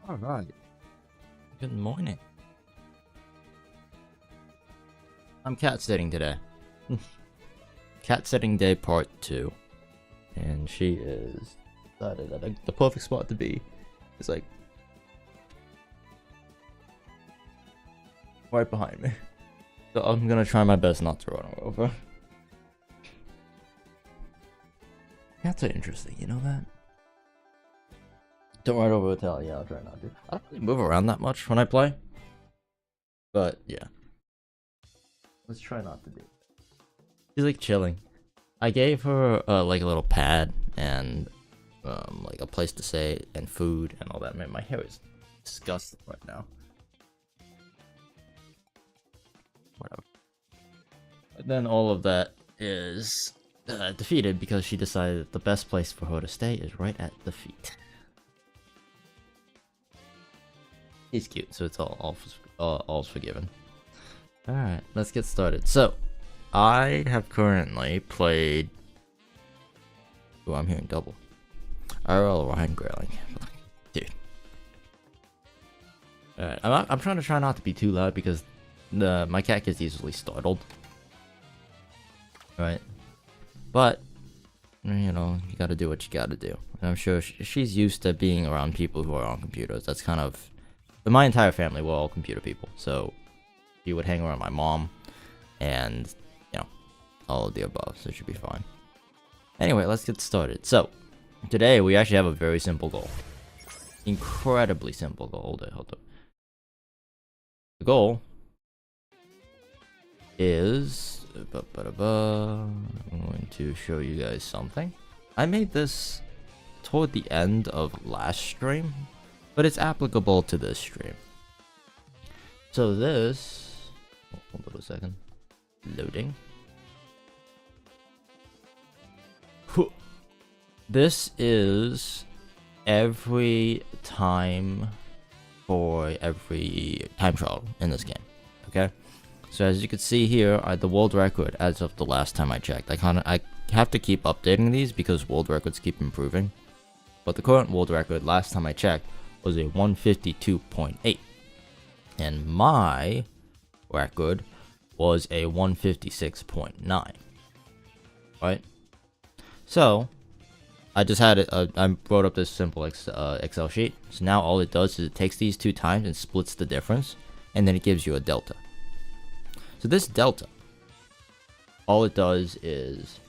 Alright. Good morning. I'm cat sitting today. Cat sitting day part 2. And she is decided that the perfect spot to be is like right behind me. So I'm gonna try my best not to run her over. Cats are interesting, you know that? Don't run over a tail, yeah, I'll try not to. I don't really move around that much when I play. But, yeah. Let's try not to do that. She's like chilling. I gave her like a little pad and like a place to stay and food and all that. Man, my hair is disgusting right now. Whatever. And then all of that is defeated because she decided that the best place for her to stay is right at the feet. He's cute, so it's all's forgiven. Alright, let's get started. So, I have currently played... Oh, I'm hearing double. IRL Ryan growling. Dude. Alright, I'm trying not to be too loud because my cat gets easily startled. Right? But, you know, you gotta do what you gotta do. And I'm sure she's used to being around people who are on computers. That's kind of... My entire family were all computer people, so she would hang around my mom, and, you know, all of the above, so it should be fine. Anyway, let's get started. So, today we actually have a very simple goal. Incredibly simple goal. Hold up. The goal is... I'm going to show you guys something. I made this toward the end of last stream, but it's applicable to this stream. So this... Hold on a second. Loading. This is every time for every time trial in this game. Okay? So as you can see here, the world record as of the last time I checked. I have to keep updating these because world records keep improving. But the current world record last time I checked was a 152.8. And my record was a 156.9. Right? So, I just had it, I wrote up this simple Excel sheet. So now all it does is it takes these two times and splits the difference. And then it gives you a delta. So this delta, all it does is...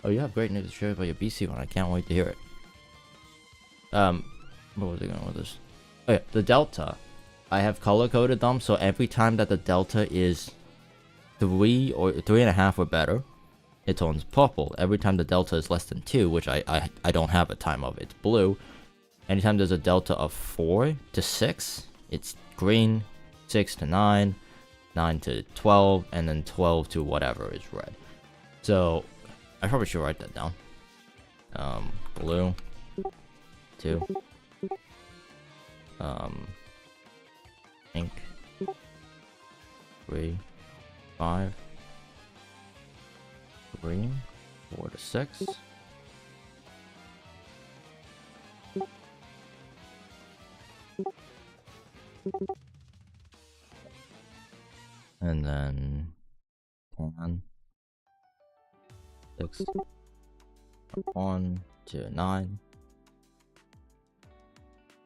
Oh, you have great news to share about your BC one. I can't wait to hear it. What was I going with this? Oh yeah, the delta. I have color-coded them, so every time that the delta is 3 or 3.5 or better, it turns purple. Every time the delta is less than 2, which I don't have a time of, it's blue. Anytime there's a delta of 4 to 6, it's green. 6 to 9, 9 to 12, and then 12 to whatever is red. So, I probably should write that down. Blue. 2. Pink. 3. 5. Green. 4 to 6. And then 10. 6. 1 to 9.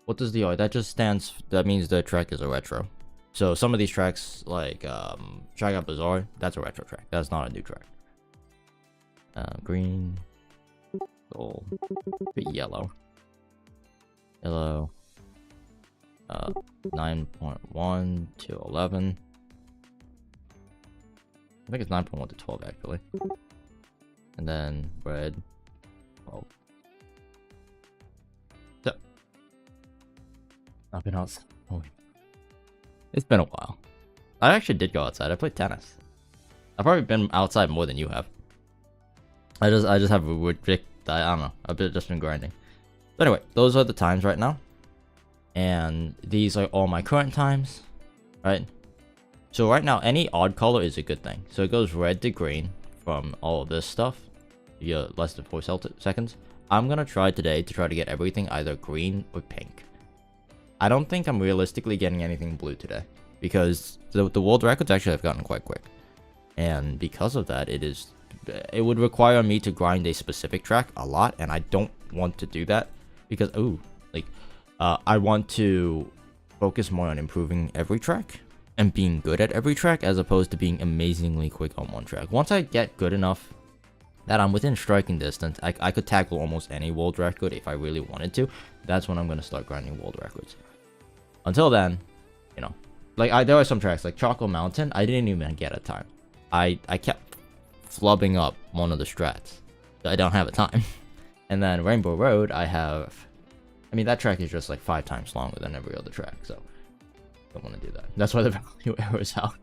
What does the that just stands? That means the track is a retro. So some of these tracks, like Track Out Bazaar, that's a retro track. That's not a new track. Green, gold, yellow, 9.1 to 11. I think it's 9.1 to 12 actually. And then red, 12. So I've been outside. It's been a while. I actually did go outside. I played tennis. I've probably been outside more than you have. I just have a weird, I don't know. I've just been grinding. But anyway, those are the times right now. And these are all my current times. Right? So right now, any odd color is a good thing. So it goes red to green from all of this stuff. Yeah, less than 4 seconds. I'm gonna try today to try to get everything either green or pink. I don't think I'm realistically getting anything blue today, because the world records actually have gotten quite quick, and because of that, it would require me to grind a specific track a lot, and I don't want to do that because I want to focus more on improving every track and being good at every track, as opposed to being amazingly quick on one track. Once I get good enough that I'm within striking distance, I could tackle almost any world record if I really wanted to. That's when I'm going to start grinding world records. Until then, you know, there are some tracks like Choco Mountain, I didn't even get a time. I kept flubbing up one of the strats, so I don't have a time. And then Rainbow Road, that track is just like 5 times longer than every other track, so don't want to do that. That's why the value error is out.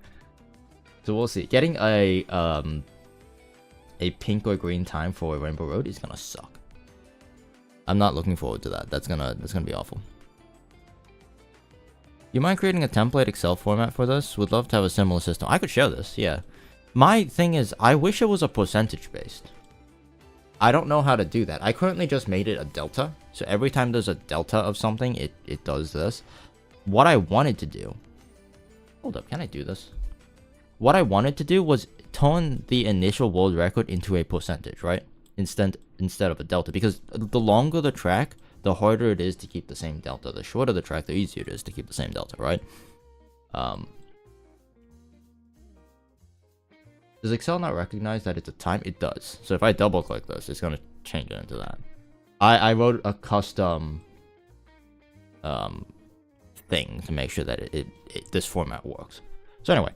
So we'll see. Getting a pink or green time for Rainbow Road is gonna suck. I'm not looking forward to that. That's gonna be awful. You mind creating a template Excel format for this? Would love to have a similar system. I could show this, yeah. My thing is, I wish it was a percentage based. I don't know how to do that. I currently just made it a delta. So every time there's a delta of something, it does this. What I wanted to do... Hold up, can I do this? What I wanted to do was turn the initial world record into a percentage, right? Instead of a delta. Because the longer the track, the harder it is to keep the same delta. The shorter the track, the easier it is to keep the same delta, right? Does Excel not recognize that it's a time? It does. So if I double click this, it's going to change it into that. I wrote a custom thing to make sure that this format works. So anyway,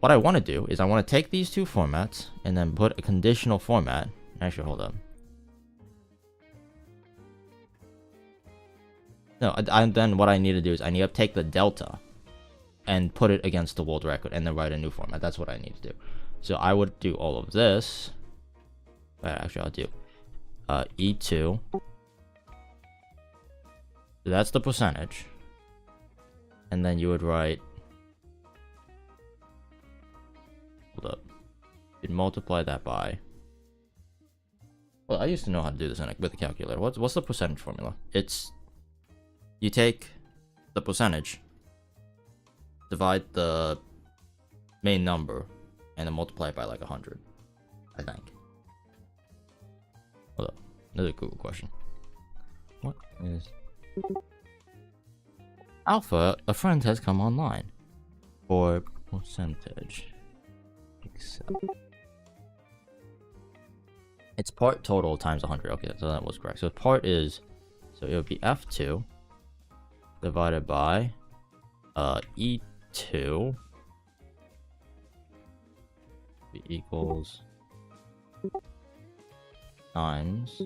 what I want to do is I want to take these two formats and then put a conditional format. Actually, hold on. No, then what I need to do is I need to take the delta and put it against the world record and then write a new format. That's what I need to do. So I would do all of this. Actually, I'll do E2. So that's the percentage. And then you would write... Hold up. You'd multiply that by... Well, I used to know how to do this with a calculator. What's the percentage formula? It's... You take the percentage, divide the main number, and then multiply it by like 100, I think. Hold up. Another Google question. What is... Alpha, a friend has come online. For percentage. Excel. It's part total times 100. Okay, so that was correct. So part is... So it would be F2 divided by E2 equals times...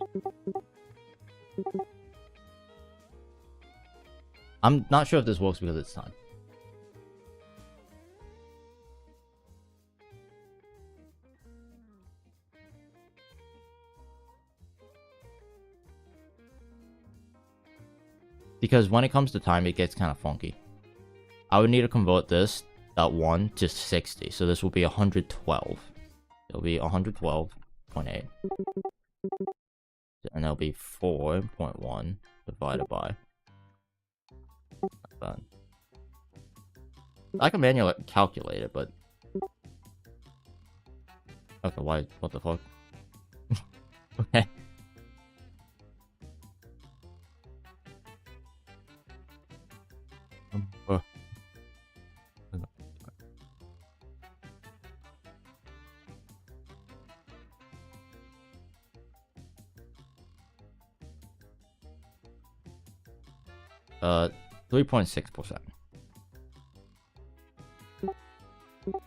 I'm not sure if this works because it's time. Because when it comes to time, it gets kind of funky. I would need to convert this .1 to 60. So this will be 112. It'll be 112.8. And that'll be 4.1 divided by... Not bad. I can manually calculate it, but... Okay, why? What the fuck? Okay. Uh, 3.6%.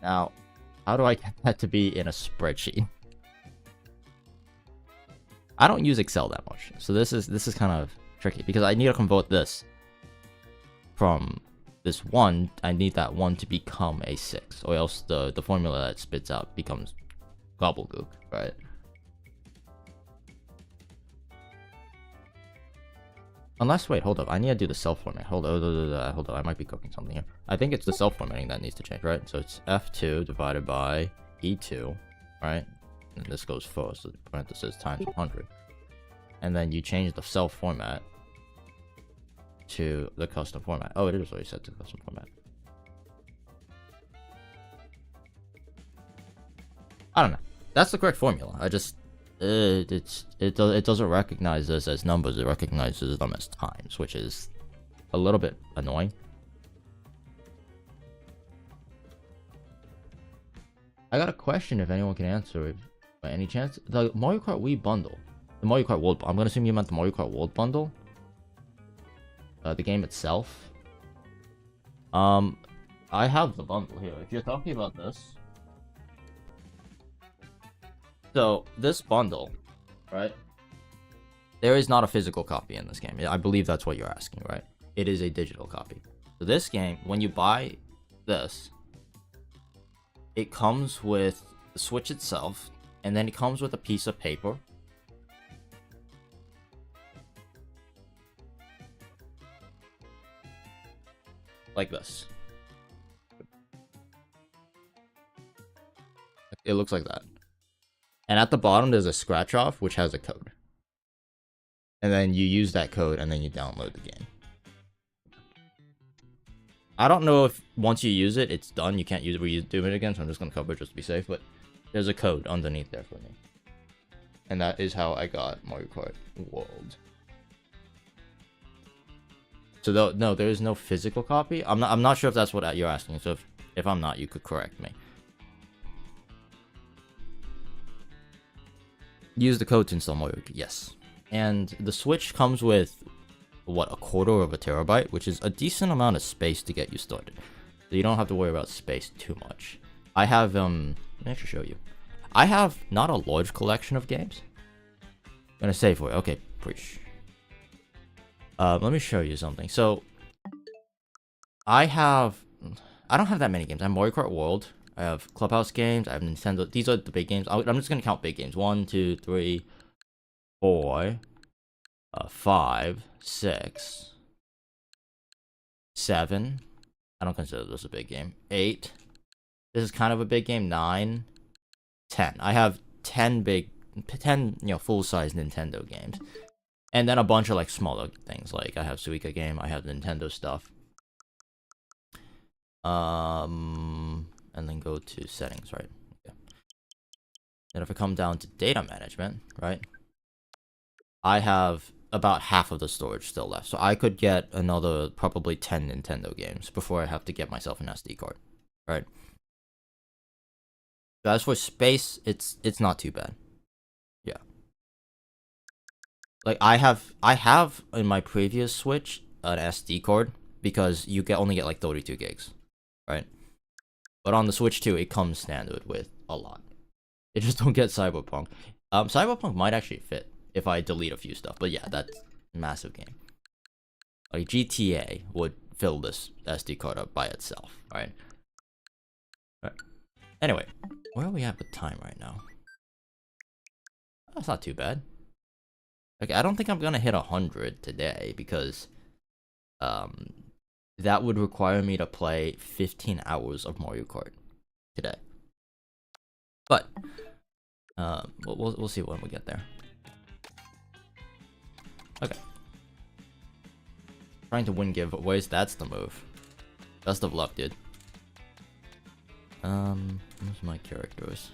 Now, how do I get that to be in a spreadsheet? I don't use Excel that much, so this is kind of tricky because I need to convert this from this 1. I need that 1 to become a 6, or else the formula that it spits out becomes gobbledygook, right? Unless, wait, hold up. I need to do the self format. Hold up. I might be cooking something here. I think it's the self formatting that needs to change, right? So it's F2 divided by E2, right? And this goes first, so parenthesis times 100. And then you change the self format to the custom format. Oh, it is already set to custom format. I don't know. That's the correct formula. I just it doesn't recognize this as numbers. It recognizes them as times, which is a little bit annoying. I got a question if anyone can answer it by any chance. The Mario Kart Wii bundle. The Mario Kart World. I'm gonna assume you meant the Mario Kart World bundle. The game itself. I have the bundle here. If you're talking about this. So, this bundle, right? There is not a physical copy in this game. I believe that's what you're asking, right? It is a digital copy. So this game, when you buy this, it comes with the Switch itself, and then it comes with a piece of paper. Like this. It looks like that. And at the bottom, there's a scratch off, which has a code. And then you use that code, and then you download the game. I don't know if once you use it, it's done. You can't use it, redo it again, so I'm just going to cover it just to be safe. But there's a code underneath there for me. And that is how I got Mario Kart World. So no, there is no physical copy. I'm not sure if that's what you're asking. So if I'm not, you could correct me. Use the code to install Mario Kart. Yes. And the Switch comes with, what, 1/4 of a terabyte, which is a decent amount of space to get you started. So you don't have to worry about space too much. I have, let me actually show you. I have not a large collection of games. I'm gonna save for it. Okay, preach. Let me show you something. So, I don't have that many games. I have Mario Kart World. I have Clubhouse games. I have Nintendo. These are the big games. I'm just gonna count big games. 1, 2, 3, 4, 5, 6, 7. I don't consider this a big game. 8. This is kind of a big game. 9, 10. I have 10 full-size Nintendo games. And then a bunch of, like, smaller things. Like, I have Suika game. I have Nintendo stuff. And then go to settings, right? Okay. Then if I come down to data management, right? I have about half of the storage still left. So I could get another probably 10 Nintendo games before I have to get myself an SD card, right? So as for space, it's not too bad. Yeah. Like I have in my previous Switch an SD card because you only get like 32 gigs, right? But on the Switch 2, it comes standard with a lot. It just don't get Cyberpunk. Cyberpunk might actually fit if I delete a few stuff. But yeah, that's a massive game. Like GTA would fill this SD card up by itself, right? Right. Anyway, where are we at with time right now? That's not too bad. Okay, I don't think I'm gonna hit 100 today because that would require me to play 15 hours of Mario Kart today. But we'll see when we get there. Okay. Trying to win giveaways, that's the move. Best of luck, dude. Where's my characters?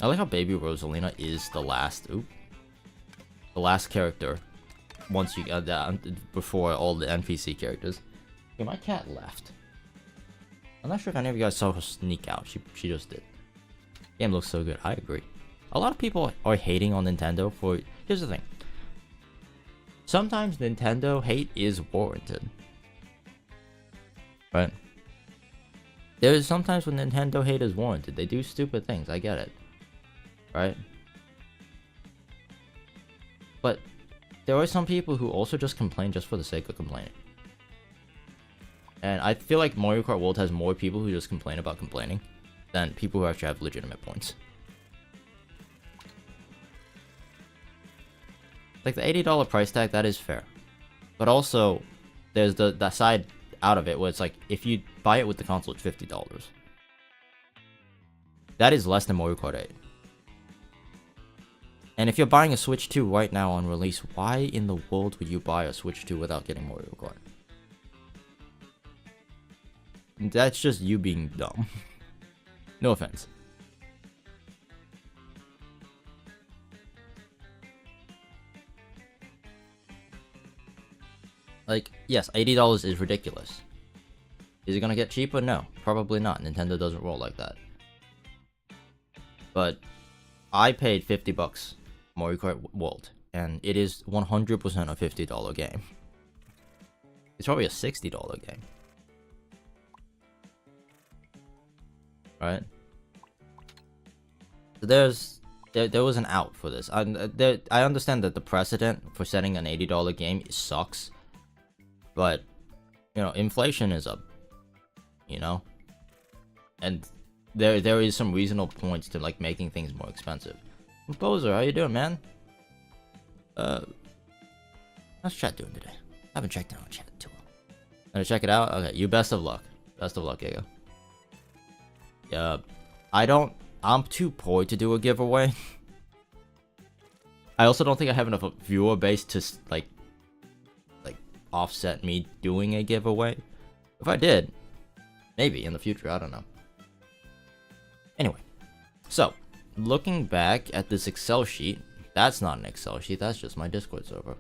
I like how Baby Rosalina is the last character once you get down before all the NPC characters. Okay, my cat left. I'm not sure if any of you guys saw her sneak out. She just did. Game looks so good. I agree. A lot of people are hating on Nintendo for... Here's the thing. Sometimes Nintendo hate is warranted. Right? There's sometimes when Nintendo hate is warranted. They do stupid things. I get it. Right? But there are some people who also just complain just for the sake of complaining. And I feel like Mario Kart World has more people who just complain about complaining than people who actually have legitimate points. Like the $80 price tag, that is fair. But also, there's the side out of it where it's like, if you buy it with the console, it's $50. That is less than Mario Kart 8. And if you're buying a Switch 2 right now on release, why in the world would you buy a Switch 2 without getting Mario Kart? That's just you being dumb. No offense. Like, yes, $80 is ridiculous. Is it gonna get cheaper? No, probably not. Nintendo doesn't roll like that. But I paid $50 Mario Kart World, and it is 100% a $50 game. It's probably a $60 game. Right? So there was an out for this. I understand that the precedent for setting an $80 game sucks, but you know, inflation is up. You know, and there is some reasonable points to like making things more expensive. Composer, how you doing, man? How's chat doing today? I haven't checked in on chat too well. Gonna check it out. Okay, you best of luck. Best of luck, Diego. Yeah, I'm too poor to do a giveaway. I also don't think I have enough viewer base to like offset me doing a giveaway. If I did, maybe in the future, I don't know. Anyway, so looking back at this Excel sheet, that's not an Excel sheet, that's just my Discord server.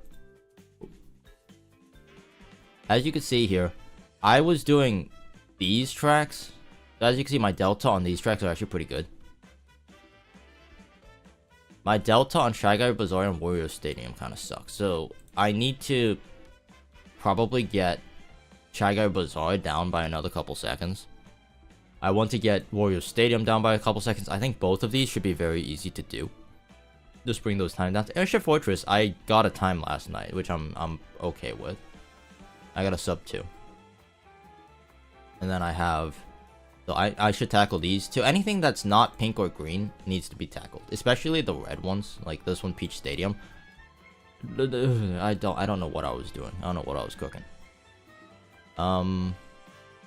As you can see here, I was doing these tracks. As you can see, my delta on these tracks are actually pretty good. My delta on Shy Guy Bazaar and Wario Stadium kind of sucks. So I need to probably get Shy Guy Bazaar down by another couple seconds. I want to get Wario Stadium down by a couple seconds. I think both of these should be very easy to do. Just bring those time down. Airship Fortress, I got a time last night, which I'm okay with. I got a sub 2. And then I have... So I should tackle these two. Anything that's not pink or green needs to be tackled. Especially the red ones, like this one, Peach Stadium. I don't know what I was doing. I don't know what I was cooking.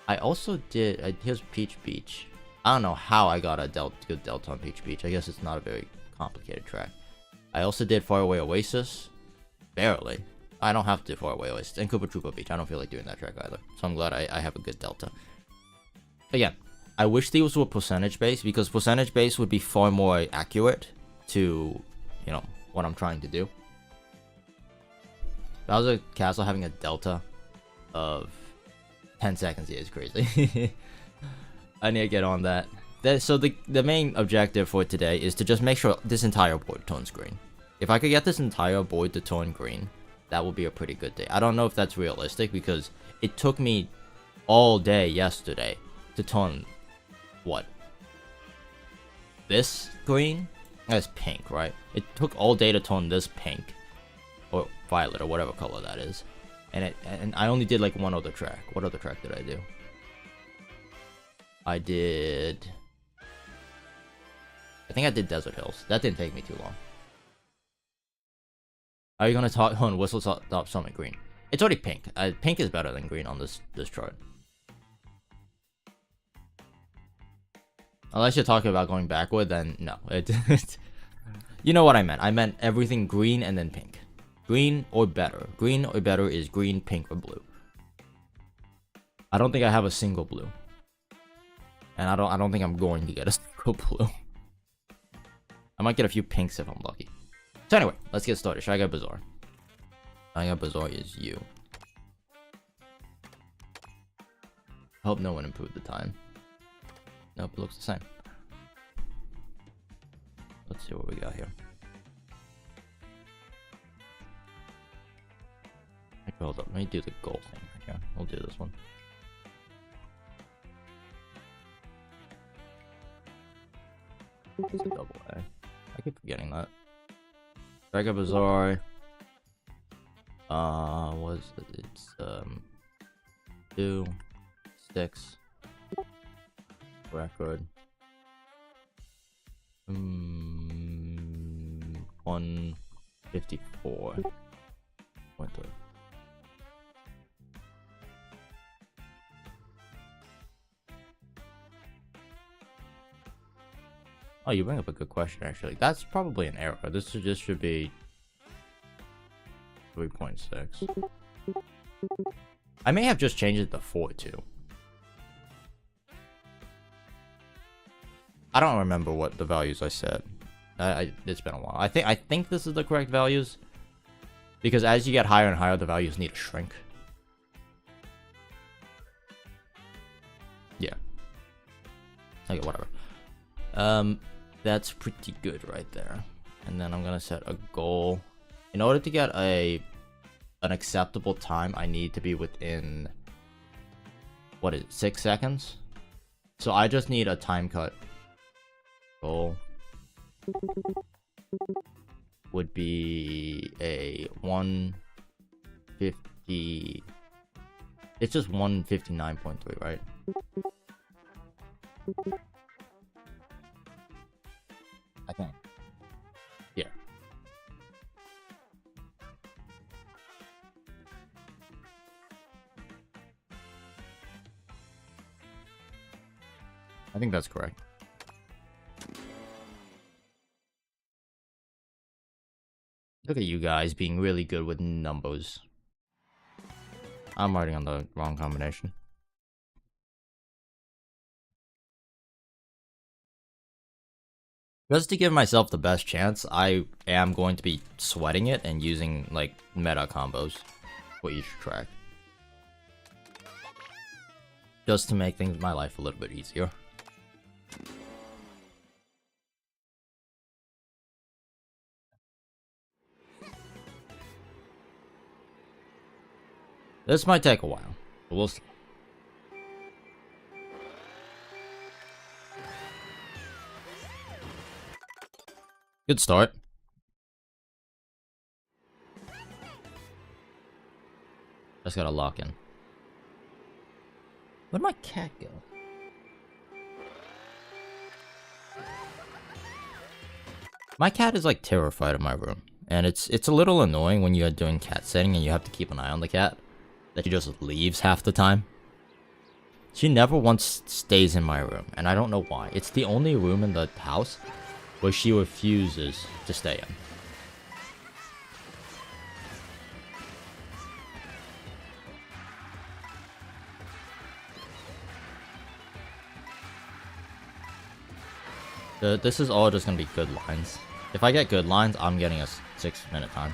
I also did... here's Peach Beach. I don't know how I got a good delta on Peach Beach. I guess it's not a very complicated track. I also did Faraway Oasis. Barely. I don't have to do Faraway Oasis. And Koopa Troopa Beach. I don't feel like doing that track either. So I'm glad I have a good delta. Again, I wish these were percentage based, because percentage based would be far more accurate to, you know, what I'm trying to do. Bowser Castle having a delta of 10 seconds is crazy. I need to get on that. So the main objective for today is to just make sure this entire board turns green. If I could get this entire board to turn green, that would be a pretty good day. I don't know if that's realistic, because it took me all day yesterday to turn, what? This green? That's pink, right? It took all day to turn this pink. Or violet, or whatever color that is. And I only did like one other track. What other track did I do? I think I did Desert Hills. That didn't take me too long. Are you gonna talk on Whistle Stop Summit Green? It's already pink. Pink is better than green on this chart. Unless you're talking about going backward, then no. You know what I meant. I meant everything green and then pink. Green or better. Green or better is green, pink, or blue. I don't think I have a single blue. And I don't think I'm going to get a single blue. I might get a few pinks if I'm lucky. So anyway, let's get started. Shy Guy Bazaar. Shy Guy Bazaar is you. I hope no one improved the time. Nope, it looks the same. Let's see what we got here. Hold up, let me do the goal thing right here. We'll do this one. It's a double A. I keep forgetting that. Dragon Bazaar. What is it? It's 2, 6. Record. 154. 1.3. Oh, you bring up a good question, actually. That's probably an error. This should be 3.6. I may have just changed it to 4 too. I don't remember what the values I said. It's been a while. I think this is the correct values, because as you get higher and higher, the values need to shrink. Yeah. Okay, whatever. That's pretty good right there. And then I'm gonna set a goal. In order to get an acceptable time, I need to be within, what is it, 6 seconds? So I just need a time cut. Goal would be a 150. It's just 159.3, right? I think. Yeah. I think that's correct. Look at you guys being really good with numbers. I'm writing on the wrong combination. Just to give myself the best chance, I am going to be sweating it and using, like, meta combos for each track. Just to make my life a little bit easier. This might take a while, but we'll see. Good start. Just gotta lock in. Where'd my cat go? My cat is like terrified of my room, and it's a little annoying when you're doing cat sitting and you have to keep an eye on the cat, that she just leaves half the time. She never once stays in my room, and I don't know why. It's the only room in the house where she refuses to stay in. This is all just gonna be good lines. If I get good lines, I'm getting a 6-minute time.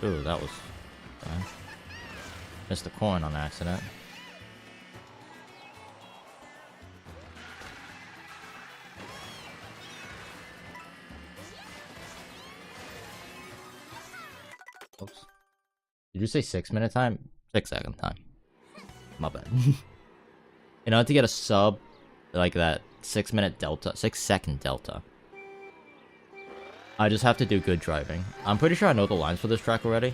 Ooh, that was... missed the coin on accident. Oops. Did you say 6-minute time? 6-second time. My bad. In order to get a sub, like that 6-minute delta, 6-second delta, I just have to do good driving. I'm pretty sure I know the lines for this track already.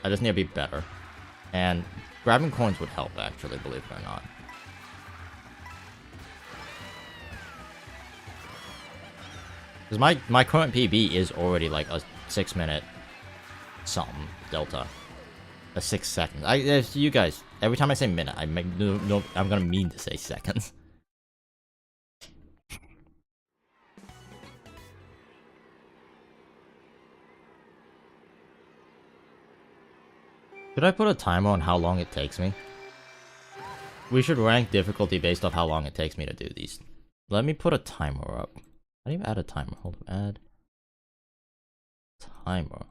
I just need to be better. And grabbing coins would help, actually, believe it or not. Because my current PB is already like a 6-minute something delta. A 6 seconds. You guys, every time I say minute, I'm gonna mean to say seconds. Should I put a timer on how long it takes me? We should rank difficulty based off how long it takes me to do these. Let me put a timer up. How do you add a timer? Hold on, add timer.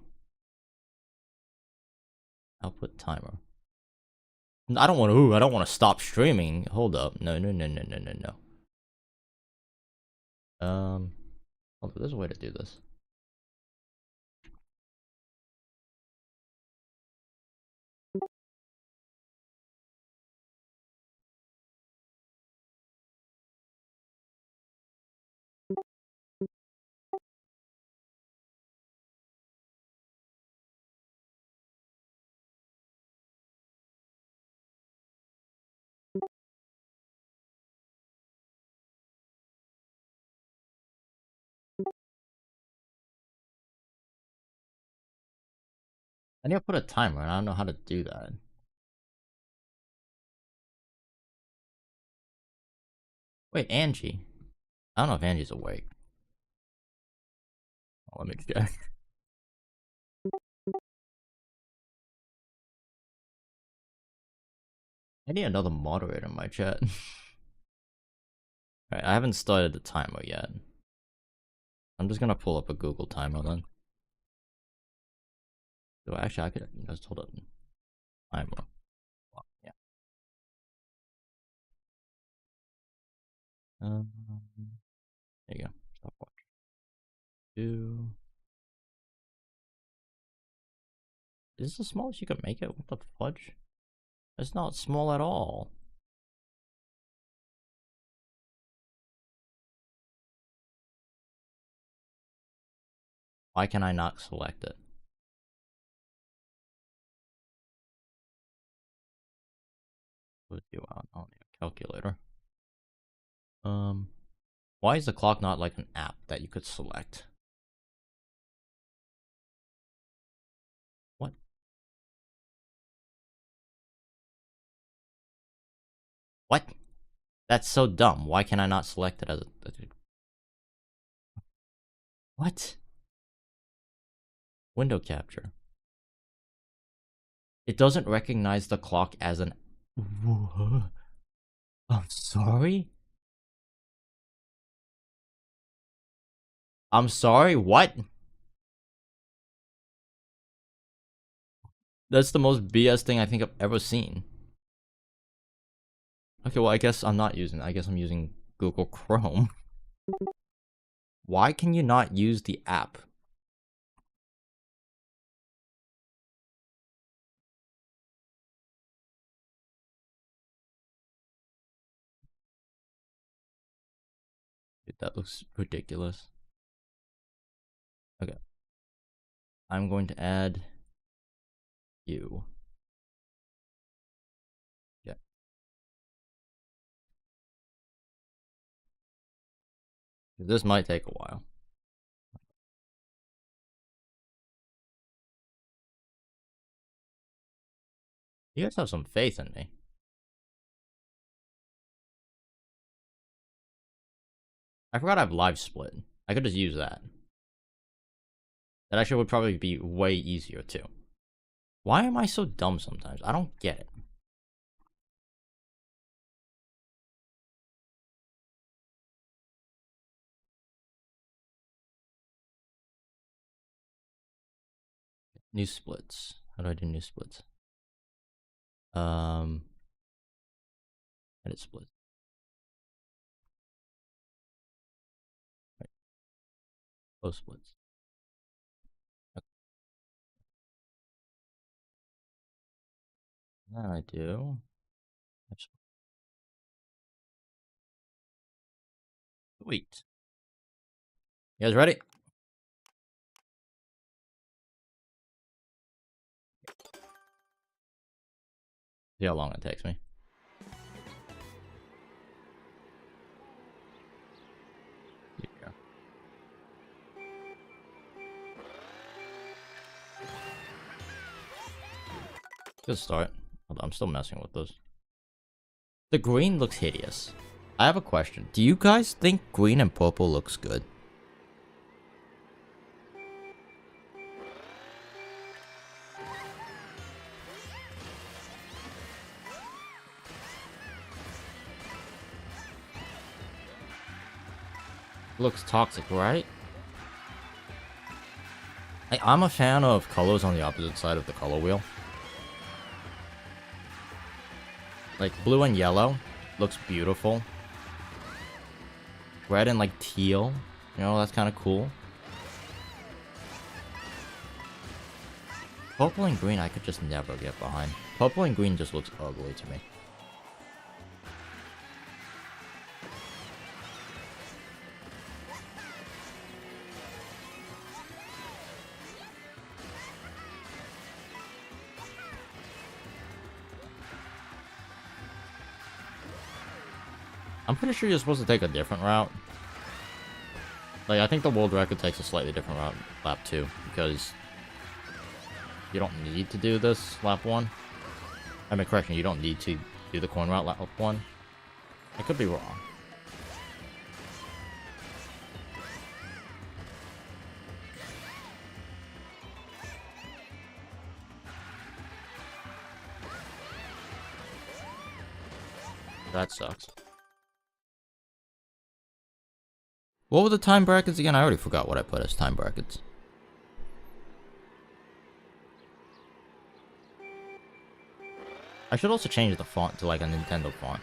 Output timer. I don't want to stop streaming. Hold up. No. Hold on, there's a way to do this. I need to put a timer, and I don't know how to do that. Wait, Angie. I don't know if Angie's awake. Oh, let me check. I need another moderator in my chat. Alright, I haven't started the timer yet. I'm just gonna pull up a Google timer then. So actually, I could just hold up timer. Yeah. There you go. Stop watching. 2. Is this the smallest you can make it? What the fudge? It's not small at all. Why can I not select it? Put you out. I don't need a calculator. Why is the clock not like an app that you could select? What? What? That's so dumb. Why can I not select it as a... What? Window capture. It doesn't recognize the clock as an... I'm sorry? I'm sorry? What? That's the most BS thing I think I've ever seen. Okay, well, I guess I'm not using it. I guess I'm using Google Chrome. Why can you not use the app? Dude, that looks ridiculous. Okay. I'm going to add you. Yeah. This might take a while. You guys have some faith in me. I forgot I have live split. I could just use that. That actually would probably be way easier too. Why am I so dumb sometimes? I don't get it. New splits. How do I do new splits? Edit split. Right. Close splits. Okay. Then I do. Sweet. You guys ready? See how long it takes me. Here we go. Good start. Hold on, I'm still messing with those. The green looks hideous. I have a question. Do you guys think green and purple looks good? Looks toxic, right? I'm a fan of colors on the opposite side of the color wheel. Like blue and yellow looks beautiful. Red and like teal, you know, that's kind of cool. Purple and green I could just never get behind. Purple and green just looks ugly to me. I'm pretty sure you're supposed to take a different route. Like, I think the world record takes a slightly different route, lap 2, because you don't need to do this lap 1. I mean, correction, you don't need to do the coin route lap 1. I could be wrong. That sucks. What were the time brackets again? I already forgot what I put as time brackets. I should also change the font to like a Nintendo font.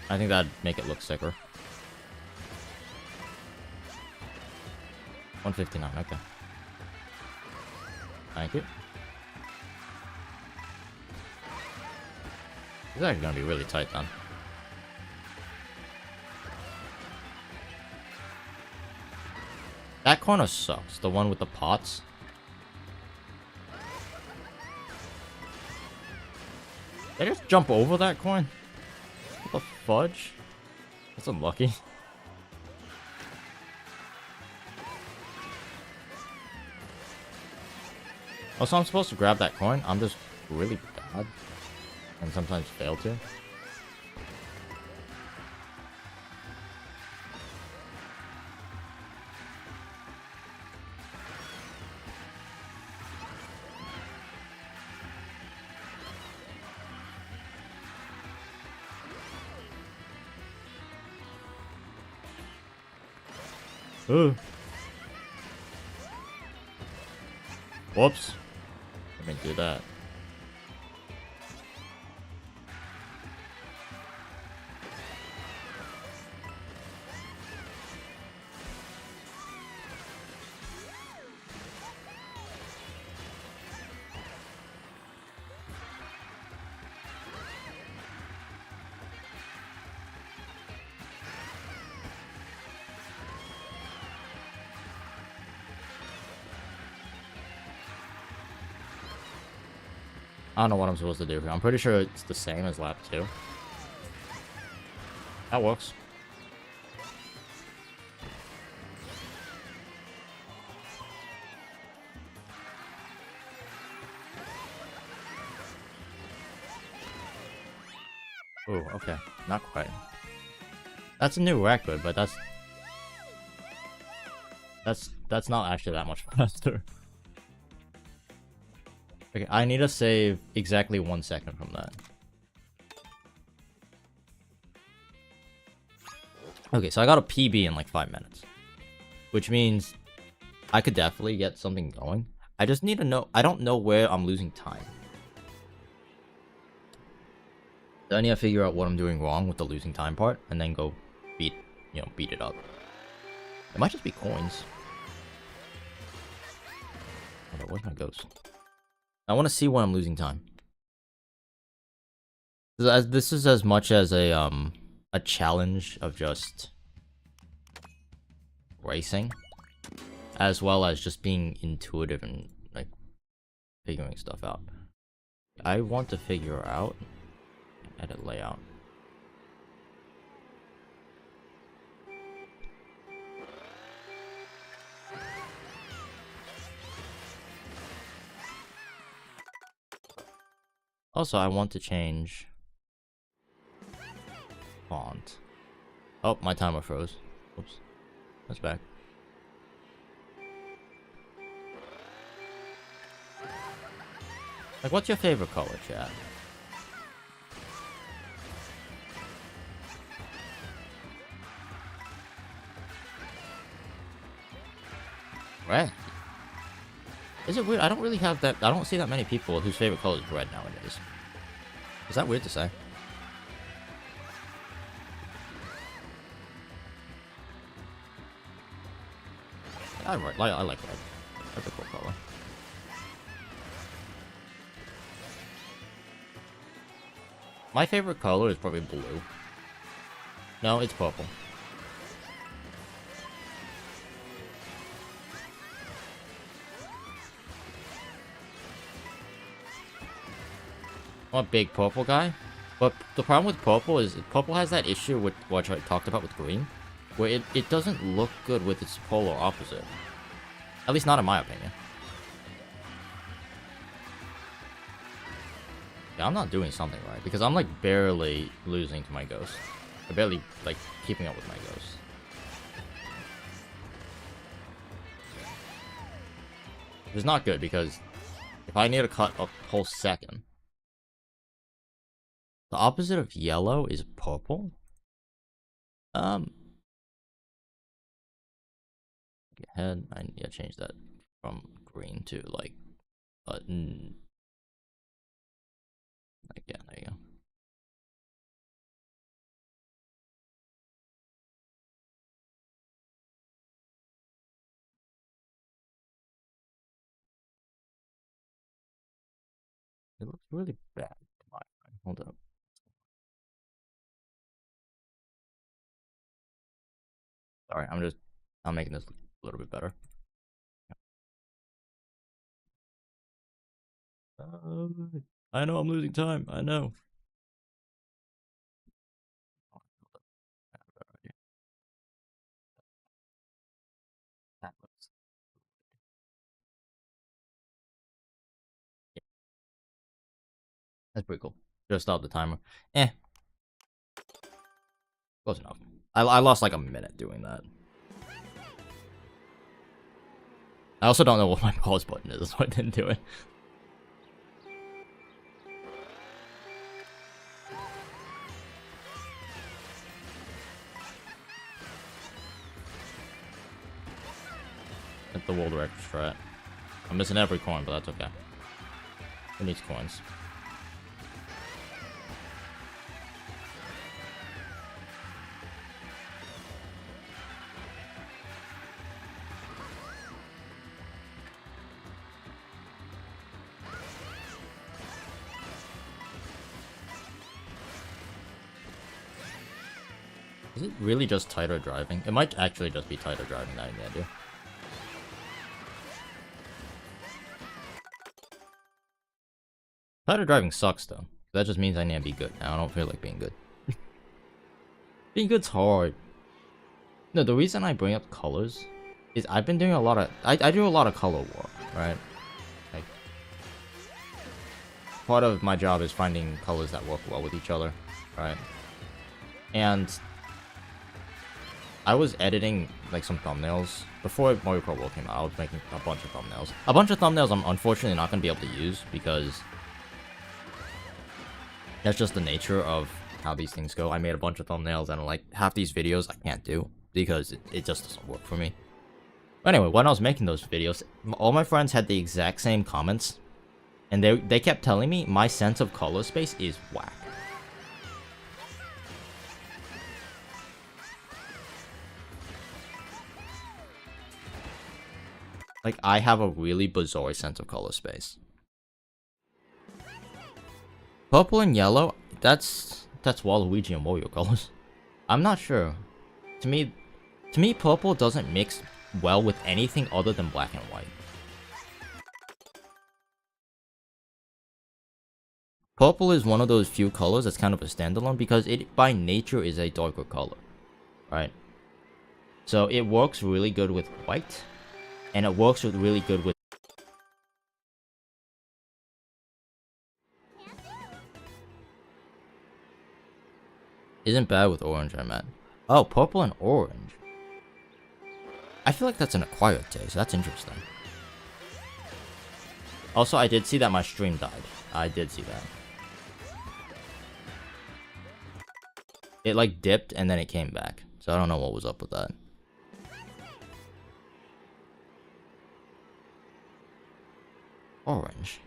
I think that'd make it look sicker. 159, okay. Thank you. It's actually gonna be really tight then. That corner sucks. The one with the pots. Did I just jump over that coin? What the fudge? That's unlucky. Oh, so I'm supposed to grab that coin? I'm just really bad. And sometimes fail to. Ooh. Whoops. Let me do that. I don't know what I'm supposed to do here. I'm pretty sure it's the same as lap 2. That works. Ooh, okay. Not quite. That's a new record, but that's not actually that much faster. Okay, I need to save exactly 1 second from that. Okay, so I got a PB in like 5 minutes. Which means I could definitely get something going. I just need to know, I don't know where I'm losing time. So I need to figure out what I'm doing wrong with the losing time part, and then go beat it up. It might just be coins. Hold on, where's my ghost? I want to see when I'm losing time. This is as much as a challenge of just racing, as well as just being intuitive and like figuring stuff out. I want to figure out edit layout. Also, I want to change font. Oh, my timer froze. Oops. That's back. Like, what's your favorite color, chat? Red. Is it weird? I don't really have that. I don't see that many people whose favorite color is red nowadays. Is that weird to say? I like red. That's a cool color. My favorite color is probably blue. No, it's purple. I'm a big purple guy, but the problem with purple is purple has that issue with what I talked about with green, where it doesn't look good with its polar opposite. At least not in my opinion. Yeah, I'm not doing something right because I'm like barely losing to my ghost. I'm barely like keeping up with my ghost. It's not good because if I need to cut a whole second, the opposite of yellow is purple. Ahead, I need to change that from green to like, yeah, there you go. It looks really bad to my mind. Hold up. Sorry, I'm making this a little bit better. I know I'm losing time. I know. That's pretty cool. Just stop the timer. Close enough. I lost like a minute doing that. I also don't know what my pause button is, so I didn't do it. Hit the world record strat. I'm missing every coin, but that's okay. Who needs coins? Is it really just tighter driving? It might actually just be tighter driving that I need to do. Tighter driving sucks though. That just means I need to be good. Now I don't feel like being good. Being good's hard. No, the reason I bring up colors is I've been doing a lot of I do a lot of color work, right? Like part of my job is finding colors that work well with each other, right? And I was editing like some thumbnails before Mario Kart World came out. I was making a bunch of thumbnails. A bunch of thumbnails I'm unfortunately not gonna be able to use because that's just the nature of how these things go. I made a bunch of thumbnails and like half these videos I can't do because it just doesn't work for me. But anyway, when I was making those videos, all my friends had the exact same comments, and they kept telling me my sense of color space is whack. Like, I have a really bizarre sense of color space. Purple and yellow, that's Waluigi and Wario colors. I'm not sure. To me, purple doesn't mix well with anything other than black and white. Purple is one of those few colors that's kind of a standalone because it by nature is a darker color, right? So it works really good with white, and it works really good with... Isn't bad with orange, I meant. Oh, purple and orange. I feel like that's an acquired taste. That's interesting. Also, I did see that my stream died. I did see that. It like dipped and then it came back. So I don't know what was up with that. Orange.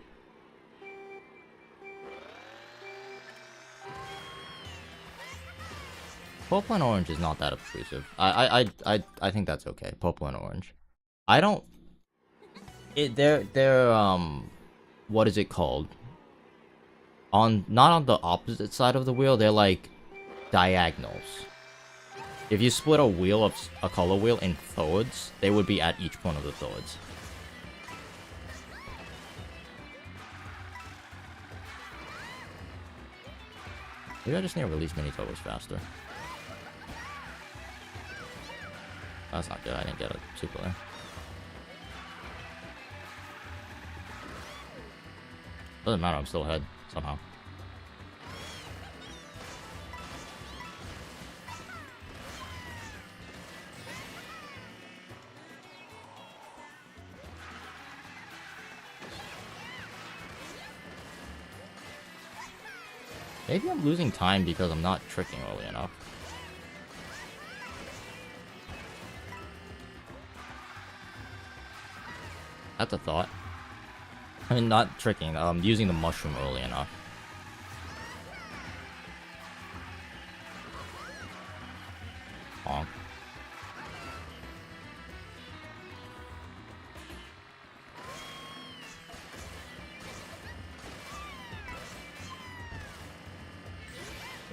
Purple and orange is not that obtrusive. I think that's okay. Purple and orange. I don't... They're what is it called? Not on the opposite side of the wheel, they're like diagonals. If you split a color wheel in thirds, they would be at each point of the thirds. Maybe I just need to release mini turbos faster. That's not good. I didn't get a super there. Doesn't matter. I'm still ahead somehow. Maybe I'm losing time because I'm not tricking early enough. That's a thought. I mean, not tricking, using the mushroom early enough. Bonk.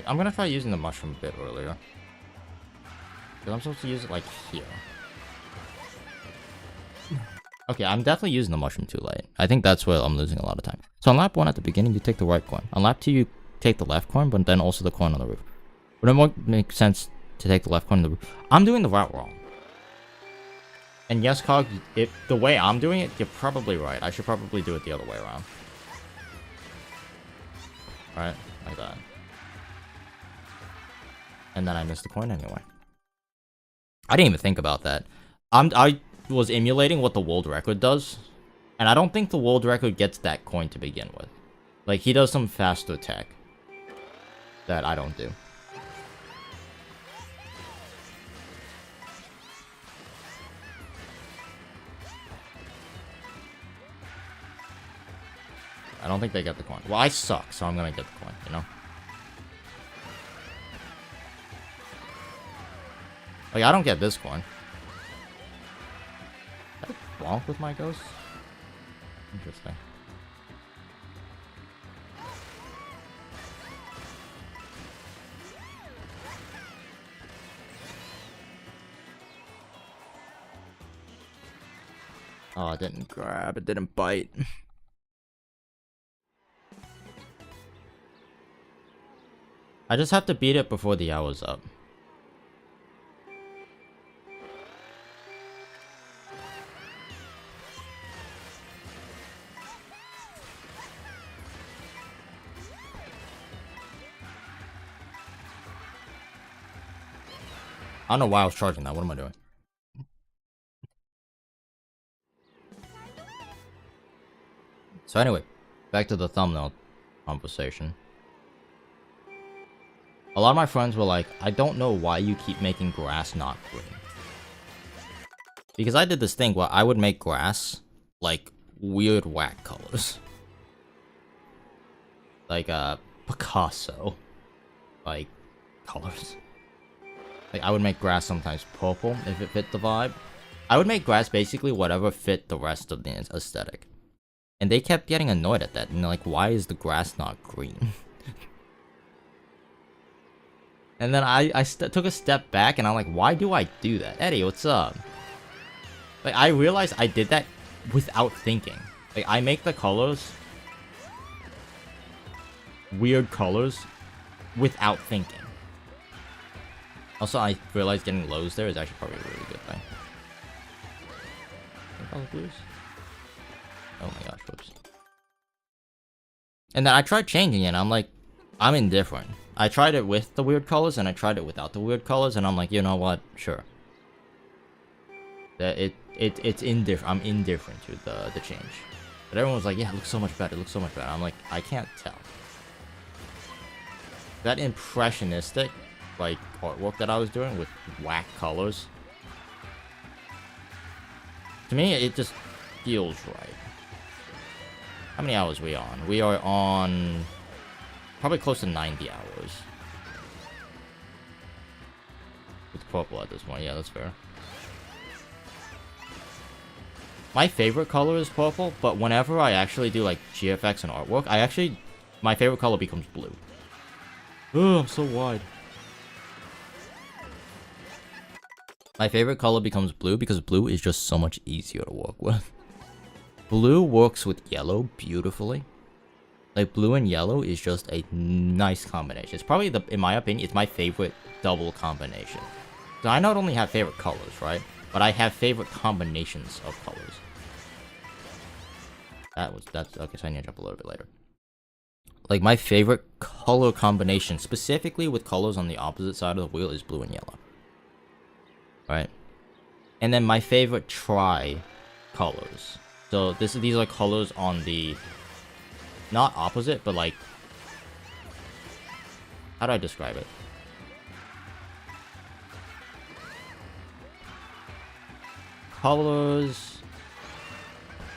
I'm gonna try using the mushroom a bit earlier. Because I'm supposed to use it, like, here. Okay, I'm definitely using the mushroom too late. I think that's where I'm losing a lot of time. So on lap 1 at the beginning, you take the right coin. On lap 2, you take the left coin, but then also the coin on the roof. Would it more make sense to take the left coin on the roof? I'm doing the route wrong. And yes, Cog, the way I'm doing it, you're probably right. I should probably do it the other way around. Right? Like that. And then I missed the coin anyway. I didn't even think about that. I was emulating what the world record does, and I don't think the world record gets that coin to begin with. Like, he does some faster tech that I don't do. I don't think they get the coin. Well, I suck, so I'm gonna get the coin, you know? Like, I don't get this coin. Did I bonk with my ghost? Interesting. Oh, it didn't grab, it didn't bite. I just have to beat it before the hour's up. I don't know why I was charging that. What am I doing? So anyway, back to the thumbnail conversation. A lot of my friends were like, I don't know why you keep making grass not green. Because I did this thing where I would make grass, like, weird whack colors. Like, Picasso. Like, colors. Like, I would make grass sometimes purple if it fit the vibe. I would make grass basically whatever fit the rest of the aesthetic. And they kept getting annoyed at that. And they're like, why is the grass not green? And then I took a step back and I'm like, why do I do that? Eddie, what's up? Like, I realized I did that without thinking. Like, I make the colors, weird colors, without thinking. Also, I realized getting lows there is actually probably a really good thing. Blues? Oh my gosh, whoops. And then I tried changing it, and I'm like, I'm indifferent. I tried it with the weird colors, and I tried it without the weird colors, and I'm like, you know what? Sure. It's indifferent. I'm indifferent to the change. But everyone was like, yeah, it looks so much better. It looks so much better. I'm like, I can't tell. That impressionistic, like, artwork that I was doing with whack colors, to me, it just feels right. How many hours are we on? We are on probably close to 90 hours. With purple at this point, yeah, that's fair. My favorite color is purple, but whenever I actually do like GFX and artwork, my favorite color becomes blue. Oh, I'm so wide. My favorite color becomes blue because blue is just so much easier to work with. Blue works with yellow beautifully. Like, blue and yellow is just a nice combination. It's probably, in my opinion, it's my favorite double combination. So I not only have favorite colors, right? But I have favorite combinations of colors. That's okay, so I need to jump a little bit later. Like, my favorite color combination, specifically with colors on the opposite side of the wheel, is blue and yellow. Right? And then my favorite tri-colors. So these are colors on the, not opposite, but like How do I describe it? Colors.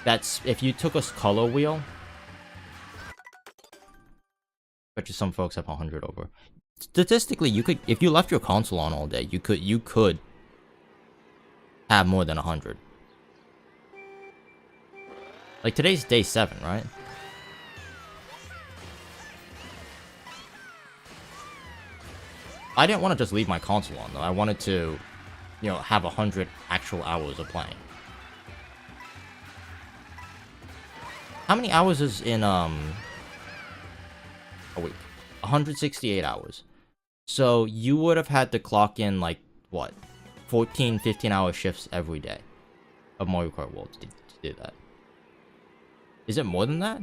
That's if you took a color wheel. Bet you some folks have 100 over. Statistically, you could, if you left your console on all day, you could have more than 100. Like today's day 7, right? I didn't want to just leave my console on though. I wanted to, you know, have 100 actual hours of playing. How many hours is in a week? 168 hours. So you would have had to clock in like what, 14, 15-hour shifts every day of Mario Kart World to do that. Is it more than that?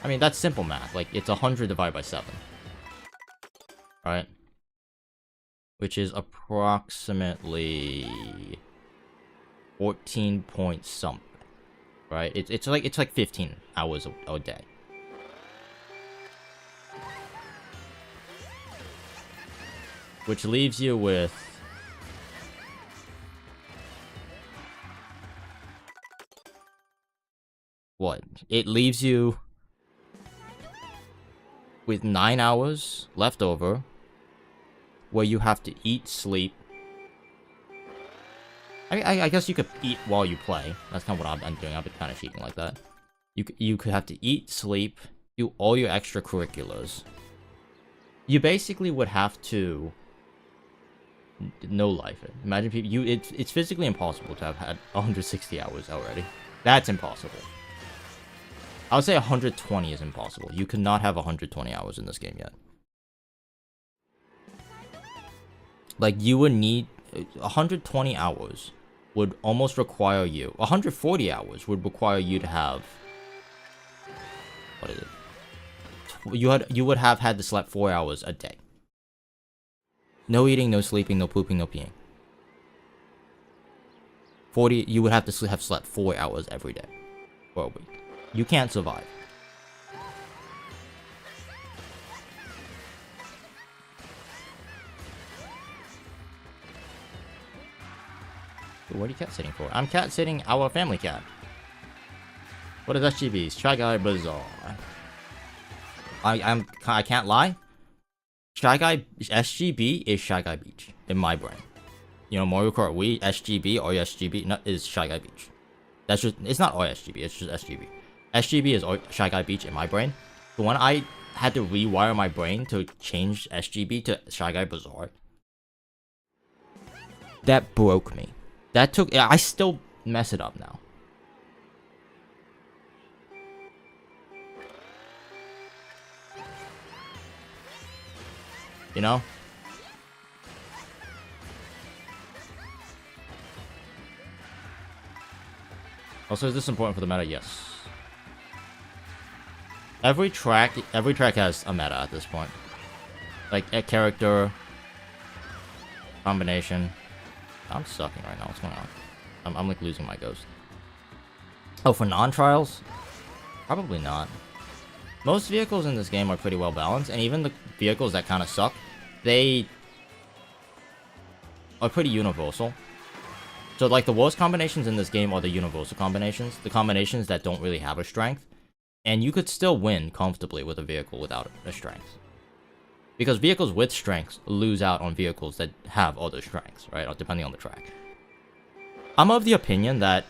I mean, that's simple math. Like, it's 100 divided by 7. Right? Which is approximately 14 point something. Right? It's like 15 hours a day. Which leaves you with what? It leaves you with 9 hours left over where you have to eat, sleep. I guess you could eat while you play. That's kind of what I'm doing. I've been kind of cheating like that. You could have to eat, sleep, do all your extracurriculars. You basically would have to no life it. Imagine people. It's physically impossible to have had 160 hours already. That's impossible. I would say 120 is impossible. You could not have 120 hours in this game yet. Like, you would need 120 hours would almost require you. 140 hours would require you to have. What is it? You would have had to sleep 4 hours a day. No eating, no sleeping, no pooping, no peeing. 40. You would have to have slept 4 hours every day for a week. You can't survive. What are you cat sitting for? I'm cat sitting our family cat. What is SGB's? Shy Guy Bazaar. I can't lie. Shy Guy SGB is Shy Guy Beach in my brain. You know, Mario Kart Wii SGB or SGB is Shy Guy Beach. That's just, it's not SGB, it's just SGB. SGB is Shy Guy Beach in my brain. But when I had to rewire my brain to change SGB to Shy Guy Bazaar, that broke me. That took. I still mess it up now. You know? Also, is this important for the meta? Yes. Every track has a meta at this point. Like a character combination. I'm sucking right now. What's going on? I'm like losing my ghost. Oh, for non-trials? Probably not. Most vehicles in this game are pretty well balanced, and even the vehicles that kind of suck, they are pretty universal. So like the worst combinations in this game are the universal combinations, the combinations that don't really have a strength, and you could still win comfortably with a vehicle without a strength. Because vehicles with strengths lose out on vehicles that have other strengths, right? Depending on the track. I'm of the opinion that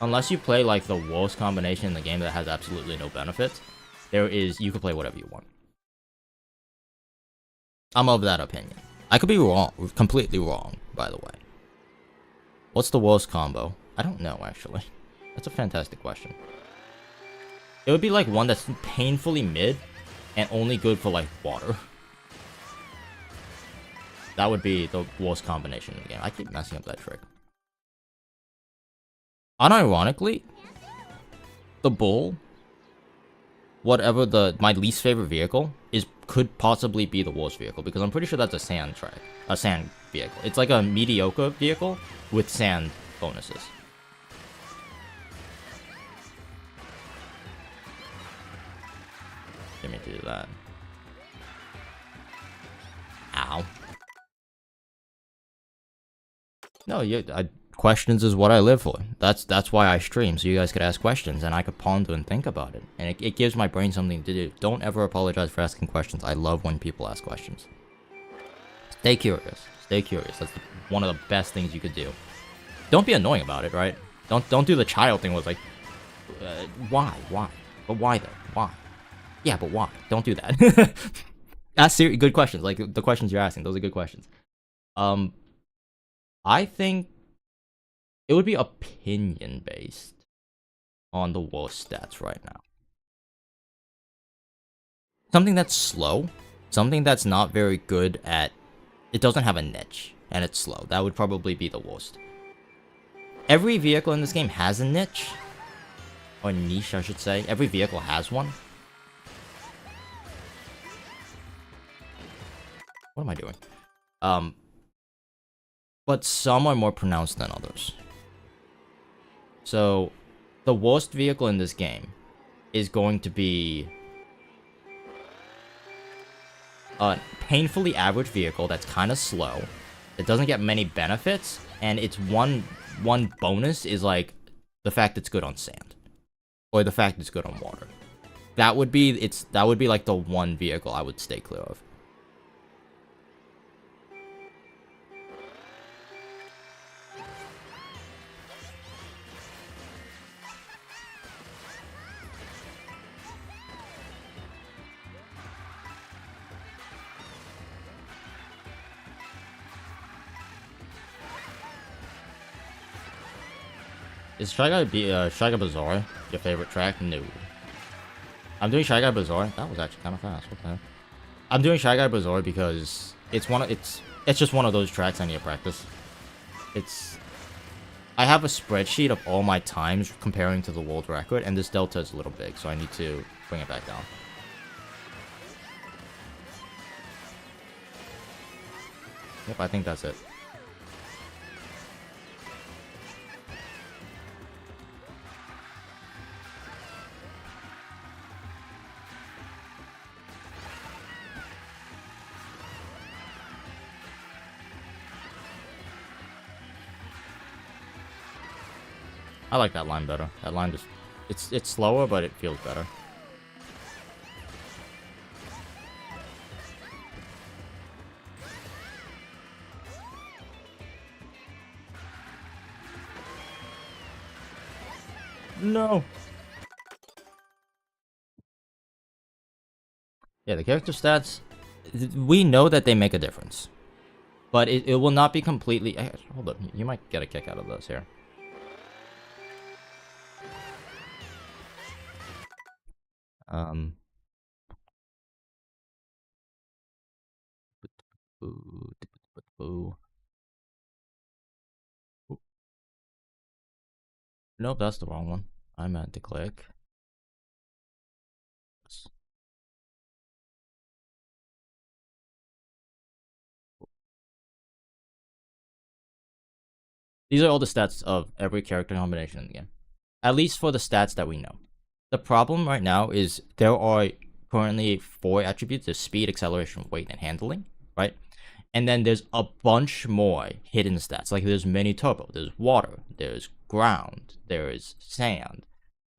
unless you play like the worst combination in the game that has absolutely no benefits, you can play whatever you want. I'm of that opinion. I could be wrong, completely wrong, by the way. What's the worst combo? I don't know, actually. That's a fantastic question. It would be like one that's painfully mid and only good for like water. That would be the worst combination in the game. I keep messing up that trick. Unironically, the bull, whatever my least favorite vehicle could possibly be the worst vehicle, because I'm pretty sure that's a sand vehicle. It's like a mediocre vehicle with sand bonuses. me to do that. Ow. No, questions is what I live for. That's why I stream, so you guys could ask questions and I could ponder and think about it. And it gives my brain something to do. Don't ever apologize for asking questions. I love when people ask questions. Stay curious. Stay curious. That's one of the best things you could do. Don't be annoying about it, right? Don't do the child thing with like, why? But why though? Why? Yeah, but why? Don't do that. Ask good questions. Like the questions you're asking, those are good questions. I think it would be opinion based on the worst stats right now. Something that's slow, something that's not very good at. It doesn't have a niche and it's slow. That would probably be the worst. Every vehicle in this game has a niche. Or niche, I should say. Every vehicle has one. What am I doing? But some are more pronounced than others. So, the worst vehicle in this game is going to be a painfully average vehicle that's kind of slow. It doesn't get many benefits, and its one bonus is like the fact it's good on sand, or the fact it's good on water. That would be like the one vehicle I would stay clear of. Is Shy Guy Bazaar your favorite track? No. I'm doing Shy Guy Bazaar. That was actually kind of fast. What the heck? I'm doing Shy Guy Bazaar because it's just one of those tracks I need to practice. I have a spreadsheet of all my times comparing to the world record, and this delta is a little big, so I need to bring it back down. Yep, I think that's it. I like that line better. That line just... It's slower, but it feels better. No! Yeah, the character stats... We know that they make a difference. But it will not be completely... Hold up, you might get a kick out of this here. Nope, that's the wrong one. I meant to click. These are all the stats of every character combination in the game. At least for the stats that we know. The problem right now is there are currently 4 attributes. There's speed, acceleration, weight, and handling, right? And then there's a bunch more hidden stats. Like there's mini turbo, there's water, there's ground, there is sand,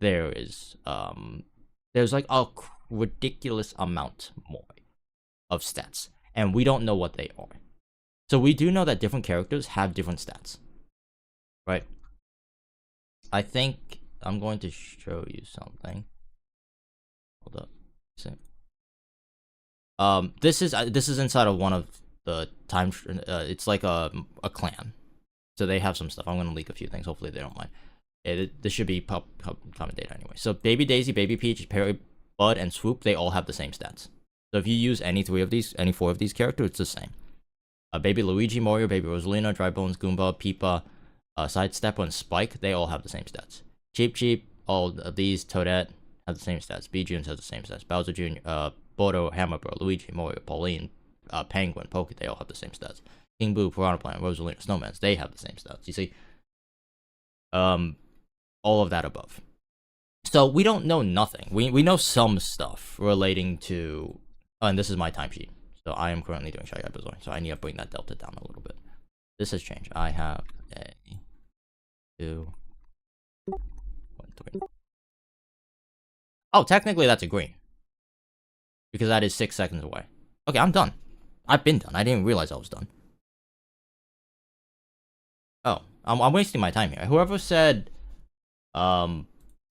there's like a ridiculous amount more of stats. And we don't know what they are. So we do know that different characters have different stats. Right? I think I'm going to show you something. Hold up. This is inside of one of the time. It's like a clan, so they have some stuff. I'm gonna leak a few things. Hopefully they don't mind. This should be common data anyway. So Baby Daisy, Baby Peach, Perry, Bud, and Swoop, they all have the same stats. So if you use any 4 of these characters, it's the same. Baby Luigi, Mario, Baby Rosalina, Dry Bones, Goomba, Peepa, Sidestep, and Spike, they all have the same stats. Cheep, all of these, Toadette, have the same stats. B-Junes has the same stats. Bowser Jr., Bodo, Hammer Bro, Luigi, Mario, Pauline, Penguin, Poke, they all have the same stats. King Boo, Piranha Plant, Rosalina, Snowmans, they have the same stats. You see? All of that above. So we don't know nothing. We know some stuff relating to. Oh, and this is my timesheet. So I am currently doing Shy Guy Bazaar. So I need to bring that delta down a little bit. This has changed. I have a 2, 1, 3. Oh, technically that's a green. Because that is 6 seconds away. Okay, I'm done. I've been done. I didn't realize I was done. Oh, I'm wasting my time here. Whoever said,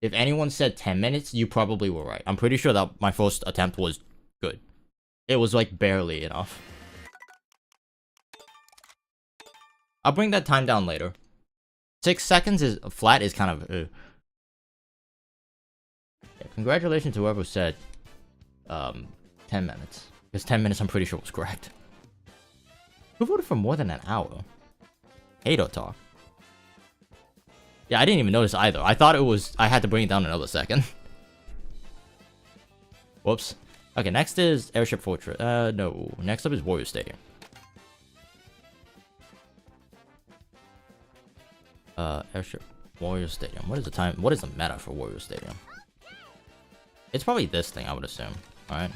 if anyone said 10 minutes, you probably were right. I'm pretty sure that my first attempt was good. It was like barely enough. I'll bring that time down later. 6 seconds is flat is kind of. Yeah, congratulations to whoever said 10 minutes. Because 10 minutes I'm pretty sure was correct. Who voted for more than an hour? Hato talk. Yeah, I didn't even notice either. I thought it was. I had to bring it down another second. Whoops. Okay, next is Airship Fortress. No. Next up is Wario Stadium. Airship Wario Stadium. What is the time? What is the meta for Wario Stadium? It's probably this thing, I would assume. Alright.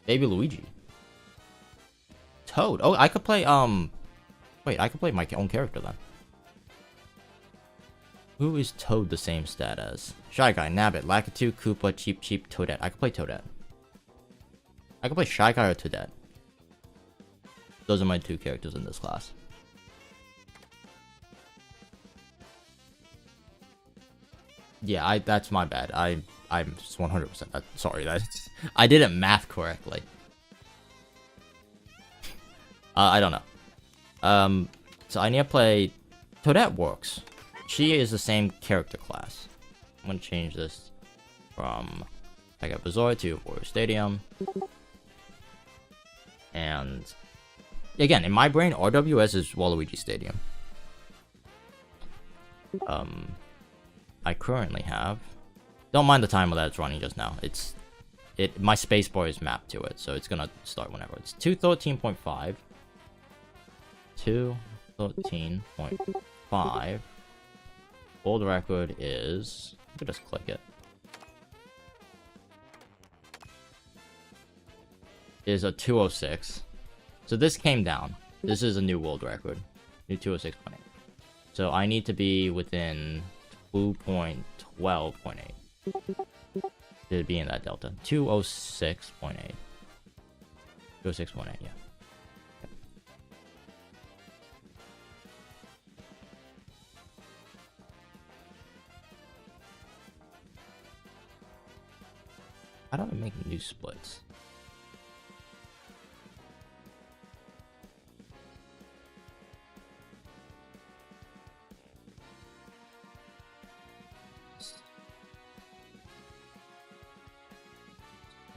Baby Luigi. Toad. Oh, I could play, wait, I could play my own character then. Who is Toad the same stat as? Shy Guy, Nabbit, Lakitu, Koopa, Cheep Cheep, Toadette. I could play Toadette. I could play Shy Guy or Toadette. Those are my 2 characters in this class. Yeah, that's my bad. I'm 100% sorry. I didn't math correctly. I don't know. So I need to play. Toadette works. She is the same character class. I'm gonna change this from Shy Guy Bazaar to Wario Stadium. And again, in my brain, RWS is Waluigi Stadium. I currently have. Don't mind the timer that's running just now. My spacebar is mapped to it, so it's gonna start whenever. It's 213.5. 213.5. World record is. I could just click it. Is a 206. So this came down. This is a new world record. New 206.8. So I need to be within 2.12.8 to be in that delta. 206.8. 206.8, yeah. How do I make new splits?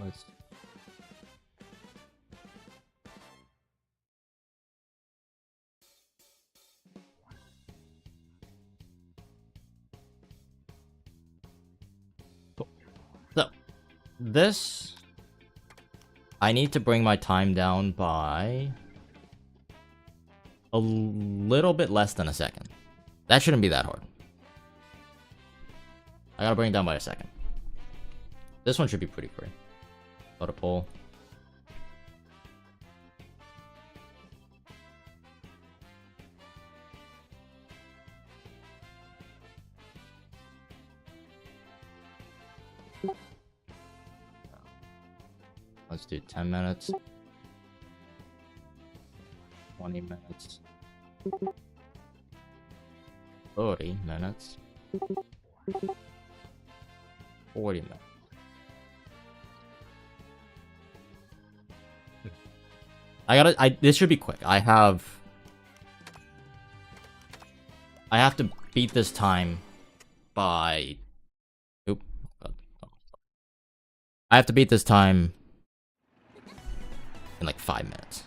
Let's... Cool. So, this... I need to bring my time down by... a little bit less than a second. That shouldn't be that hard. I gotta bring it down by a second. This one should be pretty free. Got a pull. Let's do 10 minutes. 20 minutes. 30 minutes. 40 minutes. This should be quick. I have to beat this time by... Oop. I have to beat this time in like 5 minutes.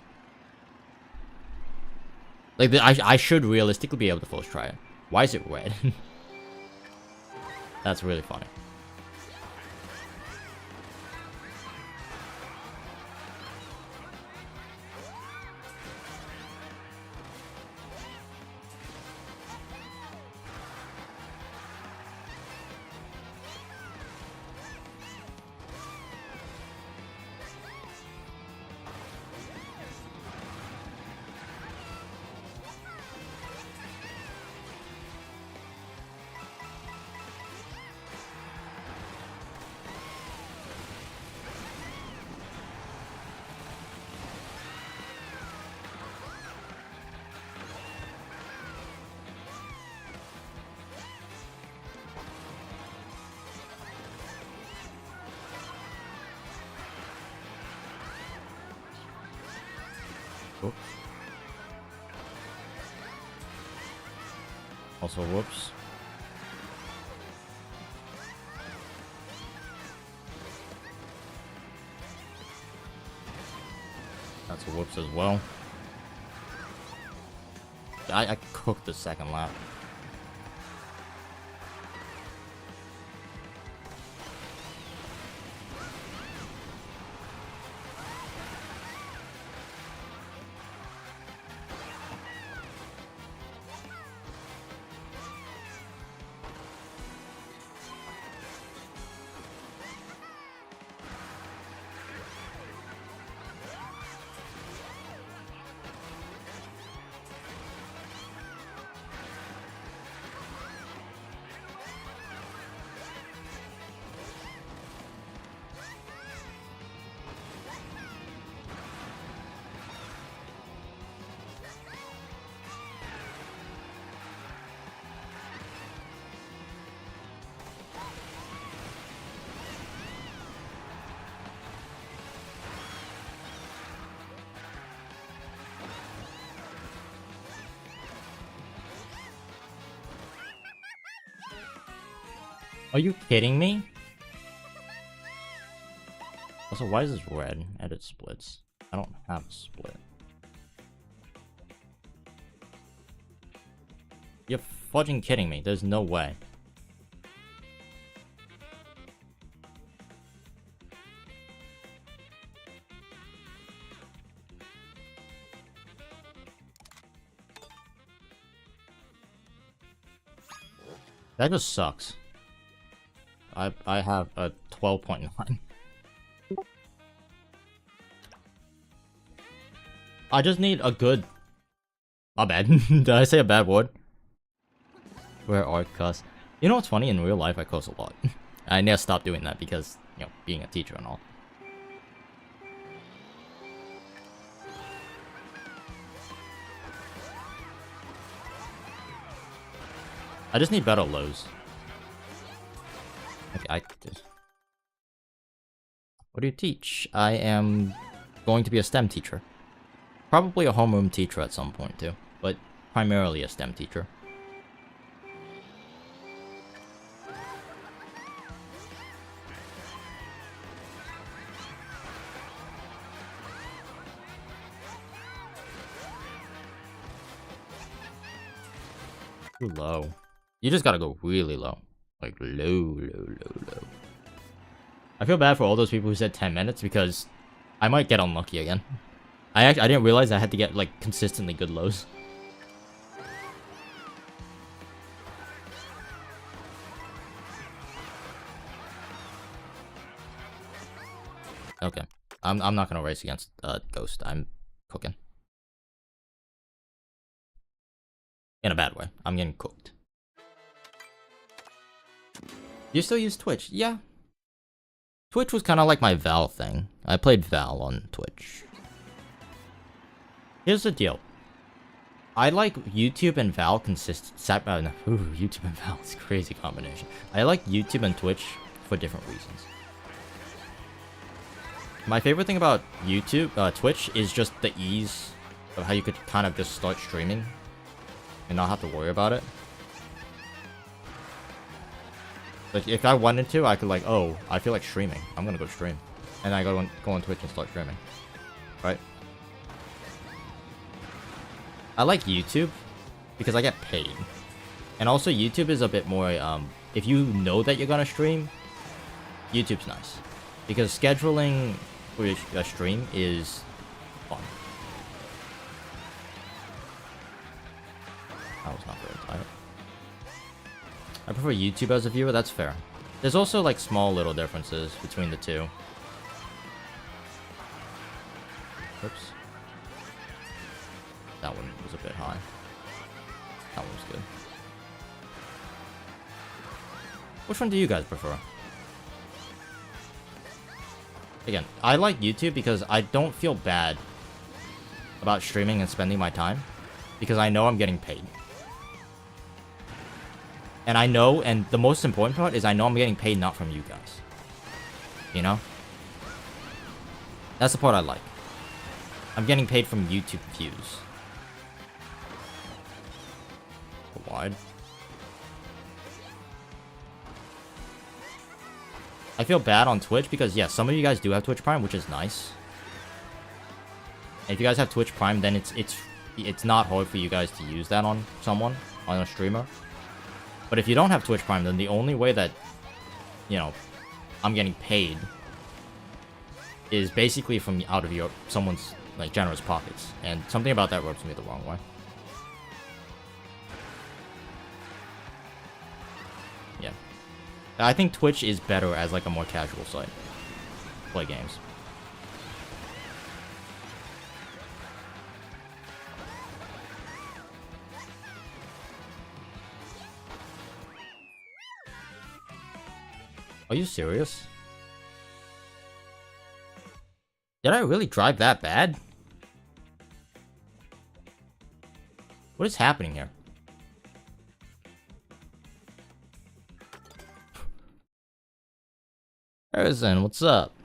Like, I should realistically be able to first try it. Why is it red? That's really funny. Oops. Also, whoops. That's a whoops as well. I cooked the second lap. Are you kidding me? Also, why is this red? Edit splits. I don't have a split. You're fudging kidding me. There's no way. That just sucks. I have a 12.9. I just need a good... My bad. Did I say a bad word? Where art cuss? You know what's funny? In real life, I cuss a lot. I need to stop doing that because, you know, being a teacher and all. I just need better lows. Okay, what do you teach? I am going to be a STEM teacher. Probably a homeroom teacher at some point too, but primarily a STEM teacher. Too low. You just gotta go really low. Like low. I feel bad for all those people who said 10 minutes because I might get unlucky again. I didn't realize I had to get like consistently good lows. Okay. I'm not gonna race against Ghost. I'm cooking. In a bad way. I'm getting cooked. You still use Twitch? Yeah. Twitch was kind of like my Val thing. I played Val on Twitch. Here's the deal. I like YouTube and Val YouTube and Val is a crazy combination. I like YouTube and Twitch for different reasons. My favorite thing about Twitch is just the ease of how you could kind of just start streaming and not have to worry about it. Like, if I wanted to, I could like, oh, I feel like streaming. I'm gonna go stream. And I go on Twitch and start streaming. Right? I like YouTube because I get paid. And also YouTube is a bit more, if you know that you're gonna stream, YouTube's nice. Because scheduling for a stream is fun. That was not very tight. I prefer YouTube as a viewer, that's fair. There's also like small little differences between the two. Oops. That one was a bit high. That one was good. Which one do you guys prefer? Again, I like YouTube because I don't feel bad about streaming and spending my time. Because I know I'm getting paid. And I know, and the most important part is I know I'm getting paid not from you guys. You know? That's the part I like. I'm getting paid from YouTube views. Wide. I feel bad on Twitch because, yeah, some of you guys do have Twitch Prime, which is nice. And if you guys have Twitch Prime, then it's not hard for you guys to use that on someone, on a streamer. But if you don't have Twitch Prime, then the only way that, you know, I'm getting paid is basically from out of someone's, like, generous pockets. And something about that rubs me the wrong way. Yeah. I think Twitch is better as, like, a more casual site. Play games. Are you serious? Did I really drive that bad? What is happening here? Harrison, what's up?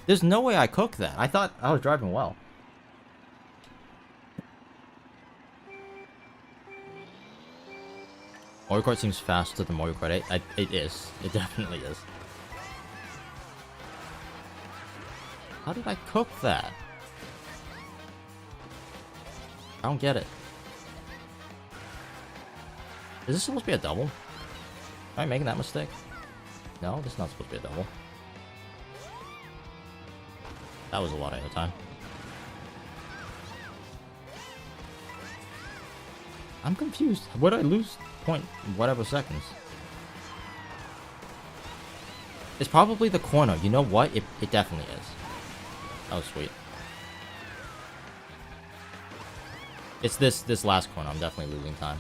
There's no way I cooked that. I thought I was driving well. Mario Kart seems faster than Mario Kart 8. It is. It definitely is. How did I cook that? I don't get it. Is this supposed to be a double? Am I making that mistake? No, this is not supposed to be a double. That was a lot of airtime. I'm confused. Where did I lose point whatever seconds? It's probably the corner. You know what? It definitely is. That was sweet. It's this last corner. I'm definitely losing time.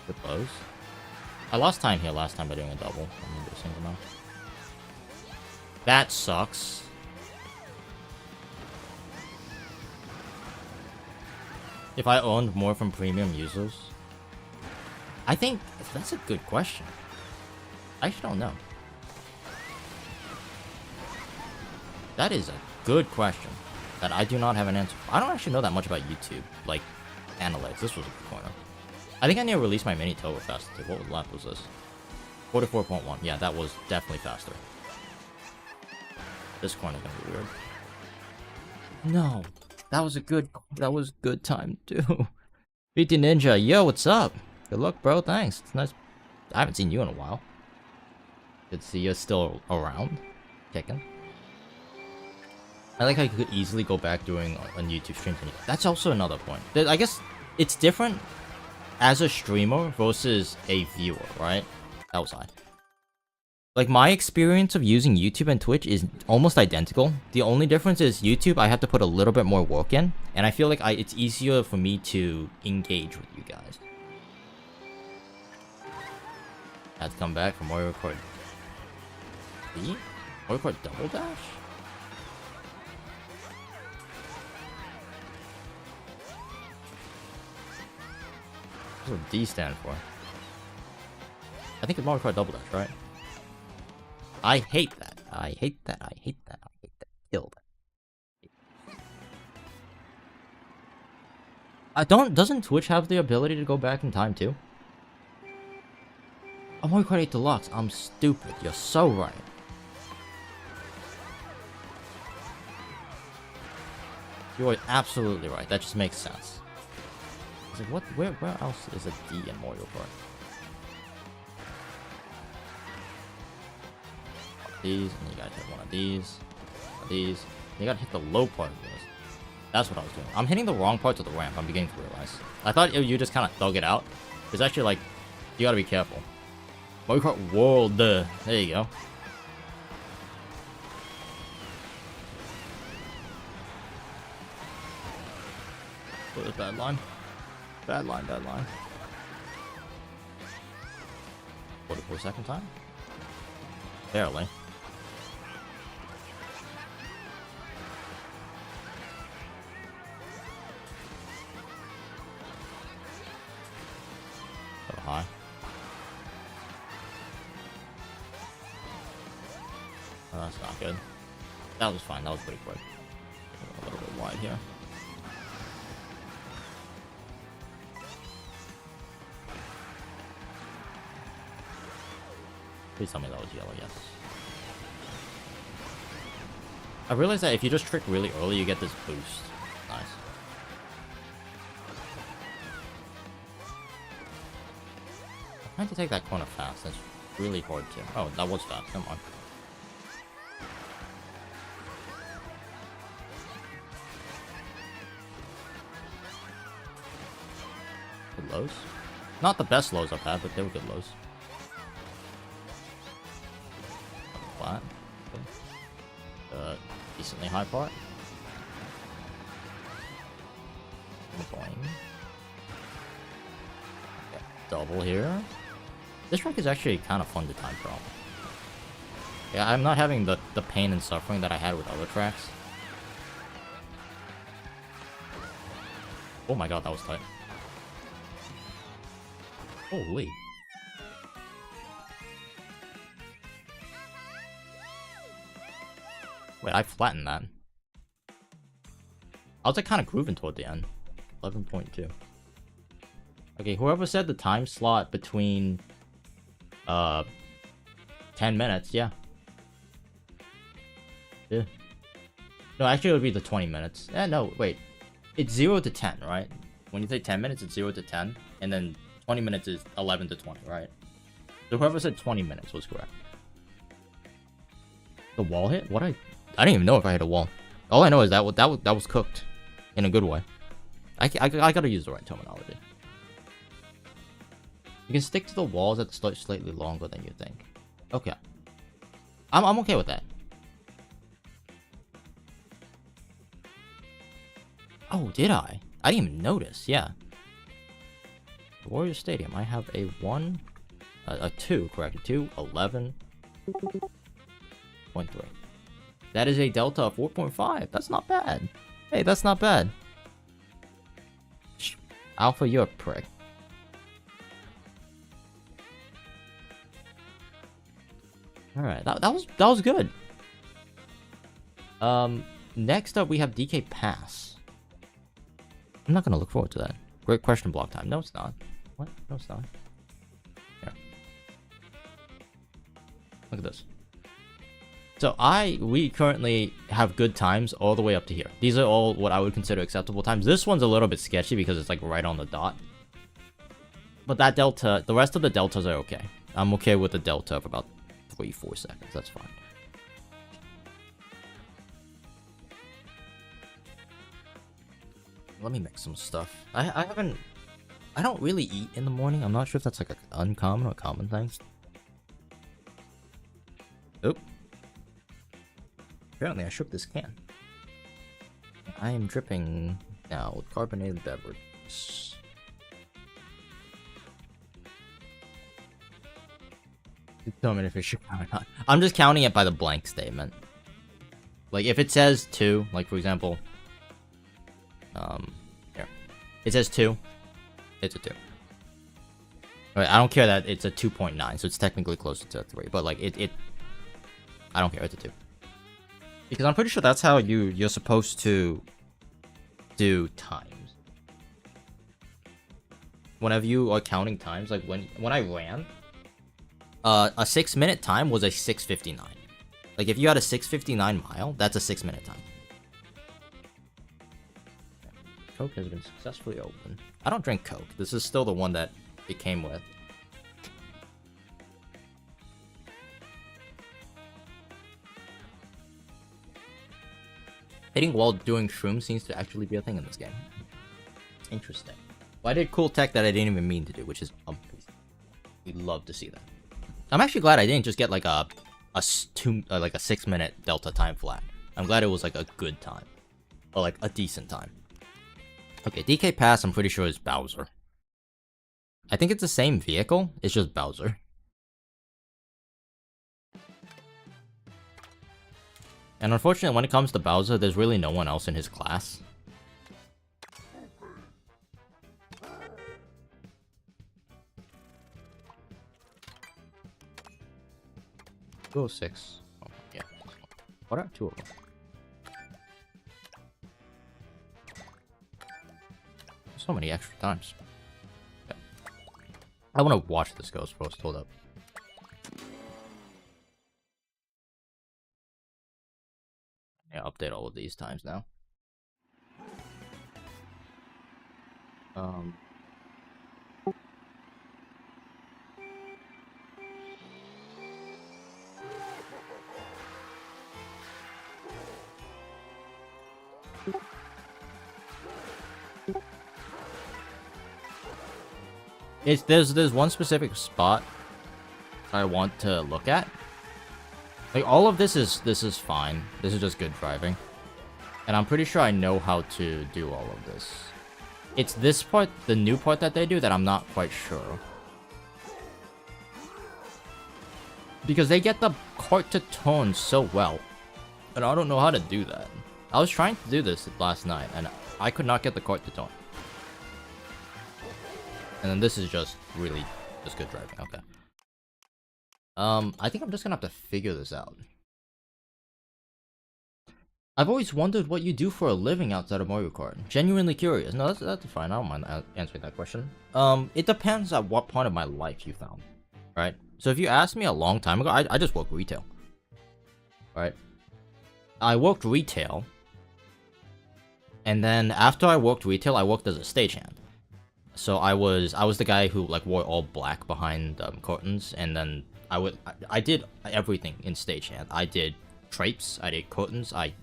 Good buzz. I lost time here last time by doing a double. I'm gonna do a single now. That sucks. If I owned more from premium users? I think that's a good question. I actually don't know. That is a good question that I do not have an answer for. I don't actually know that much about YouTube, like, analytics. This was a good corner. I think I need to release my mini turbo faster too. What lap was this? 44.1. Yeah, that was definitely faster. This corner's gonna be weird. No. That was good time too. BT Ninja, yo, what's up? Good luck, bro. Thanks. It's nice. I haven't seen you in a while. Good to see you're still around. Kicking. I like how you could easily go back doing on YouTube streams. That's also another point. I guess it's different as a streamer versus a viewer, right? That was high. Like, my experience of using YouTube and Twitch is almost identical. The only difference is YouTube, I have to put a little bit more work in, and I feel like it's easier for me to engage with you guys. I had to come back from Mario Kart. Mario Kart Double Dash? What does D stand for? I think it's Mario Kart Double Dash, right? I hate that. I hate that. I hate that. I hate that. Kill that. Doesn't Twitch have the ability to go back in time too? Oh, Mario Kart 8 Deluxe. I'm stupid. You're so right. You are absolutely right. That just makes sense. I was like, what? Where else is a D in Mario Kart? These, and you gotta hit one of these, and you gotta hit the low part of this. That's what I was doing. I'm hitting the wrong parts of the ramp, I'm beginning to realize. I thought you just kind of thug it out. It's actually like, you gotta be careful. Mario Kart World, there you go. What is bad line? Bad line, bad line. 44-second time? Barely. Oh, that's not good. That was fine. That was pretty quick. A little bit wide here. Please tell me that was yellow, yes. I realized that if you just trick really early, you get this boost. Nice. I'm trying to take that corner fast. That's really hard to. Oh, that was fast. Come on. Good lows. Not the best lows I've had, but they were good lows. Flat. Decently high part. Boing. Okay, double here. This track is actually kind of fun to time trial. Yeah, I'm not having the pain and suffering that I had with other tracks. Oh my god, that was tight. Holy. Wait, I flattened that. I was like kind of grooving toward the end. 11.2. Okay, whoever said the time slot between 10 minutes, yeah. Yeah. No, actually it would be the 20 minutes. No, wait. It's 0 to 10, right? When you say 10 minutes, it's 0 to 10, and then 20 minutes is 11 to 20, right? So whoever said 20 minutes was correct. The wall hit? What I didn't even know if I hit a wall. All I know is that was cooked in a good way. I gotta use the right terminology. You can stick to the walls that start slightly longer than you think. Okay. I'm okay with that. Oh, did I? I didn't even notice, yeah. Wario Stadium, I have a 1, a 2, correct, 2, 11.3. That is a delta of 4.5. That's not bad. Hey, that's not bad. Alpha, you're a prick. Alright, that was good. Next up we have DK Pass. I'm not gonna look forward to that. Great question block time. No, it's not. What? No, it's not. Here. Look at this. So we currently have good times all the way up to here. These are all what I would consider acceptable times. This one's a little bit sketchy because it's like right on the dot. But that delta, the rest of the deltas are okay. I'm okay with the delta of about 3-4 seconds. That's fine. Let me mix some stuff. I don't really eat in the morning. I'm not sure if that's like an uncommon or common thing. Oop. Apparently I shook this can. I am dripping now with carbonated beverage. Determine if it should count or not. I'm just counting it by the blank statement. Like if it says 2, like for example, here. It says 2. It's a 2. Right, I don't care that it's a 2.9, so it's technically closer to a 3, but like I don't care, it's a 2. Because I'm pretty sure that's how you're supposed to do times. Whenever you are counting times, like when I ran, a 6-minute time was a 6:59. Like if you had a 6:59 mile, that's a 6-minute time. Coke has been successfully opened. I don't drink Coke. This is still the one that it came with. Hitting while doing shrooms seems to actually be a thing in this game. Interesting. Well, I did cool tech that I didn't even mean to do, which is we'd love to see that. I'm actually glad I didn't just get like a 6-minute delta time flat. I'm glad it was like a good time, or like a decent time. Okay, DK Pass, I'm pretty sure is Bowser. I think it's the same vehicle, it's just Bowser. And unfortunately, when it comes to Bowser, there's really no one else in his class. Oh, 6. Oh, yeah. What are 2 of them? So many extra times. Okay. I want to watch this ghost first. Hold up. Yeah, update all of these times now. There's one specific spot I want to look at. Like, all of this is fine. This is just good driving. And I'm pretty sure I know how to do all of this. It's this part, the new part that they do, that I'm not quite sure. Because they get the cart to turn so well. And I don't know how to do that. I was trying to do this last night, and I could not get the cart to turn. And then this is just really just good driving. Okay. I think I'm just gonna have to figure this out. I've always wondered what you do for a living outside of Mario Kart. Genuinely curious. No, that's fine. I don't mind answering that question. It depends on what part of my life you found, right? So if you asked me a long time ago, I just worked retail, right? I worked retail, and then after I worked retail, I worked as a stagehand. So I was the guy who like wore all black behind curtains, and then I did everything in stagehand. I did drapes, I did curtains, I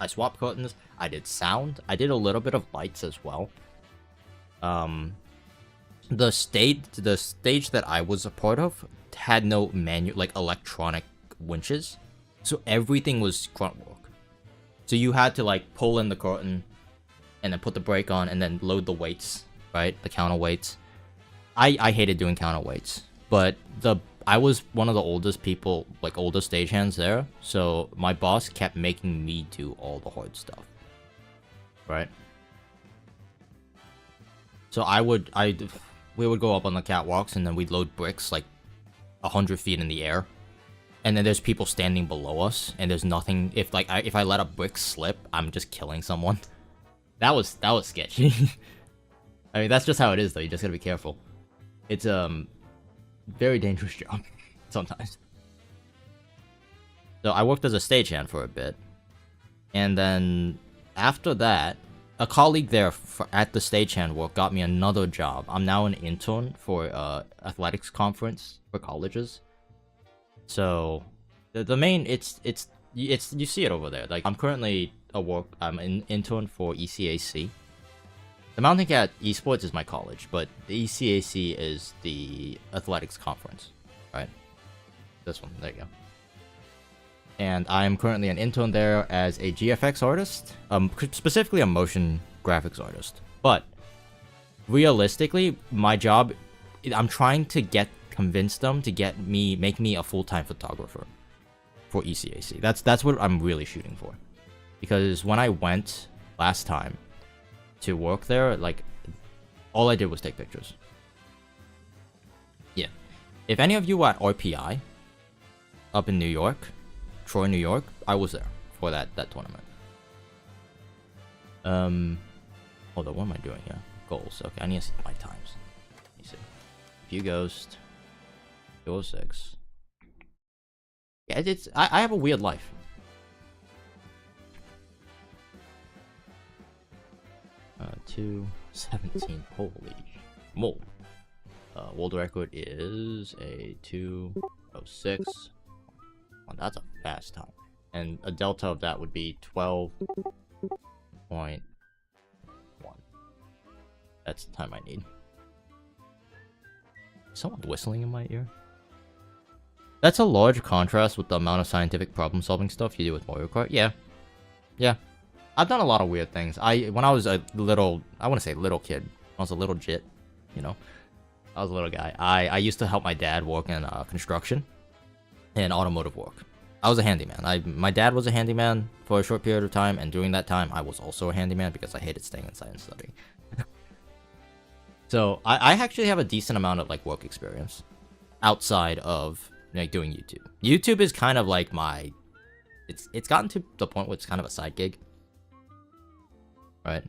swapped curtains, I did sound, I did a little bit of lights as well. The stage that I was a part of had no electronic winches, so everything was grunt work. So you had to like pull in the curtain, and then put the brake on, and then load the weights, right? The counterweights. I hated doing counterweights, but I was one of the oldest people, like older stagehands there, so my boss kept making me do all the hard stuff, right? So we would go up on the catwalks, and then we'd load bricks like 100 feet in the air, and then there's people standing below us, and there's nothing. If I let a brick slip, I'm just killing someone. That was sketchy. I mean, that's just how it is, though. You just gotta be careful. It's very dangerous job sometimes. So I worked as a stagehand for a bit, and then after that, a colleague there at the stagehand work got me another job. I'm now an intern for athletics conference for colleges. So the main it's you see it over there. Like, I'm currently I'm an intern for ECAC. The Mountain Cat Esports is my college, but the ECAC is the athletics conference, right? This one, there you go. And I'm currently an intern there as a GFX artist, specifically a motion graphics artist. But realistically, my job, I'm trying to convince them to make me a full-time photographer for ECAC. That's what I'm really shooting for, because when I went last time to work there, like, all I did was take pictures. Yeah. If any of you were at RPI up in New York, Troy, New York, I was there for that tournament. Hold on, what am I doing here? Goals. Okay, I need to see my times. Let me see. View Ghost. 206. Yeah, I have a weird life. Uh, 217. Holy mold. World record is a 206. Well, that's a fast time. And a delta of that would be 12.1. That's the time I need. Is someone whistling in my ear? That's a large contrast with the amount of scientific problem-solving stuff you do with Mario Kart. Yeah. Yeah. I've done a lot of weird things. When I was a little, I want to say little kid. I was a little jit, you know. I was a little guy. I used to help my dad work in construction and automotive work. I was a handyman. My dad was a handyman for a short period of time, and during that time, I was also a handyman because I hated staying inside and studying. So I actually have a decent amount of like work experience outside of like doing YouTube. YouTube is kind of like my it's gotten to the point where it's kind of a side gig, right?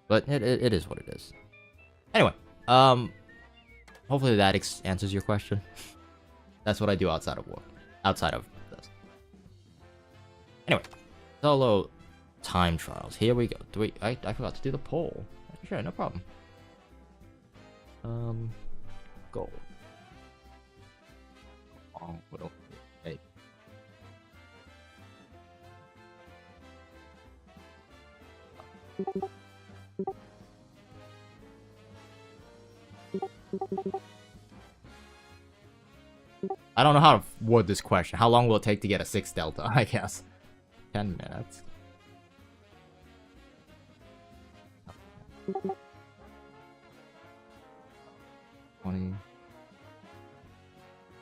But it is what it is. Anyway, hopefully that answers your question. That's what I do outside of work, outside of this. Anyway, solo time trials. Here we go. I forgot to do the poll. Sure, no problem. Goal. Oh, well, hey. I don't know how to word this question. How long will it take to get a 6 delta? I guess 10 minutes.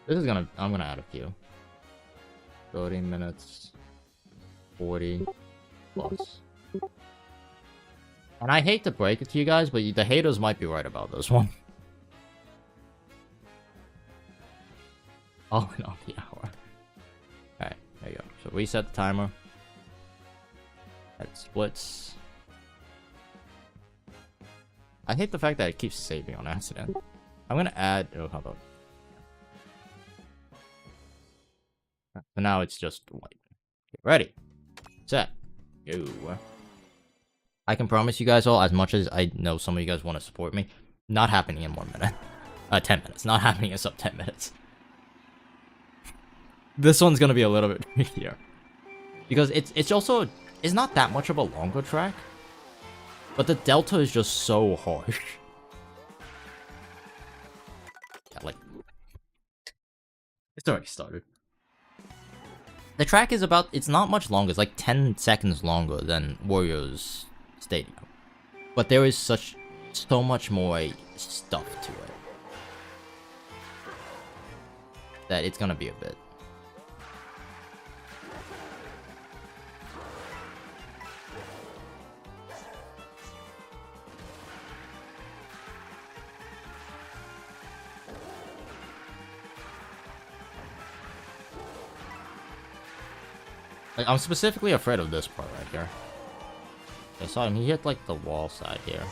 I'm gonna add a few. 30 minutes. 40 plus. And I hate to break it to you guys, but the haters might be right about this one. Oh, no, the hour. Alright, there you go. So reset the timer. That splits. I hate the fact that it keeps saving on accident. I'm gonna add... Oh, how about... So now it's just white. Get ready. Set. Go. I can promise you guys all, as much as I know some of you guys want to support me, not happening in 1 minute. 10 minutes. Not happening in sub 10 minutes. This one's gonna be a little bit trickier. Because it's also... It's not that much of a longer track. But the delta is just so harsh. Yeah, like... It's already started. The track is about... It's not much longer. It's like 10 seconds longer than Wario Stadium. But there is so much more stuff to it. That it's gonna be a bit. Like, I'm specifically afraid of this part right here. I saw him. He hit like the wall side here.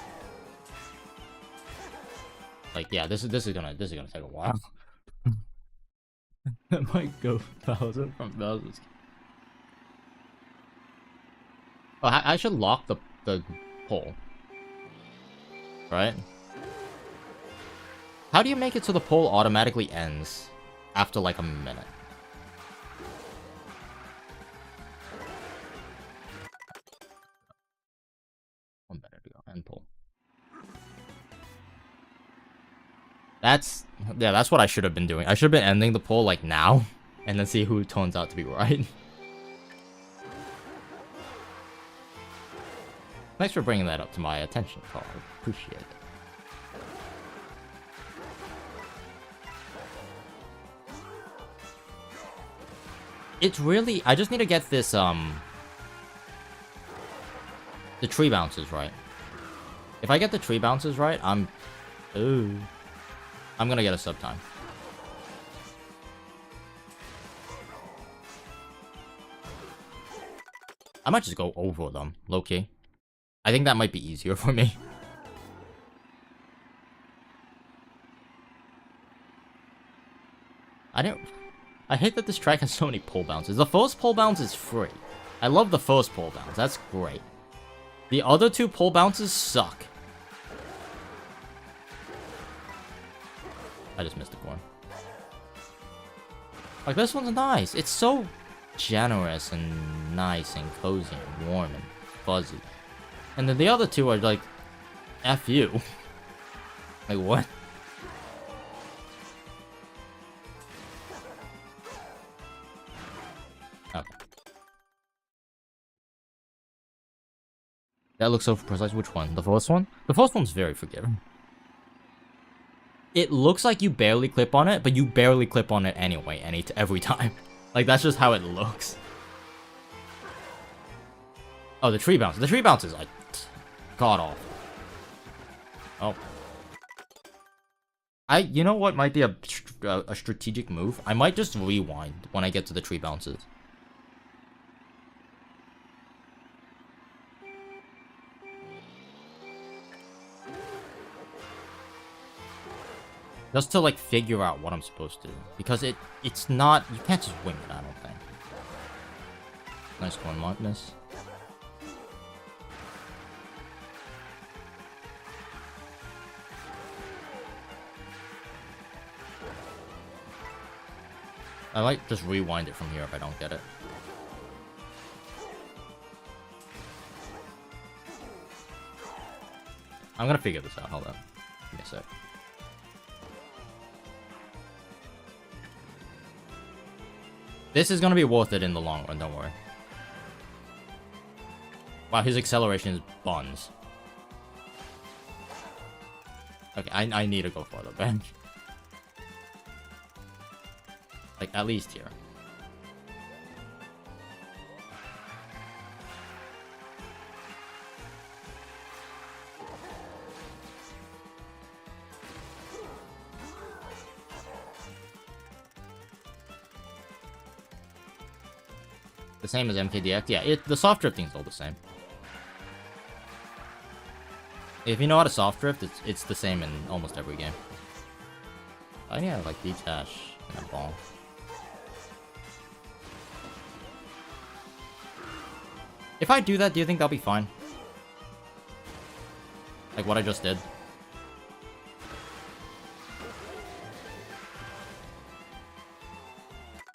Like, yeah, this is gonna take a while. That might go 1,000 from thousands. Oh, I should lock the pole. Right? How do you make it so the pole automatically ends after like a minute? 1 minute ago. End pole. That's what I should have been doing. I should have been ending the poll like now, and then see who turns out to be right. Thanks for bringing that up to my attention, Carl. I appreciate it. It's really... I just need to get this, the tree bounces right. If I get the tree bounces right, I'm gonna get a sub time. I might just go over them, low-key. I think that might be easier for me. I hate that this track has so many pole bounces. The first pole bounce is free. I love the first pole bounce. That's great. The other two pole bounces suck. I just missed a corner. Like, this one's nice. It's so generous and nice and cozy and warm and fuzzy. And then the other two are like, F you. Like, what? Okay. That looks so precise. Which one? The first one? The first one's very forgiving. It looks like you barely clip on it, but you barely clip on it anyway, every time. Like, that's just how it looks. Oh, the tree bounce. The tree bounce is, like, god awful. Oh. You know what might be a a strategic move, I might just rewind when I get to the tree bounces. Just to, like, figure out what I'm supposed to do. Because it's not... You can't just wing it, I don't think. Nice one, Magnus. I might just rewind it from here if I don't get it. I'm gonna figure this out, hold on. Give me a sec. This is gonna be worth it in the long run, don't worry. Wow, his acceleration is buns. Okay, I need to go for the bench. Like, at least here. The same as MKDX? Yeah, the soft drifting is all the same. If you know how to soft drift, it's the same in almost every game. I need to, like, detach in a ball. If I do that, do you think that'll be fine? Like what I just did?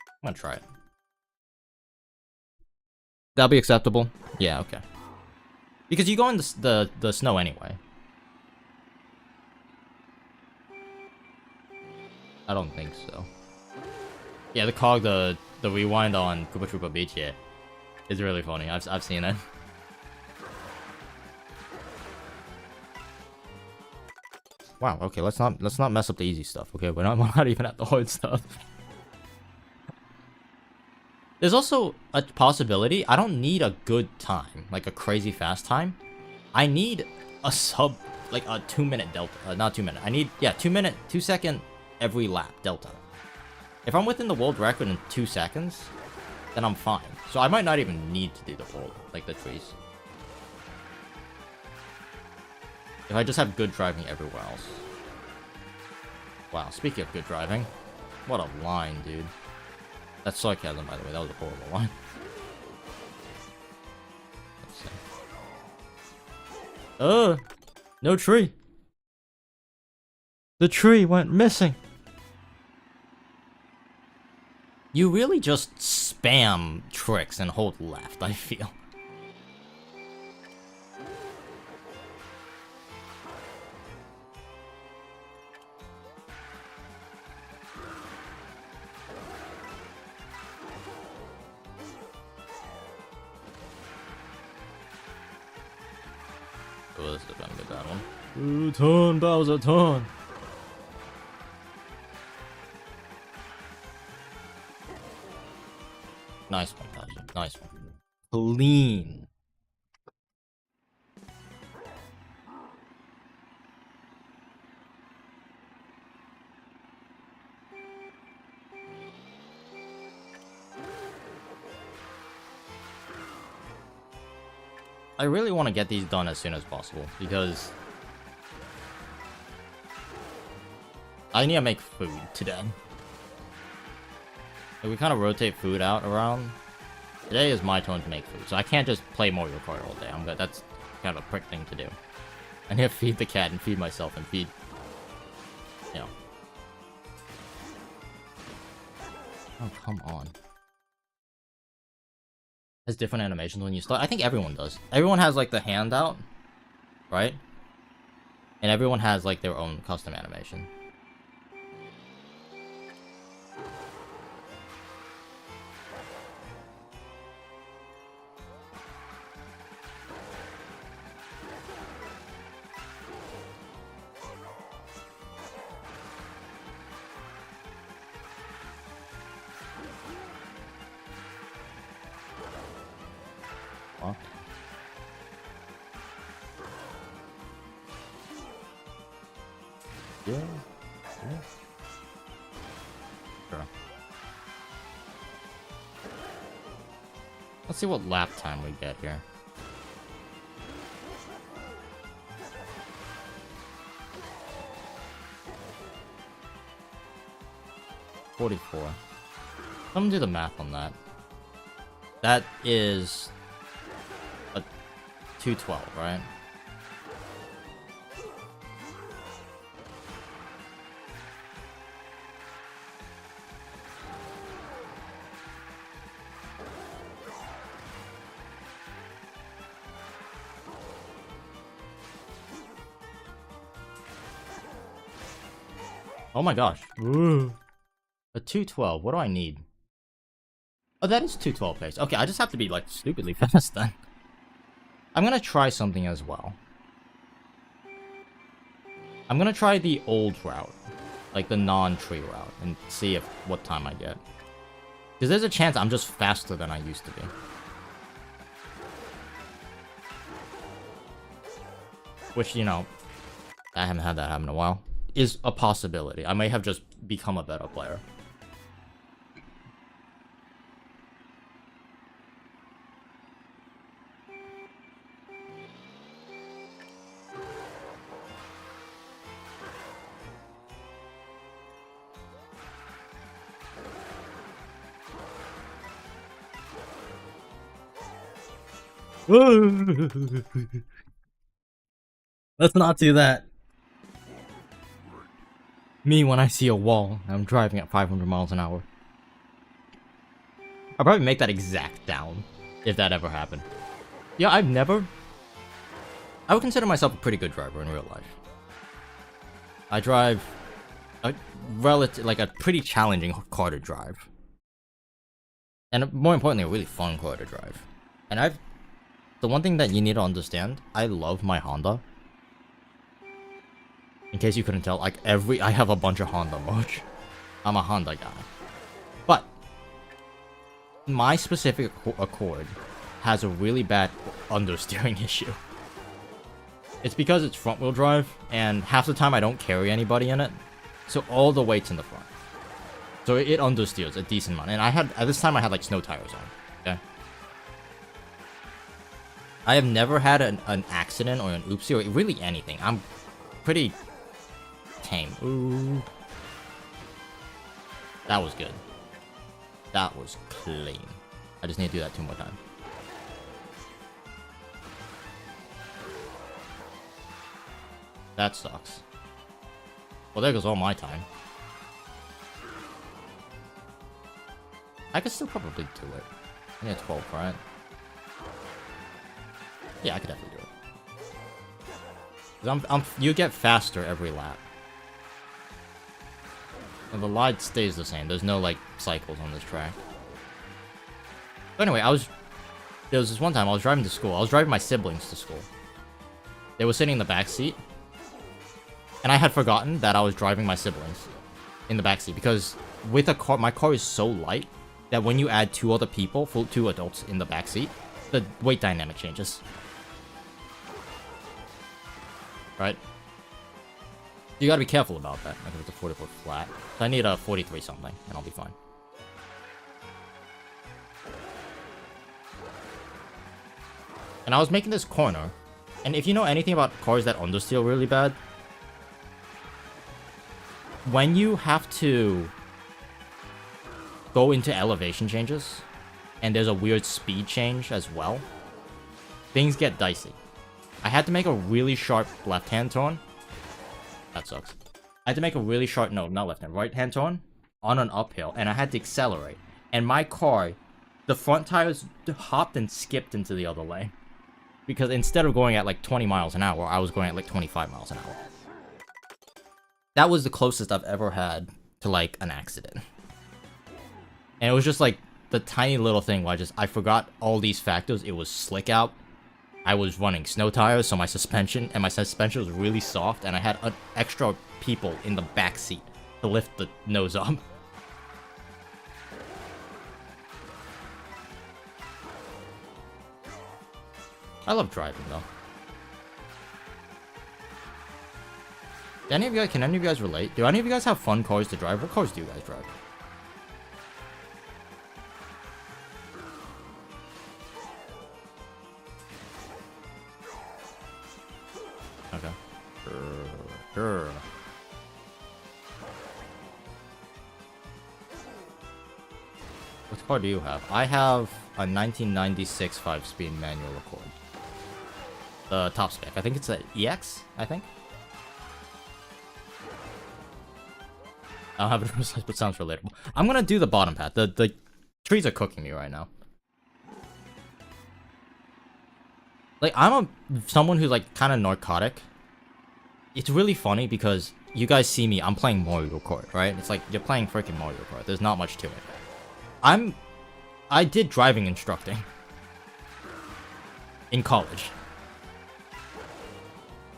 I'm gonna try it. That'll be acceptable? Yeah, okay. Because you go in the snow anyway. I don't think so. Yeah, the rewind on Koopa Troopa Beach, yeah. It's really funny. I've seen it. Wow. Okay. Let's not mess up the easy stuff. Okay, we're not even at the hard stuff. There's also a possibility. I don't need a good time, like a crazy fast time. I need a like a 2-minute delta. Not 2 minute. I need 2 second every lap delta. If I'm within the world record in 2 seconds, then I'm fine. So I might not even need to do the world, like the trees. If I just have good driving everywhere else. Wow, speaking of good driving, what a line, dude. That's sarcasm, by the way. That was a horrible line. Let's see. No tree. The tree went missing. You really just spam tricks and hold left, I feel. Oh, this is gonna be a bad one. Ooh, turn, Bowser, turn. Nice one, Bowser. Nice one. Clean. I really want to get these done as soon as possible, because I need to make food today. Like, we kind of rotate food out around. Today is my turn to make food, so I can't just play Mario Kart all day. That's kind of a prick thing to do. I need to feed the cat and feed myself and feed, you know. Oh, come on. Has different animations when you start. I think everyone does. Everyone has like the handout, right? And everyone has like their own custom animation. Yeah. Sure. Let's see what lap time we get here. $44. Let me do the math on that. That is a 212, right? Oh my gosh. Ooh. A 212. What do I need? Oh, that is 212 pace. Okay, I just have to be, like, stupidly fast then. I'm gonna try something as well. I'm gonna try the old route. Like, the non-tree route. And see what time I get. Because there's a chance I'm just faster than I used to be. Which, you know, I haven't had that happen in a while. Is a possibility. I may have just become a better player. Let's not do that. Me when I see a wall, I'm driving at 500 miles an hour. I'll probably make that exact down, if that ever happened. Yeah, I would consider myself a pretty good driver in real life. I drive a like a pretty challenging car to drive. And more importantly, a really fun car to drive. And the one thing that you need to understand, I love my Honda. In case you couldn't tell, like I have a bunch of Honda merch. I'm a Honda guy. But my specific Accord has a really bad understeering issue. It's because it's front wheel drive, and half the time I don't carry anybody in it. So all the weight's in the front. So it understeers a decent amount. And at this time I had like snow tires on. Okay. I have never had an accident or an oopsie or really anything. I'm pretty tame. Ooh. That was good. That was clean. I just need to do that 2 more times. That sucks. Well, there goes all my time. I could still probably do it. I need a 12, right? Yeah, I could definitely do it. 'Cause you get faster every lap. And the light stays the same. There's no, like, cycles on this track. But anyway, there was this one time I was driving to school. I was driving my siblings to school. They were sitting in the back seat. And I had forgotten that I was driving my siblings in the back seat. Because with a car, my car is so light that when you add 2 other people, 2 adults in the back seat, the weight dynamic changes. Right? You gotta be careful about that. Like if it's a 44 flat. So I need a 43 something, and I'll be fine. And I was making this corner, and if you know anything about cars that understeer really bad, when you have to go into elevation changes, and there's a weird speed change as well, things get dicey. I had to make a really sharp left-hand turn. That sucks. I had to make a really sharp, no, not left-hand, right-hand turn on an uphill, and I had to accelerate. And my car, the front tires hopped and skipped into the other lane. Because instead of going at like 20 miles an hour, I was going at like 25 miles an hour. That was the closest I've ever had to like an accident. And it was just like the tiny little thing where I forgot all these factors. It was slick out. I was running snow tires, so my suspension was really soft, and I had extra people in the back seat to lift the nose up. I love driving though. Can any of you guys relate? Do any of you guys have fun cars to drive? What cars do you guys drive? What car do you have? I have a 1996 5-speed manual Accord. The top spec. I think it's an EX, I think. I don't have it precise, but sounds relatable. I'm gonna do the bottom path. The trees are cooking me right now. Like, I'm someone who's, like, kind of narcotic. It's really funny because you guys see me, I'm playing Mario Kart, right? It's like, you're playing freaking Mario Kart. There's not much to it. I did driving instructing. In college.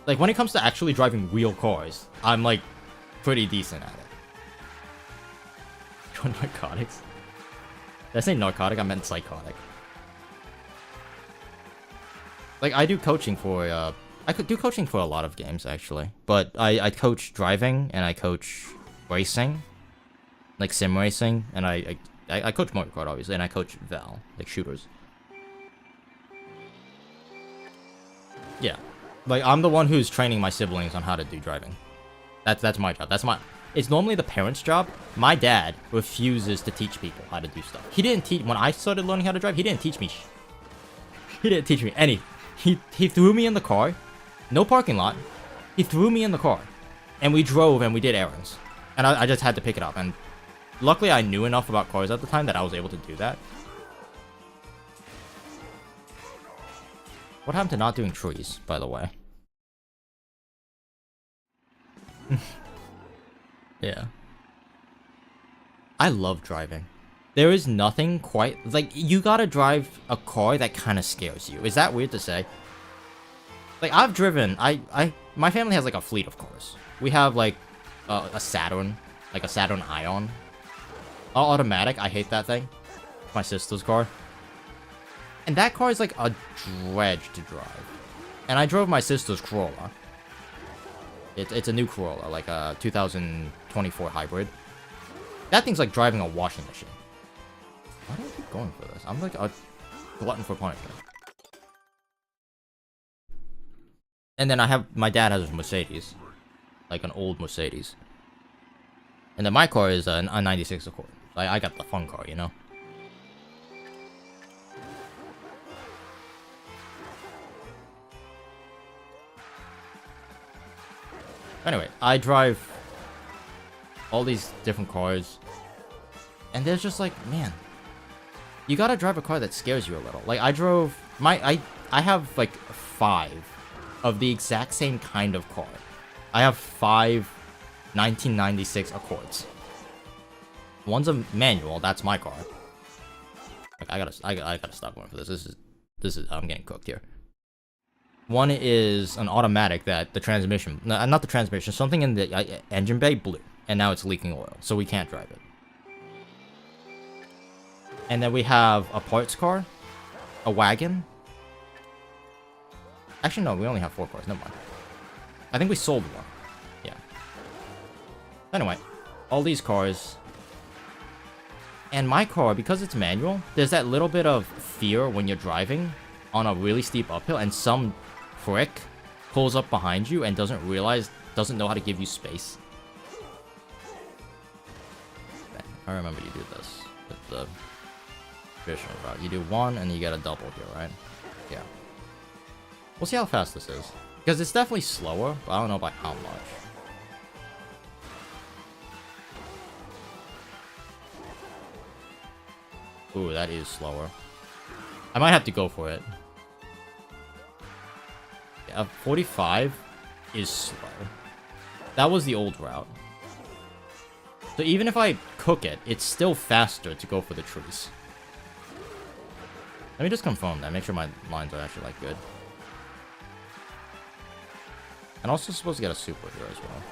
Like, when it comes to actually driving real cars, I'm, like, pretty decent at it. You're narcotics? Did I say narcotic? I meant psychotic. Like, I do coaching for, I could do coaching for a lot of games, actually. But I coach driving, and I coach racing. Like, sim racing, and I coach Mario Kart, obviously, and I coach Val, like, shooters. Yeah. Like, I'm the one who's training my siblings on how to do driving. That's my job. It's normally the parents' job. My dad refuses to teach people how to do stuff. He didn't teach... When I started learning how to drive, he didn't teach me... He didn't teach me anything. He threw me in the car. No parking lot. He threw me in the car. And we drove and we did errands. And I just had to pick it up. And luckily I knew enough about cars at the time that I was able to do that. What happened to not doing trees, by the way? Yeah. I love driving. There is nothing quite... Like, you gotta drive a car that kind of scares you. Is that weird to say? Like, I've driven... My family has, like, a fleet of cars. We have, like, a Saturn. Like, a Saturn Ion. All automatic. I hate that thing. My sister's car. And that car is, like, a dredge to drive. And I drove my sister's Corolla. It's a new Corolla, like a 2024 hybrid. That thing's like driving a washing machine. Why do I keep going for this? I'm like a glutton for punishment. And then my dad has a Mercedes. Like an old Mercedes. And then my car is a 96 Accord. I got the fun car, you know? Anyway, I drive all these different cars, and there's just like, man, you gotta drive a car that scares you a little. Like, I drove I have like 5 of the exact same kind of car. I have 5 1996 Accords. One's a manual, that's my car. Like, I gotta stop going for this. This is I'm getting cooked here. One is an automatic that the transmission, not the transmission, something in the engine bay blew, and now it's leaking oil, so we can't drive it. And then we have a parts car, a wagon. Actually, no, we only have 4 cars, never mind. I think we sold one. Yeah. Anyway, all these cars. And my car, because it's manual, there's that little bit of fear when you're driving on a really steep uphill, and some prick pulls up behind you and doesn't know how to give you space. I remember you do this with the traditional route. You do one and you get a double here, right? Yeah. We'll see how fast this is. Because it's definitely slower, but I don't know by how much. Ooh, that is slower. I might have to go for it. Yeah, 45 is slow. That was the old route. So even if I cook it, it's still faster to go for the trees. Let me just confirm that. Make sure my lines are actually, like, good. And also supposed to get a super here as well.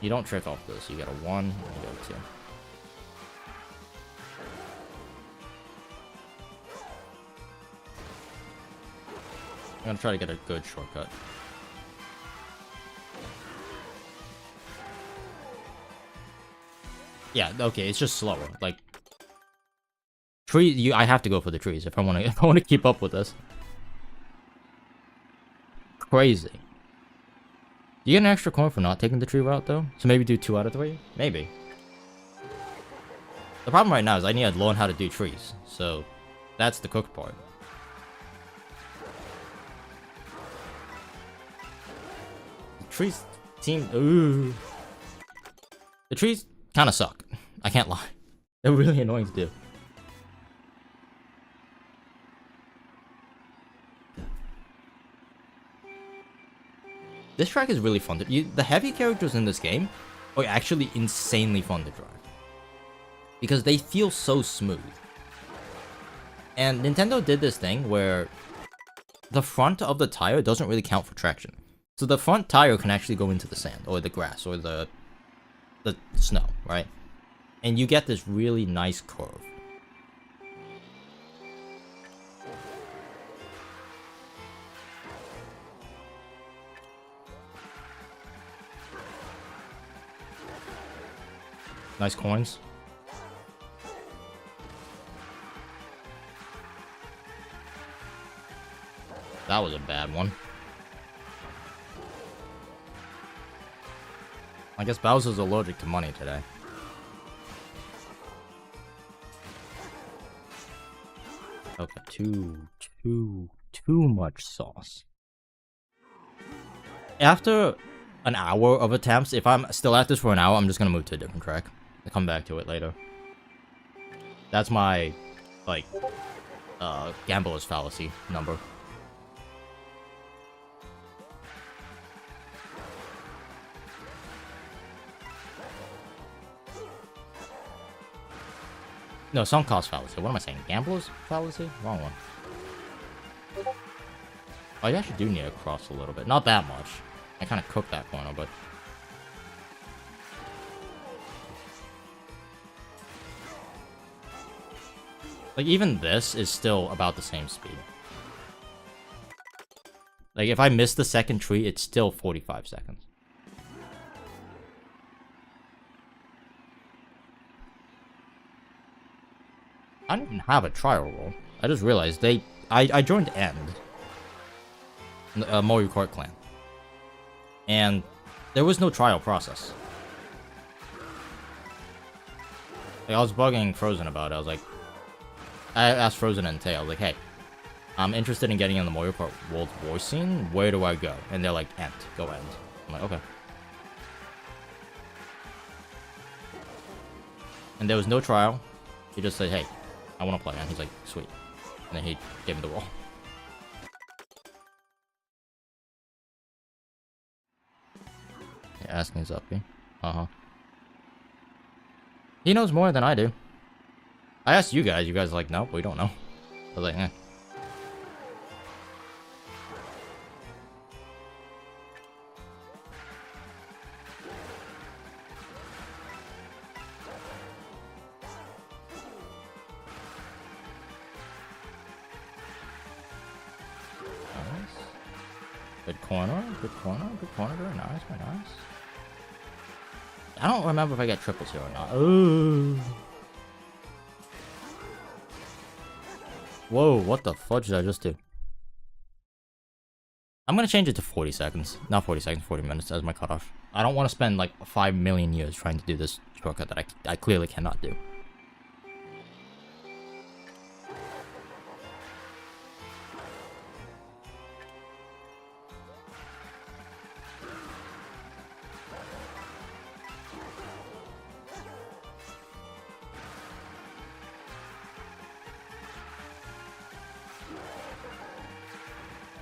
You don't trick off this. You get a 1, and you get a 2. I'm gonna try to get a good shortcut. Yeah, okay, it's just slower. Like, I have to go for the trees if I want to keep up with this. Crazy. You get an extra coin for not taking the tree route, though? So maybe do 2 out of 3? Maybe. The problem right now is I need to learn how to do trees. So, that's the cook part. The trees seem... Ooh. The trees kind of suck. I can't lie. They're really annoying to do. This track is really fun. The heavy characters in this game are actually insanely fun to drive. Because they feel so smooth. And Nintendo did this thing where the front of the tire doesn't really count for traction. So the front tire can actually go into the sand, or the grass, or the snow, right? And you get this really nice curve. Nice coins. That was a bad one. I guess Bowser's allergic to money today. Okay, too much sauce. After an hour of attempts, if I'm still at this for an hour, I'm just gonna move to a different track. I'll come back to it later. That's my, like, gambler's fallacy number. No, sunk cost fallacy. What am I saying? Gambler's fallacy? Wrong one. Oh, you actually do need to cross a little bit. Not that much. I kind of cooked that corner, but... Like, even this is still about the same speed. Like, if I miss the second tree, it's still 45 seconds. I don't even have a trial roll. I just realized I joined End. Mario Kart clan. And there was no trial process. Like, I was bugging Frozen about it. I was like... I asked Frozen and Tay, I was like, hey, I'm interested in getting in the Mario Kart World War scene. Where do I go? And they're like, End. Go End. I'm like, okay. And there was no trial. He just said, hey, I want to play. And he's like, sweet. And then he gave me the roll. Yeah, asking is up here. Uh-huh. He knows more than I do. I asked you guys are like, no, we don't know. I was like, eh. Good corner, very nice, very nice. I don't remember if I get triples here or not. Ooh. Whoa, what the fudge did I just do? I'm gonna change it to 40 seconds. Not 40 seconds, 40 minutes as my cutoff. I don't want to spend like 5 million years trying to do this shortcut that I clearly cannot do.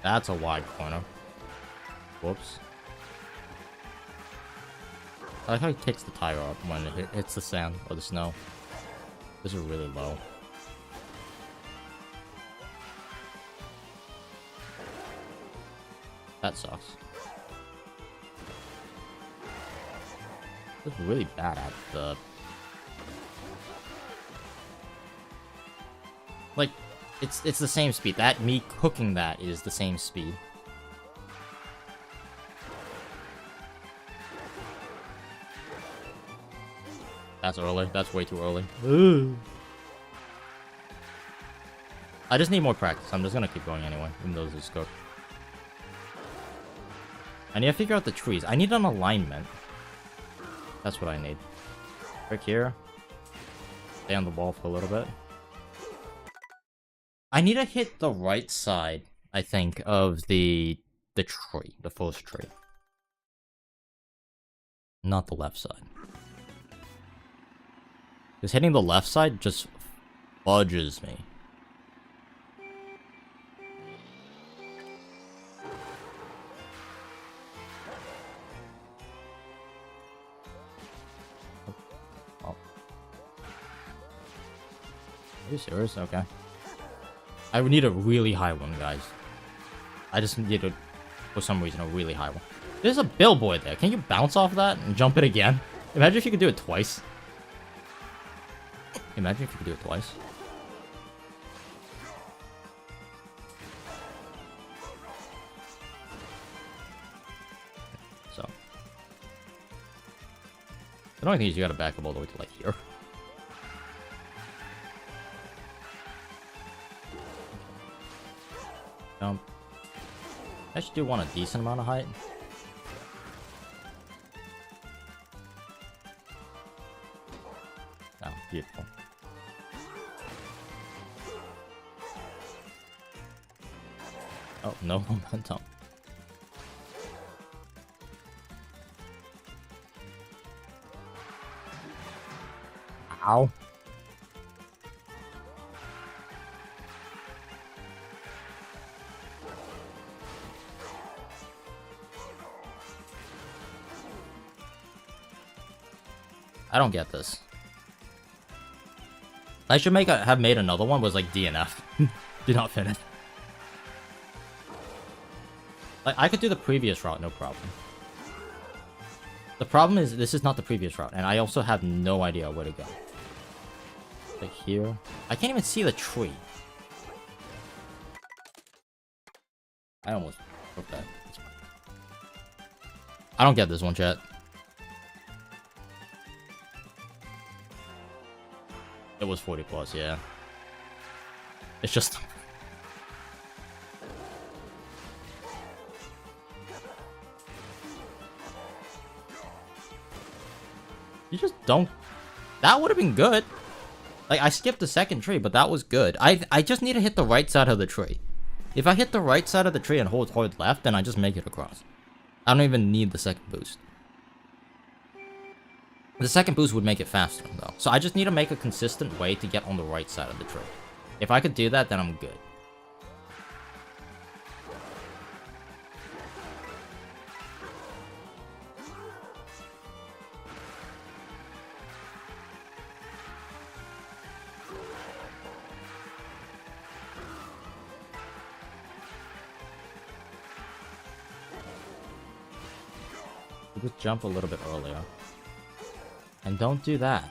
That's a wide corner. Whoops. I like how he kicks the tire up when it hits the sand or the snow. This is really low. That sucks. It's really bad at the... Like... It's the same speed. Me cooking that is the same speed. That's early. That's way too early. Ooh. I just need more practice. I'm just gonna keep going anyway, even though this is cooked. I need to figure out the trees. I need an alignment. That's what I need. Right here. Stay on the wall for a little bit. I need to hit the right side, I think, of the tree. The first tree. Not the left side. Because hitting the left side just fudges me. Oh. Are you serious? Okay. I would need a really high one, guys. I just need a, for some reason, a really high one. There's a billboard there. Can you bounce off that and jump it again? Imagine if you could do it twice. Imagine if you could do it twice. So. The only thing is you gotta back up all the way to like here. Jump. I should do want a decent amount of height. Oh, beautiful. Oh, no momentum. Ow. I don't get this. I should have made another one was like DNF. Do not finish. Like I could do the previous route, no problem. The problem is this is not the previous route, and I also have no idea where to go. Like here, I can't even see the tree. I almost broke that. I don't get this one, chat. It was 40 plus, yeah. It's just... You just don't... That would have been good. Like, I skipped the second tree, but that was good. I just need to hit the right side of the tree. If I hit the right side of the tree and hold left, then I just make it across. I don't even need the second boost. The second boost would make it faster, though. So I just need to make a consistent way to get on the right side of the tree. If I could do that, then I'm good. Just jump a little bit earlier. And don't do that.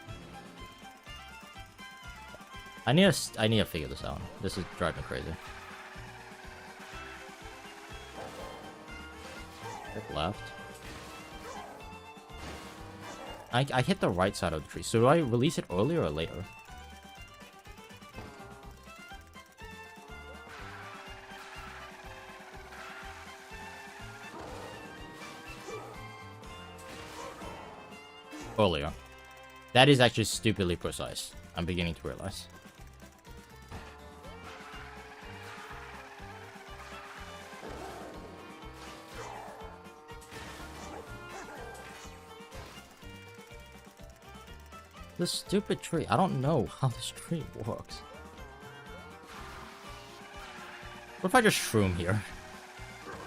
I need to figure this out. This is driving me crazy. Hit left. I hit the right side of the tree. So do I release it earlier or later? Earlier. That is actually stupidly precise. I'm beginning to realize. This stupid tree. I don't know how this tree works. What if I just shroom here?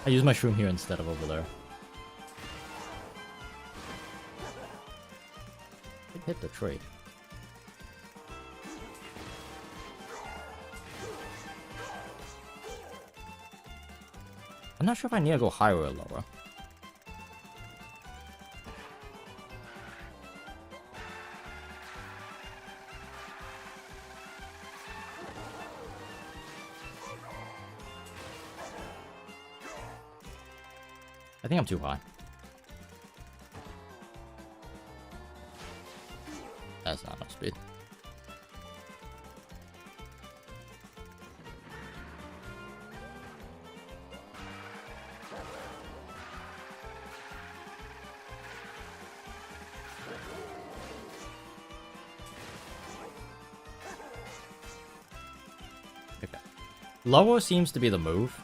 I use my shroom here instead of over there. Hit the tree. I'm not sure if I need to go higher or lower. I think I'm too high. That's not enough speed. Lower seems to be the move.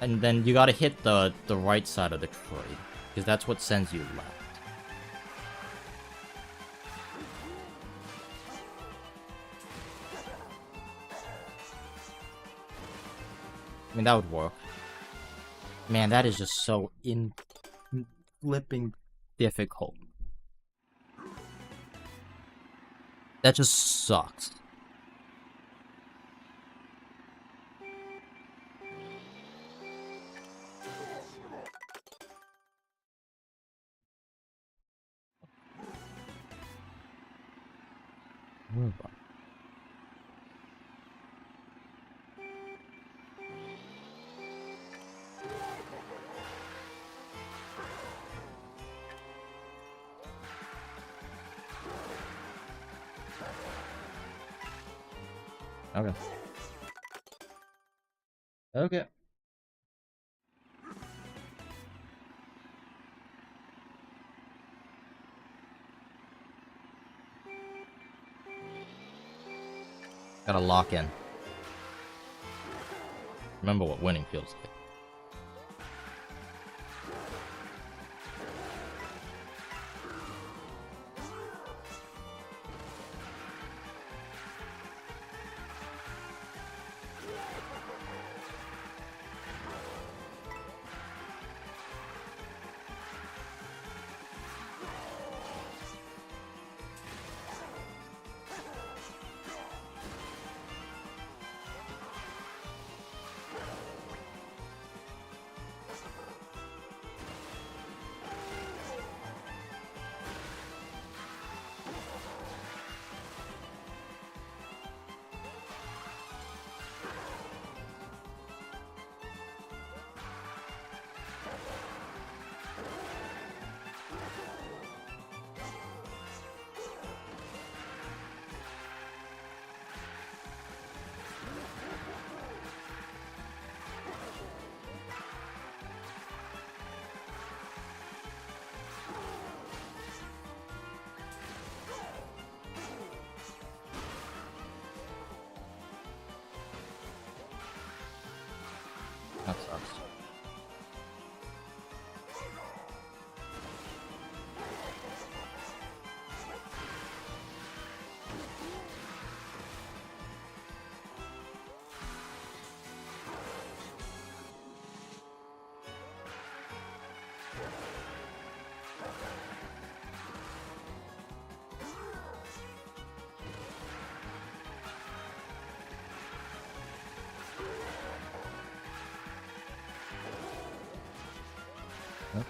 And then you gotta hit the right side of the tree. Because that's what sends you left. I mean, that would work. Man, that is just so flipping difficult. That just sucks. Okay. Okay. Gotta lock in. Remember what winning feels like. That sucks. Oops.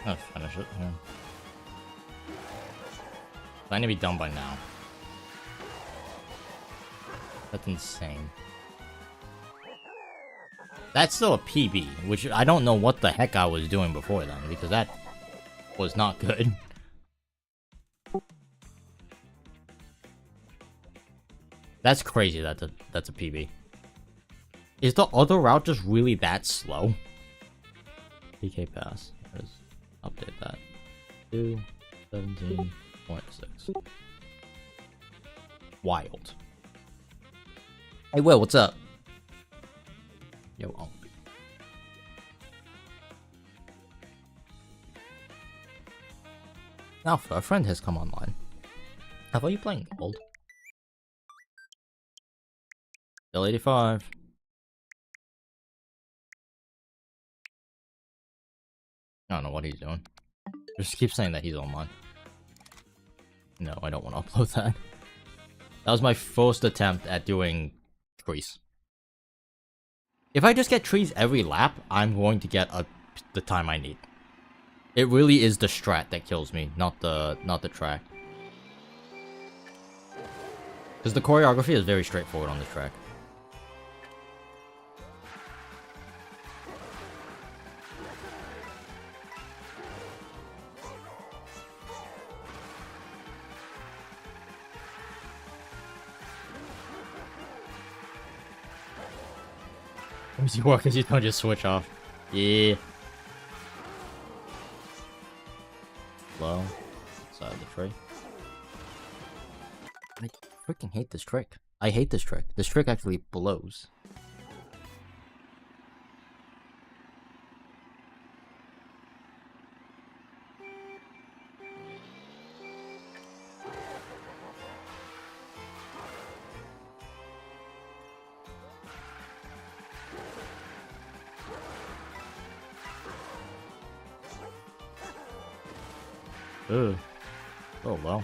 Let's finish it. Yeah. I need to be done by now. That's insane. That's still a PB, which I don't know what the heck I was doing before then, because that was not good. That's crazy that's a PB. Is the other route just really that slow? PK pass. Let's update that. 2:17.6. Wild. Hey, Will, what's up? Yo, oh. Alpha, a friend has come online. Alpha, are you playing gold? Still 85. I don't know what he's doing. Just keep saying that he's online. No, I don't want to upload that. That was my first attempt at doing trees. If I just get trees every lap, I'm going to get the time I need. It really is the strat that kills me, not the track. Because the choreography is very straightforward on this track. You work because you don't just switch off. Yeah. Low. Side of the tree. I freaking hate this trick. I hate this trick. This trick actually blows. Ugh. Oh well.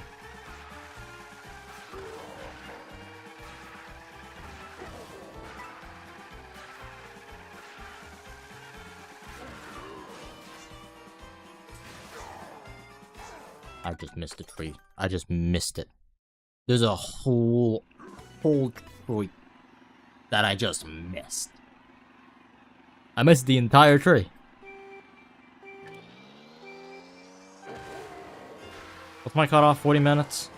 I just missed a tree. I just missed it. There's a whole tree that I just missed. I missed the entire tree. What's my cutoff? 40 minutes?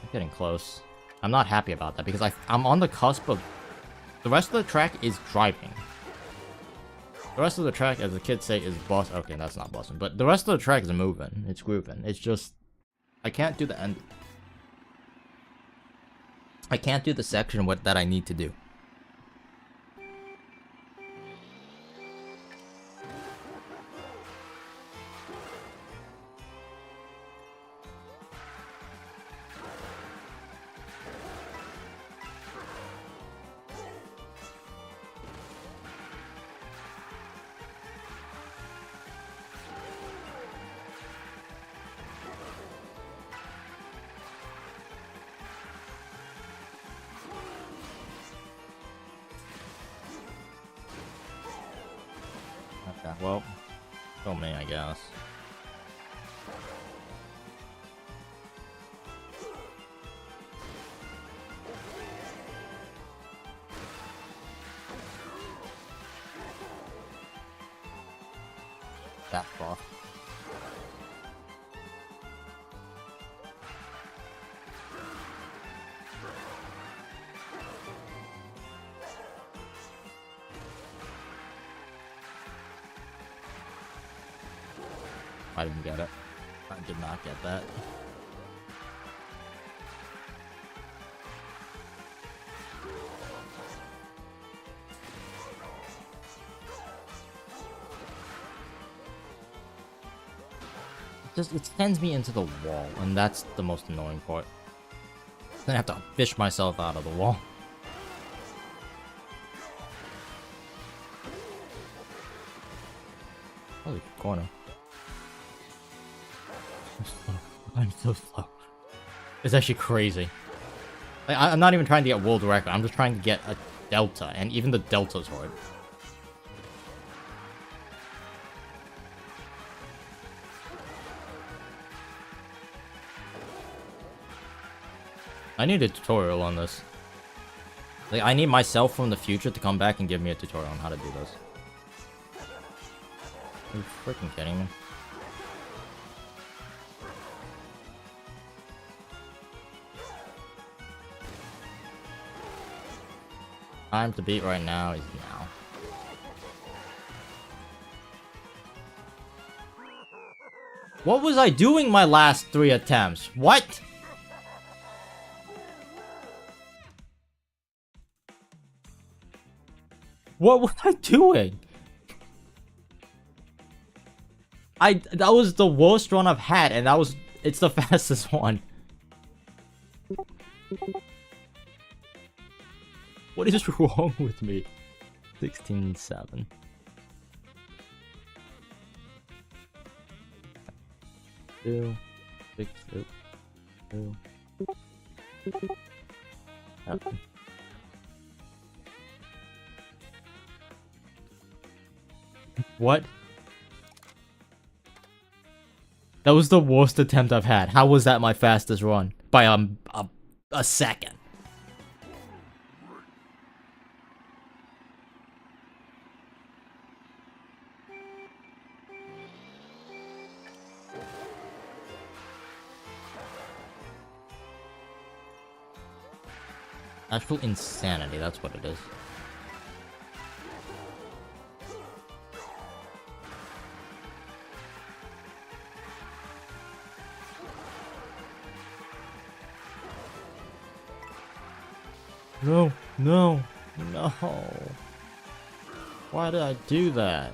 I'm getting close. I'm not happy about that because I'm on the cusp of... The rest of the track is driving. The rest of the track, as the kids say, is boss. Okay, that's not bossing. But the rest of the track is moving. It's grooving. It's just... I can't do the end. I can't do the section that I need to do. Okay, well, show me, I guess. That far. I didn't get it. I did not get that. It sends me into the wall, and that's the most annoying part. Then I have to fish myself out of the wall. Holy corner. I'm so slow. It's actually crazy. I'm not even trying to get world record. I'm just trying to get a delta, and even the delta's hard. I need a tutorial on this. Like, I need myself from the future to come back and give me a tutorial on how to do this. Are you freaking kidding me? Time to beat right now is now. What was I doing my last 3 attempts? What? What was I doing? That was the worst run I've had, and it's the fastest one. What is wrong with me? 16-7. Two, 6, 2, 7. What? That was the worst attempt I've had. How was that my fastest run? By a second. Actual insanity, that's what it is. No, no, no. Why did I do that?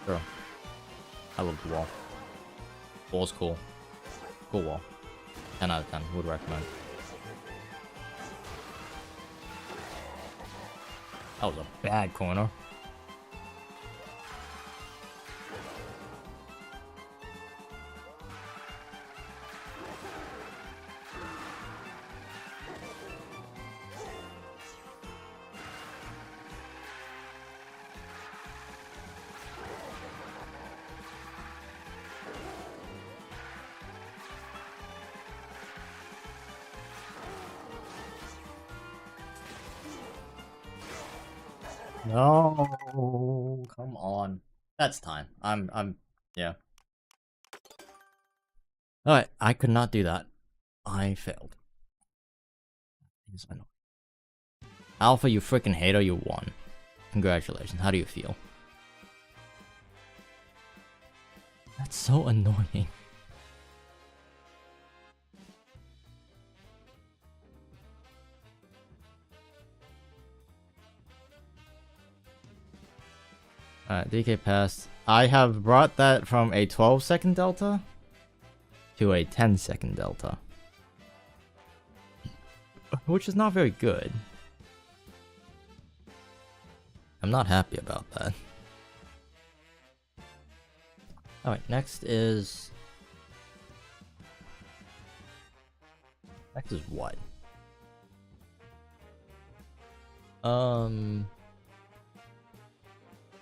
Bro, I love the wall. Wall's cool. Cool wall. 10 out of 10. Would recommend. That was a bad corner. No, come on. That's time. Yeah. Alright, I could not do that. I failed. Alpha, you freaking hater, you won. Congratulations. How do you feel? That's so annoying. Alright, DK passed. I have brought that from a 12-second delta to a 10-second delta. Which is not very good. I'm not happy about that. Alright, next is... Next is what?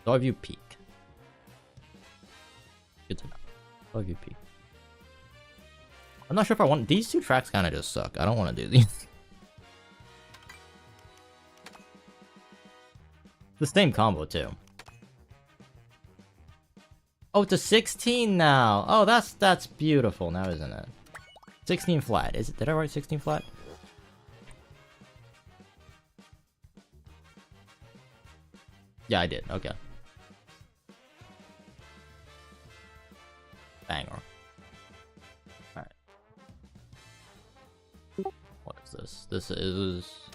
Soaring View Peak. Good to know. Soaring View Peak. I'm not sure if I want... These two tracks kind of just suck. I don't want to do these. The same combo, too. Oh, it's a 16 now. Oh, that's beautiful now, isn't it? 16 flat. Is it? Did I write 16 flat? Yeah, I did. Okay. Banger. Alright. What is this? This is...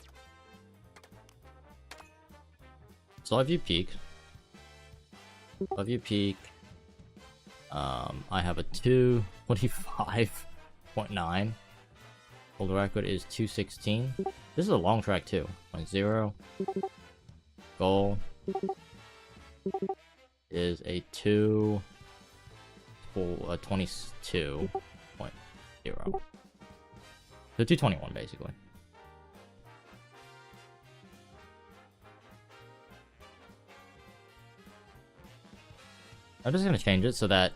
Soaring View Peak. Soaring View Peak. I have a 2:25.9. World record is 2:16. This is a long track too. 0. Goal is a 22.0. So 2:21 basically. I'm just gonna change it so that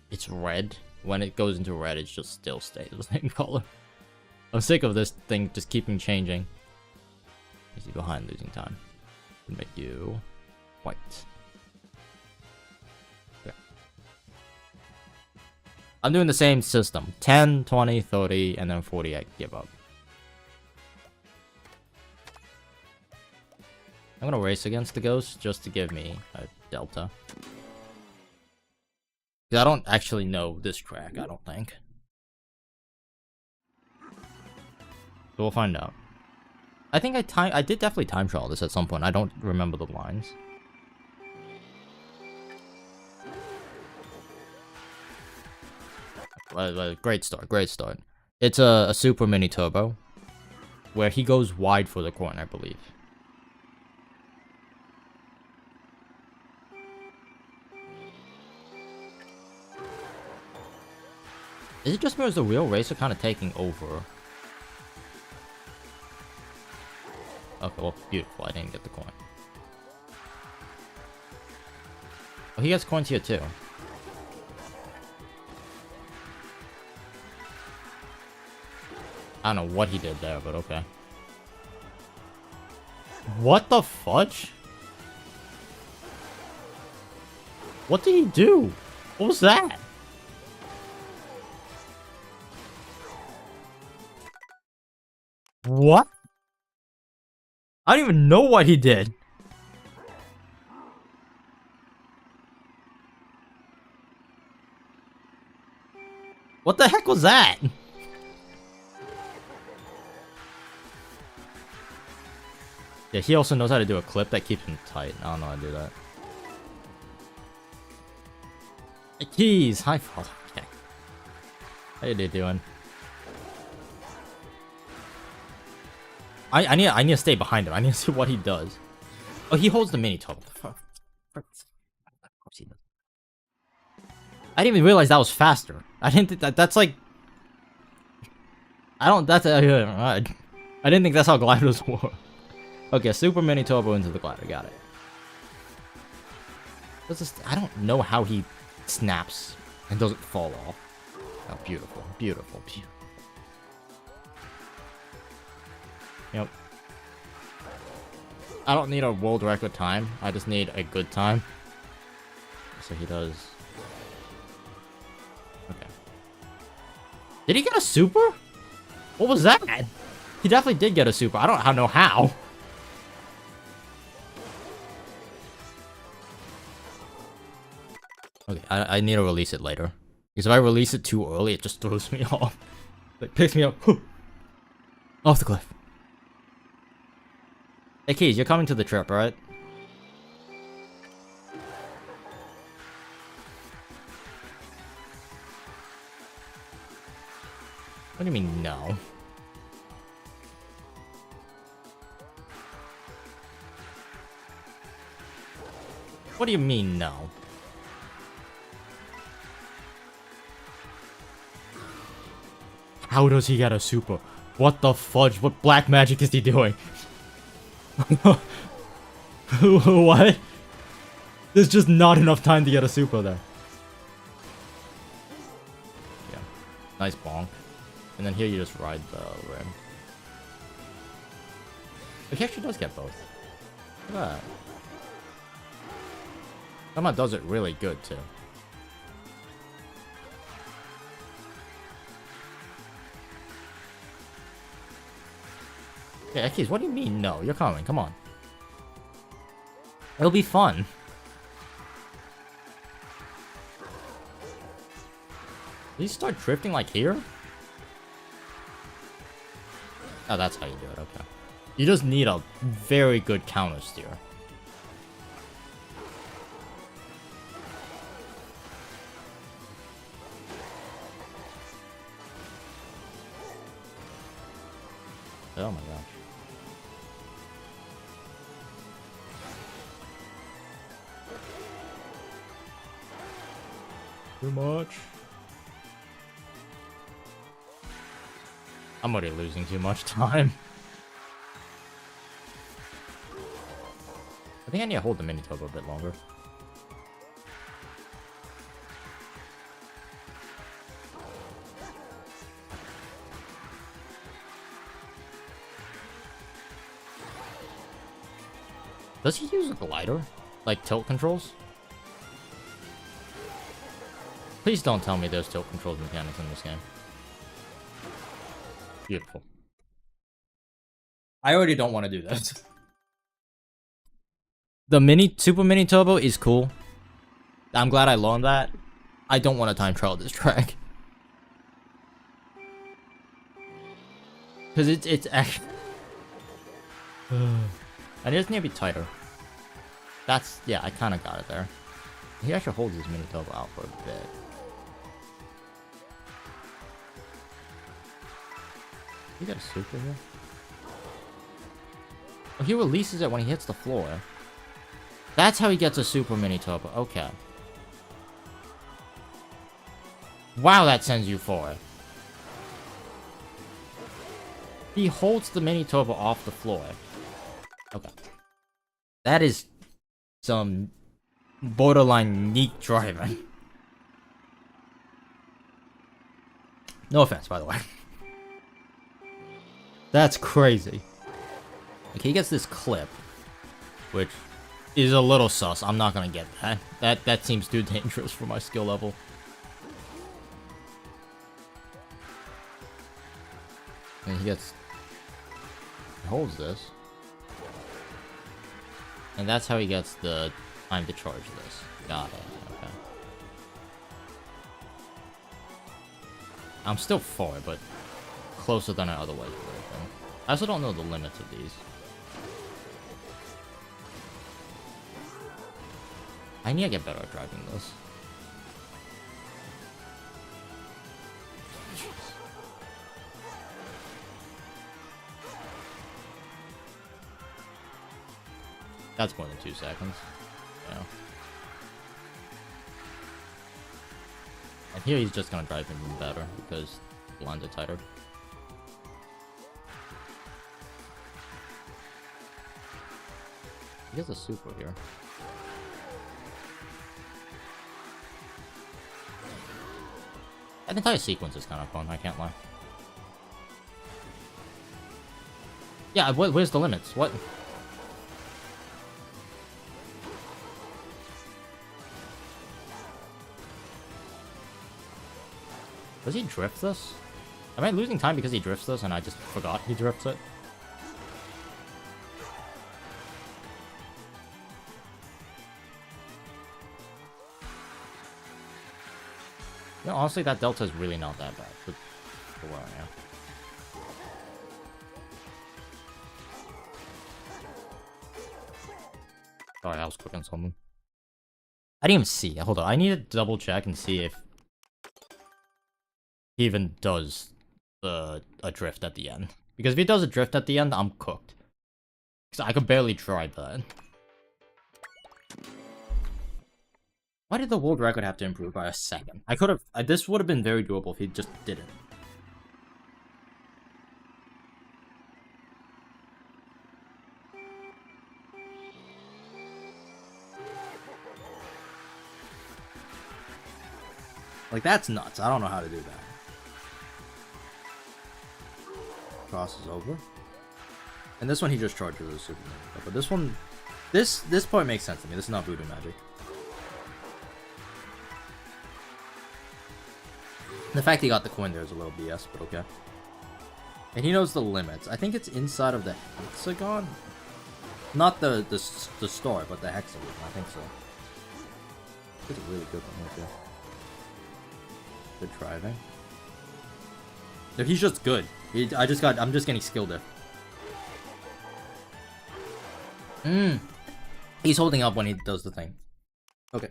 it's red. When it goes into red, it just still stays the same color. I'm sick of this thing just keeping changing. Easy behind losing time. Make you white. Okay. I'm doing the same system. 10, 20, 30, and then 40 I give up. I'm gonna race against the ghost just to give me a delta. I don't actually know this track, I don't think. So we'll find out. I think I did definitely time trial this at some point. I don't remember the lines. Great start, great start. It's a super mini turbo where he goes wide for the corner, I believe. Is it just because the real racer kind of taking over? Okay, well, beautiful. I didn't get the coin. Oh, he gets coins here too. I don't know what he did there, but okay. What the fudge? What did he do? What was that? What? I don't even know what he did. What the heck was that? Yeah, he also knows how to do a clip that keeps him tight. I don't know how to do that. Hey, Keys! Hi, Father. Okay. How you doing? I need to stay behind him. I need to see what he does. Oh, he holds the mini top. Of course he does. I didn't even realize that was faster. I didn't think that's like... I don't... That's... I didn't think that's how gliders work. Okay, super mini turbo into the glider. Got it. I don't know how he snaps and doesn't fall off. Oh, beautiful. Beautiful. Beautiful. Yep. I don't need a world record time. I just need a good time. So he does... Okay. Did he get a super? What was that? He definitely did get a super. I don't know how. Okay, I need to release it later. Because if I release it too early, it just throws me off. It picks me up. Off the cliff. Hey, Keys, you're coming to the trip, right? What do you mean, no? What do you mean, no? How does he get a super? What the fudge? What black magic is he doing? What? There's just not enough time to get a super there. Yeah. Nice bonk. And then here you just ride the rim. He actually does get both. Look at that. Someone does it really good, too. Yeah, Keys, what do you mean no? You're coming, come on. It'll be fun. Did you start drifting like here? Oh, that's how you do it, okay. You just need a very good counter steer. Oh my gosh. Too much. I'm already losing too much time. I think I need to hold the mini turbo a bit longer. Does he use a glider? Like tilt controls? Please don't tell me there's tilt controls mechanics in this game. Beautiful. I already don't want to do this. The super mini turbo is cool. I'm glad I learned that. I don't want to time trial this track. Because it's actually... I just need to be tighter. That's... Yeah, I kind of got it there. He actually holds his mini turbo out for a bit. He got a super here? Oh, he releases it when he hits the floor. That's how he gets a super mini turbo. Okay. Wow, that sends you forward. He holds the mini turbo off the floor. Okay. That is some borderline neat driving. No offense, by the way. That's crazy. Okay, he gets this clip, which is a little sus. I'm not gonna get that. That seems too dangerous for my skill level. And he holds this. And that's how he gets the time to charge this. Got it. Okay. I'm still 4, but closer than I otherwise would have been. I also don't know the limits of these. I need to get better at driving this. That's more than 2 seconds. Yeah. And here he's just gonna drive even better because the lines are tighter. He has a super here. That entire sequence is kind of fun, I can't lie. Yeah, where's the limits? What? Does he drift this? Am I losing time because he drifts this and I just forgot he drifts it? You know, honestly, that delta is really not that bad for where I am. Sorry, I was clicking something. I didn't even see. Hold on, I need to double check and see if he even does a drift at the end. Because if he does a drift at the end, I'm cooked. Because I could barely try that. Why did the world record have to improve by a second? I could have... this would have been very doable if he just didn't. Like, that's nuts. I don't know how to do that. Crosses over. And this one he just charges with a Superman. But this one... This part makes sense to me. This is not voodoo magic. The fact he got the coin there is a little BS, but okay. And he knows the limits. I think it's inside of the hexagon? Not the star, but the hexagon. I think so. It's a really good one right there. Good driving. No, he's just good. I'm just getting skilled there. He's holding up when he does the thing. Okay.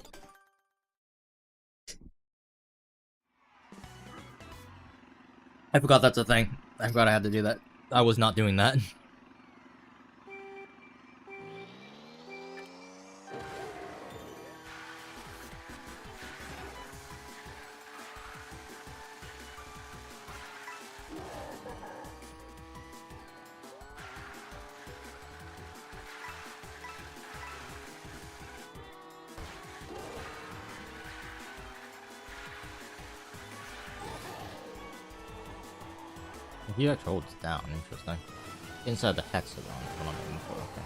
I forgot that's a thing. I forgot I had to do that. I was not doing that. He actually holds down, interesting. Inside the hexagon is what I'm aiming for, okay.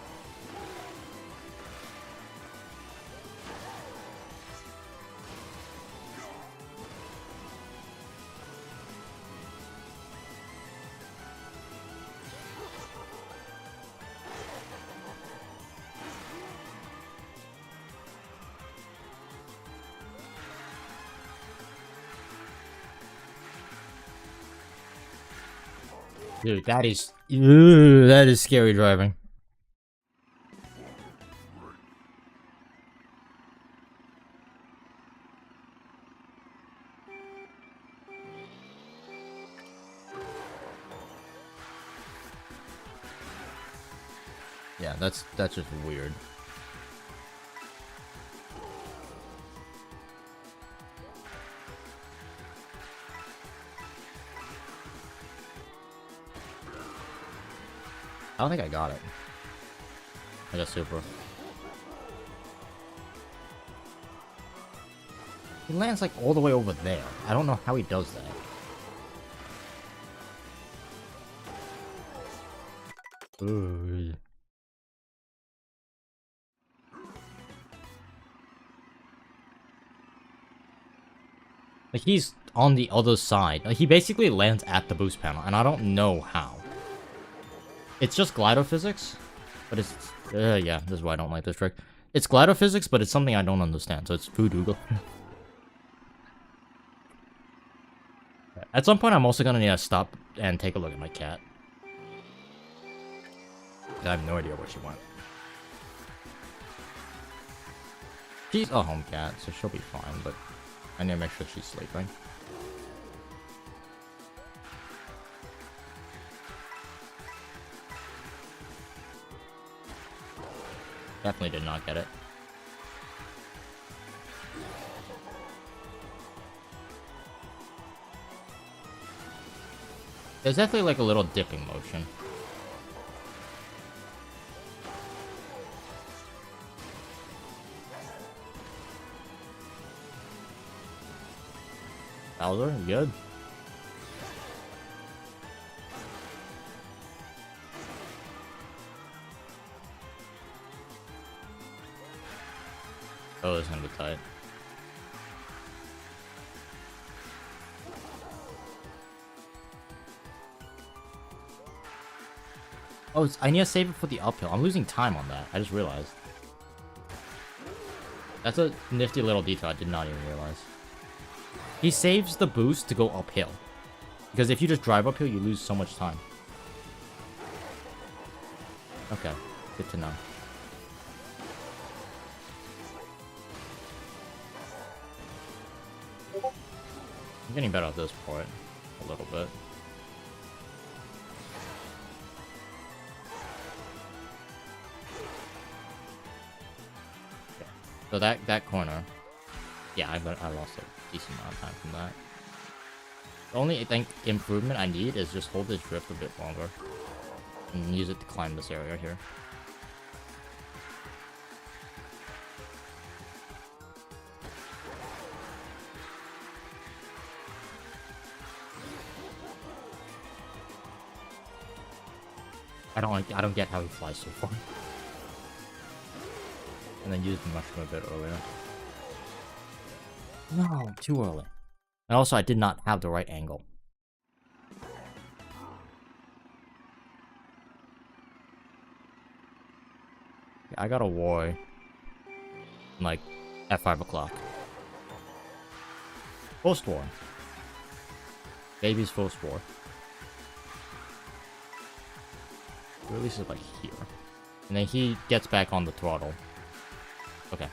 Dude, that is scary driving. Yeah, that's just weird. I don't think I got it. I got super. He lands like all the way over there. I don't know how he does that. Ooh. Like, he's on the other side. Like, he basically lands at the boost panel, and I don't know how. It's just glider physics, but it's... yeah, this is why I don't like this trick. It's glider physics, but it's something I don't understand, so it's voodoo. At some point, I'm also gonna need to stop and take a look at my cat. I have no idea where she went. She's a home cat, so she'll be fine, but I need to make sure she's sleeping. Definitely did not get it. There's definitely like a little dipping motion. Bowser, you good? Oh, it's gonna be tight. Oh, I need to save it for the uphill. I'm losing time on that. I just realized. That's a nifty little detail I did not even realize. He saves the boost to go uphill. Because if you just drive uphill, you lose so much time. Okay, good to know. I'm getting better at this point. A little bit. Okay. So that corner. Yeah, I lost a decent amount of time from that. The only, I think, improvement I need is just hold this drift a bit longer. And use it to climb this area here. I don't get how he flies so far. And then use the mushroom a bit earlier. No, too early. And also, I did not have the right angle. I got a war. Like, at 5 o'clock. Post war. Baby's post war. Releases like here. And then he gets back on the throttle. Okay.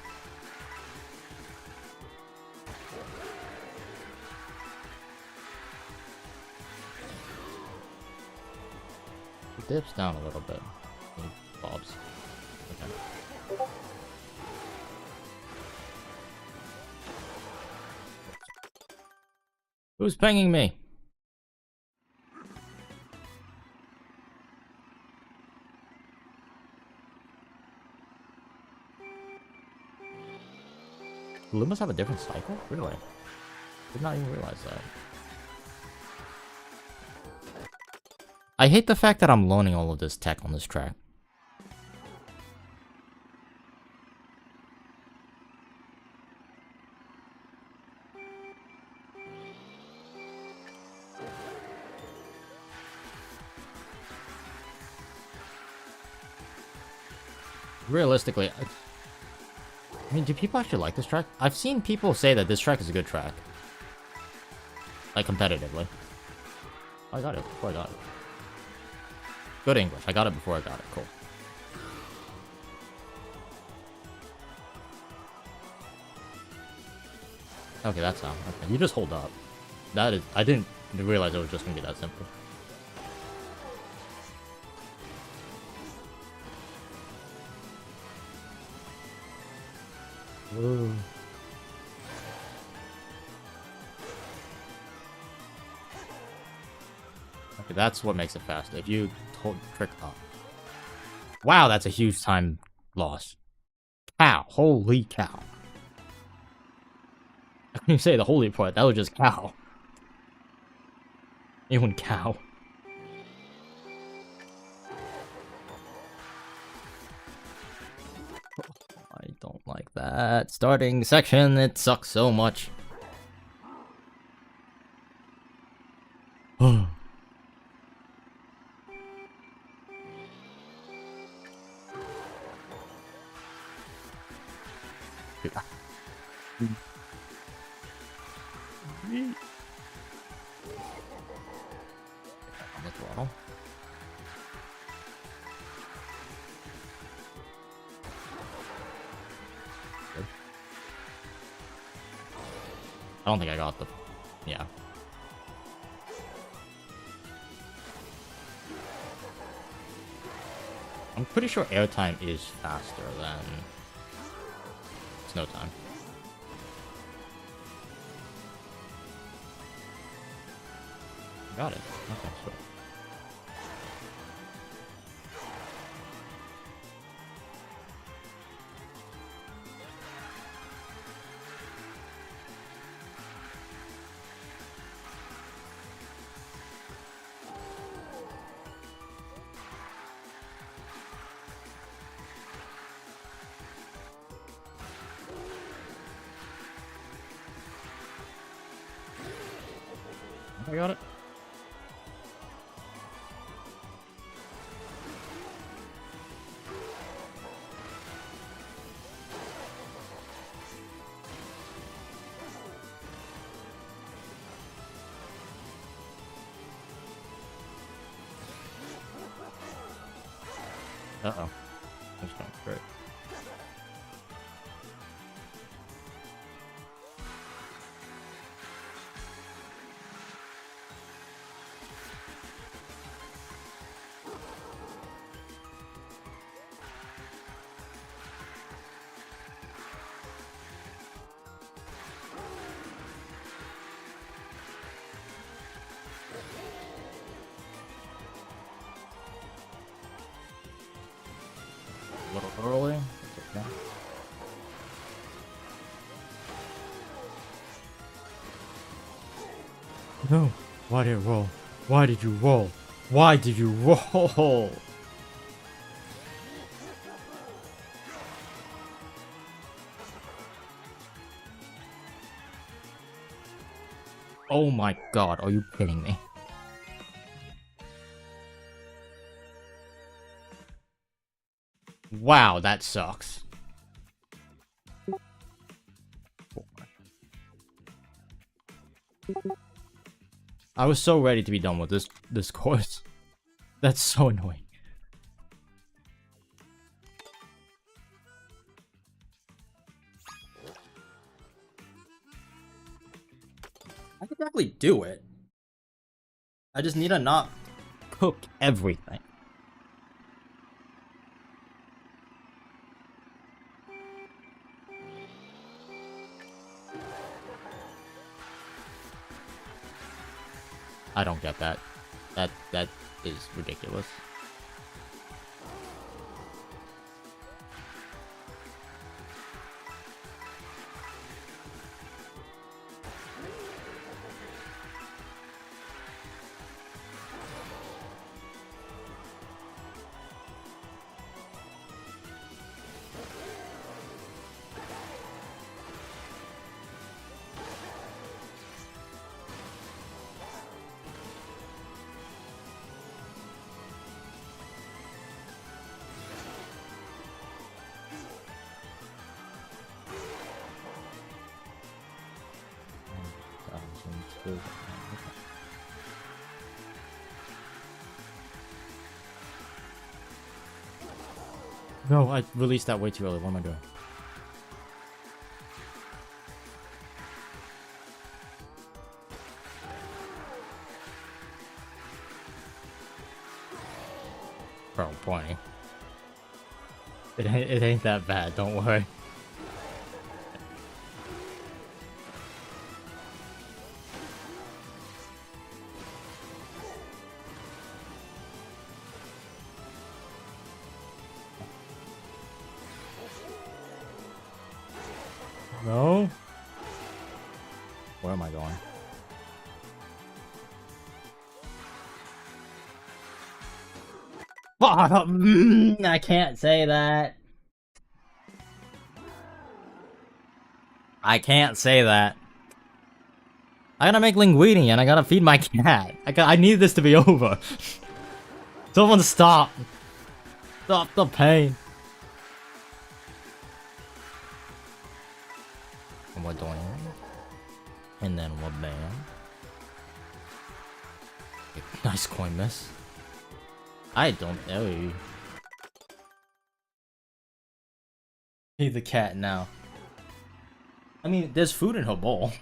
It dips down a little bit. And bobs. Okay. Who's pinging me? Do Lumas have a different cycle? Really? Did not even realize that. I hate the fact that I'm learning all of this tech on this track. Realistically, I mean, do people actually like this track? I've seen people say that this track is a good track. Like, competitively. I got it before I got it. Good English. I got it before I got it. Cool. Okay, that's how. Okay, you just hold up. That is... I didn't realize it was just gonna be that simple. Whoa. Okay, that's what makes it fast. If you hold trick up. Wow, that's a huge time loss. Cow. Holy cow. I couldn't even say the holy part. That was just cow. Even cow. I don't like that. Starting section, it sucks so much. I don't think I got the... Yeah. I'm pretty sure airtime is faster than snow time. Got it. Okay, sweet. I got it. Uh-oh. That's going great. A little early. That's okay. No. Why did it roll? Why did you roll? Why did you roll? Oh my god, are you kidding me? Wow, that sucks. I was so ready to be done with this course. That's so annoying. I could definitely do it. I just need to not cook everything. I don't get that. That is ridiculous. No, I released that way too early. What am I doing? Bro, 20. It ain't that bad, don't worry. No? Where am I going? I can't say that. I can't say that. I gotta make linguine and I gotta feed my cat. I need this to be over. Someone stop. Stop the pain. And we're doing it. And then we're bam. Nice coin miss. I don't know. Feed the cat now. I mean, there's food in her bowl.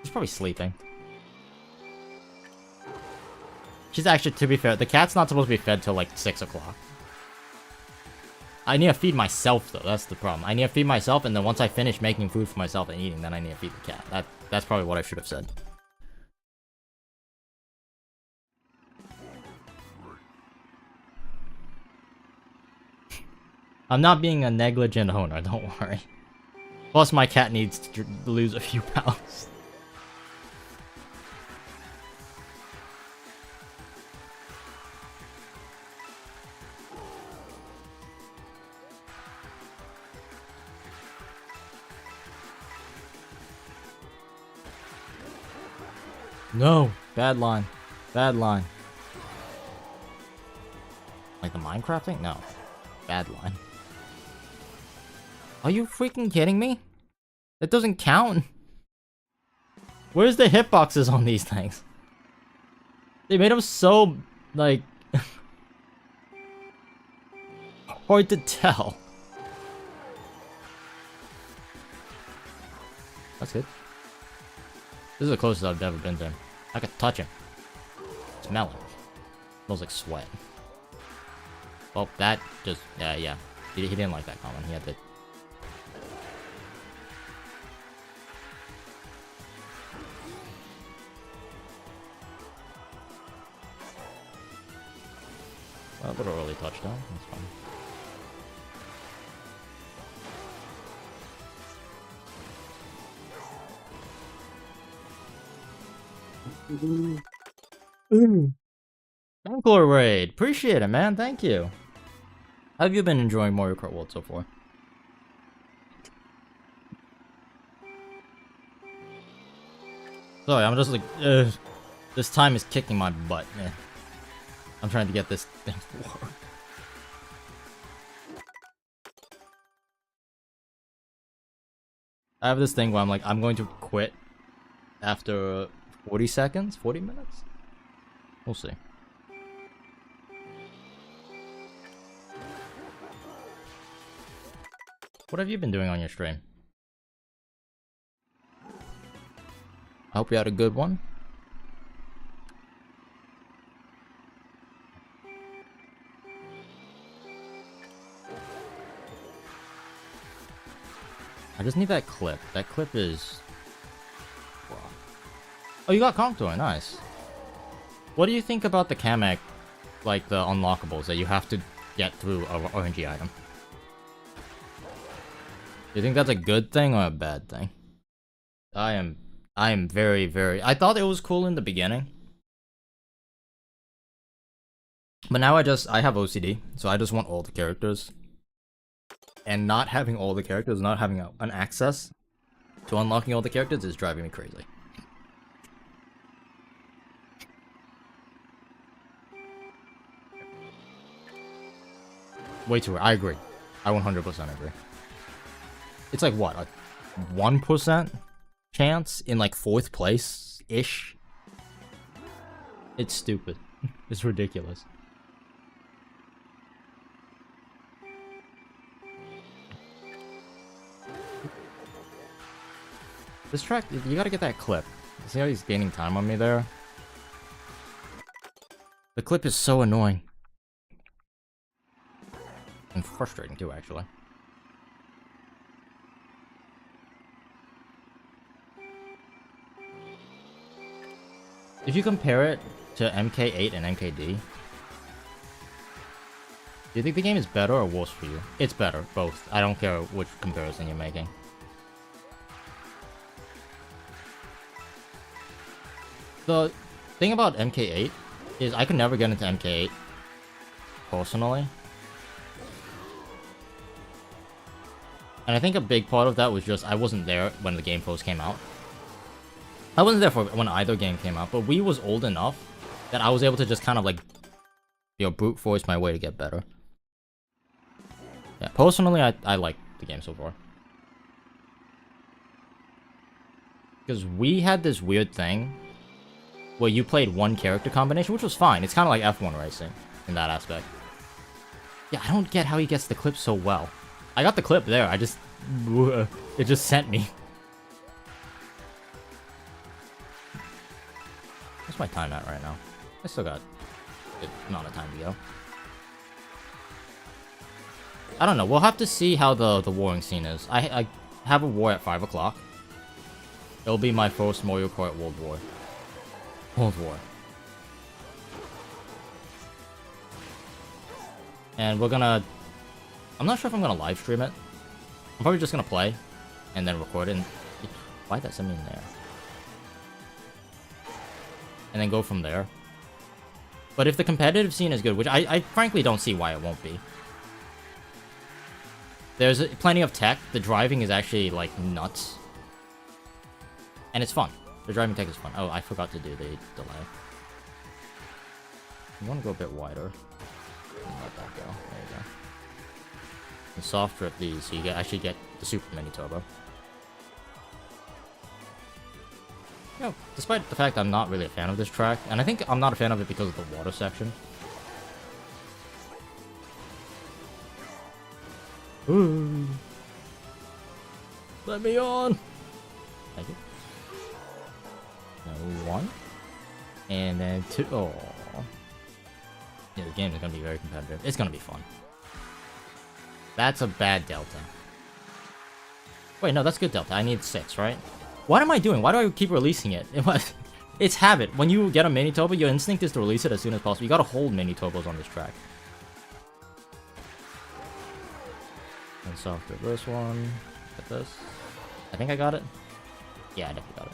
She's probably sleeping. She's actually, to be fair, the cat's not supposed to be fed till like 6 o'clock. I need to feed myself though, that's the problem. I need to feed myself, and then once I finish making food for myself and eating, then I need to feed the cat. That's probably what I should have said. I'm not being a negligent owner, don't worry. Plus, my cat needs to lose a few pounds. No! Bad line. Bad line. Like the Minecraft thing? No. Bad line. Are you freaking kidding me? That doesn't count. Where's the hitboxes on these things? They made them so, like... hard to tell. That's good. This is the closest I've ever been to him. I could touch him. Smell him. Smells like sweat. Well, that just... yeah. He didn't like that comment. He had to... A little early touchdown. That's fine. Thankful raid. Appreciate it, man. Thank you. How have you been enjoying Mario Kart World so far? Sorry, I'm just like, this time is kicking my butt, man. I'm trying to get this thing to work. I have this thing where I'm like, I'm going to quit after 40 seconds? 40 minutes? We'll see. What have you been doing on your stream? I hope you had a good one. I just need that clip. That clip is... Wow. Oh, you got Contour. Nice. What do you think about the Kamek, like the unlockables that you have to get through a RNG item? Do you think that's a good thing or a bad thing? I am very, very... I thought it was cool in the beginning. But now I have OCD, so I just want all the characters. And not having all the characters, not having an access to unlocking all the characters is driving me crazy. Way too early. I agree. I 100% agree. It's like what, a 1% chance in like 4th place-ish? It's stupid. It's ridiculous. This track, you gotta get that clip. See how he's gaining time on me there? The clip is so annoying. And frustrating too, actually. If you compare it to MK8 and MKD, do you think the game is better or worse for you? It's better, both. I don't care which comparison you're making. The thing about MK8 is I could never get into MK8 personally. And I think a big part of that was just I wasn't there when the game first came out. I wasn't there for when either game came out, but Wii was old enough that I was able to just kind of like, you know, brute force my way to get better. Yeah, personally, I like the game so far. Because we had this weird thing where you played one character combination, which was fine. It's kind of like F1 racing in that aspect. Yeah, I don't get how he gets the clip so well. I got the clip there, it just sent me. What's my time at right now? I still got a good amount of time to go. I don't know. We'll have to see how the warring scene is. I have a war at 5 o'clock. It'll be my first Mario Kart World War. And we're gonna... I'm not sure if I'm gonna live stream it. I'm probably just gonna play and then record it. And... Why'd that send me in there? And then go from there. But if the competitive scene is good, which I frankly don't see why it won't be. There's plenty of tech. The driving is actually, like, nuts. And it's fun. The driving tech is fun. Oh, I forgot to do the delay. You want to go a bit wider. Let that go. There you go. And soft drip these, so you actually get the super mini turbo. You know, despite the fact I'm not really a fan of this track, and I think I'm not a fan of it because of the water section. Ooh. Let me on! Thank you. Now 1. And then 2. Oh. Yeah, the game is gonna be very competitive. It's gonna be fun. That's a bad delta. Wait, no, that's good delta. I need 6, right? What am I doing? Why do I keep releasing it? It's habit. When you get a mini turbo, your instinct is to release it as soon as possible. You gotta hold mini turbos on this track. And soft reverse one. Get this. I think I got it. Yeah, I definitely got it.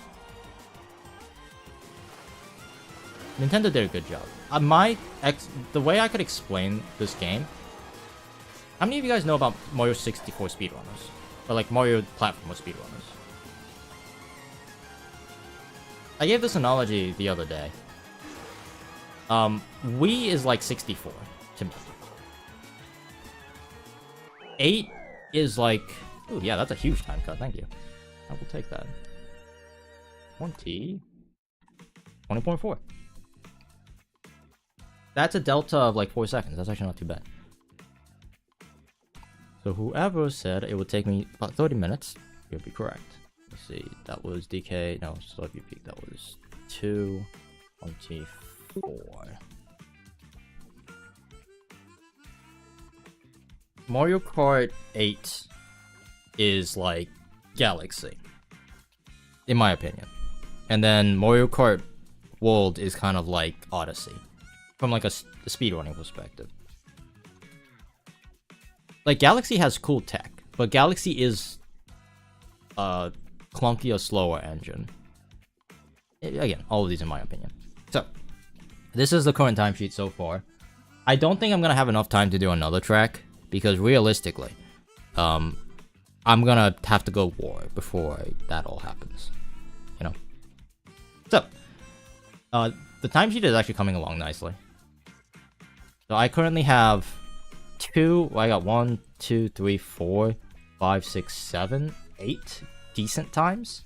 Nintendo did a good job. The way I could explain this game. How many of you guys know about Mario 64 speedrunners? Or like Mario platformer speedrunners? I gave this analogy the other day. Wii is like 64 to me. 8 is like... Ooh, yeah, that's a huge time cut. Thank you. I will take that. 20.4. That's a delta of like 4 seconds. That's actually not too bad. So whoever said it would take me about 30 minutes, you'll be correct. Let's see. That was DK. No, Soaring View Peak. That was 2:24. Mario Kart 8 is like Galaxy, in my opinion. And then Mario Kart World is kind of like Odyssey, from like a speedrunning perspective. Like, Galaxy has cool tech, but Galaxy is a clunkier, slower engine. Again, all of these in my opinion. So, this is the current timesheet so far. I don't think I'm going to have enough time to do another track, because realistically, I'm gonna have to go war before that all happens, you know? So, the timesheet is actually coming along nicely. So I currently have I got 1, 2, 3, 4, 5, 6, 7, 8 decent times.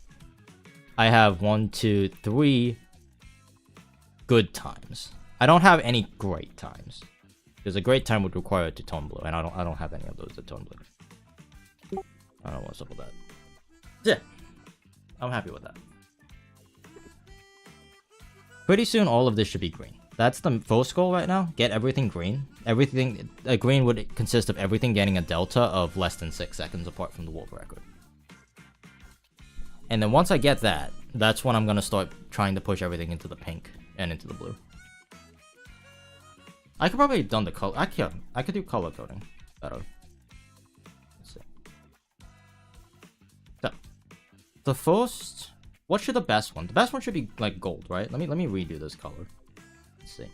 I have 1, 2, 3 good times. I don't have any great times, because a great time would require it to tone blue, and I don't have any of those that tone blue. I don't know what's up with that. Yeah, I'm happy with that. Pretty soon, all of this should be green. That's the first goal right now. Get everything green. Everything green would consist of everything getting a delta of less than 6 seconds apart from the world record. And then once I get that, that's when I'm gonna start trying to push everything into the pink and into the blue. I could probably have done the color. I could do color coding better. Let's see. So, the first, what should the best one? The best one should be like gold, right? Let me redo this color. Let's see.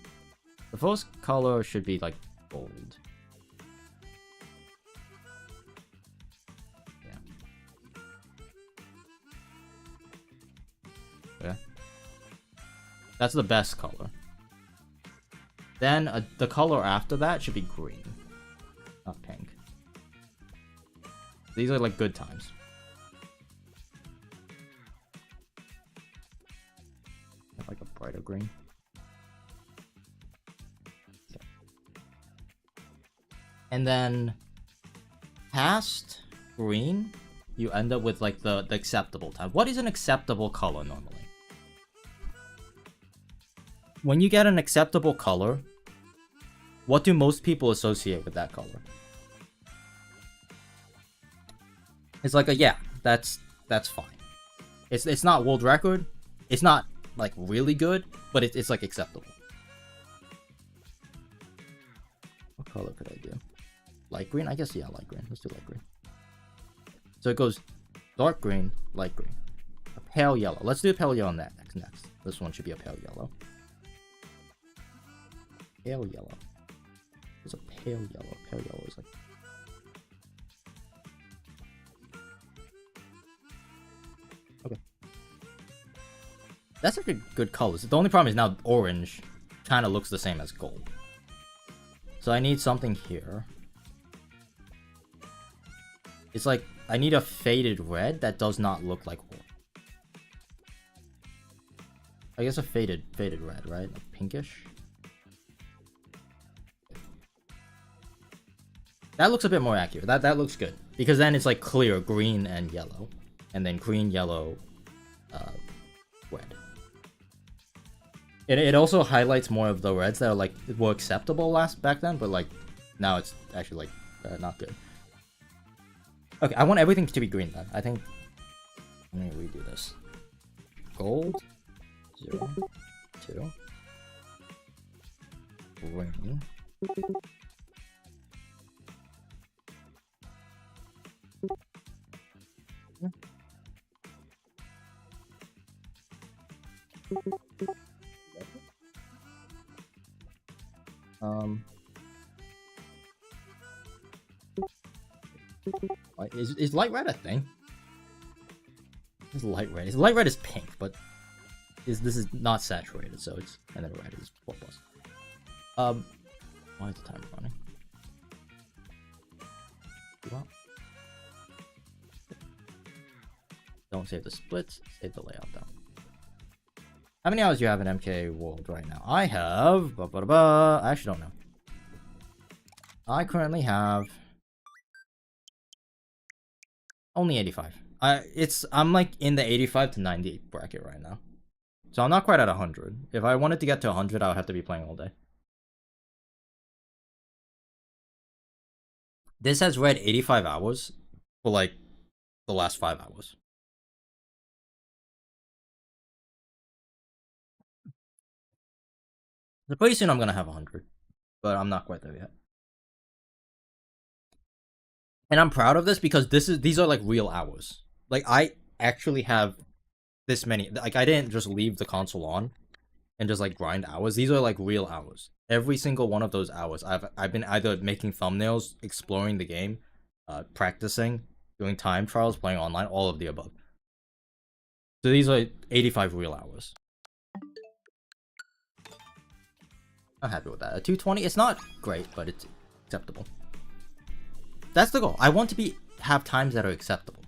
The first color should be like gold. Yeah. Yeah. That's the best color. Then the color after that should be green, not pink. These are like good times. Like a brighter green. Okay. And then past green, you end up with like the acceptable time. What is an acceptable color normally? when you get an acceptable color, what do most people associate with that color? It's like yeah, that's fine. It's not world record. It's not like really good, but it's like acceptable. What color could I do? Light green? I guess yeah, light green. Let's do light green. So it goes dark green, light green, a pale yellow. Let's do a pale yellow next. This one should be a pale yellow. Pale yellow. It's a pale yellow. Pale yellow is like. Okay. That's like a good color. The only problem is now orange kind of looks the same as gold. So I need something here. It's like I need a faded red that does not look like orange. I guess a faded red, right? Like pinkish. That looks a bit more accurate. That looks good because then it's like clear green and yellow, and then green, yellow, red. It also highlights more of the reds that are like were acceptable back then, but like now it's actually like not good. Okay, I want everything to be green then. I think let me redo this. Gold, 0, 2, green. Is light red a thing? It's light red. Light red is pink, but this is not saturated, so it's and then red is 4+. Why is the timer running? Well, don't save the splits, save the layout though. How many hours do you have in MK World right now? I have I actually don't know. I currently have only 85. I'm like in the 85 to 90 bracket right now. So I'm not quite at 100. If I wanted to get to 100, I would have to be playing all day. This has read 85 hours for like the last 5 hours. So pretty soon I'm gonna have 100, but I'm not quite there yet. And I'm proud of this because these are like real hours. Like I actually have this many. Like I didn't just leave the console on and just like grind hours. These are like real hours. Every single one of those hours, I've been either making thumbnails, exploring the game, practicing, doing time trials, playing online, all of the above. So these are 85 real hours. I'm happy with that. A 220, it's not great, but it's acceptable. That's the goal. I want to have times that are acceptable.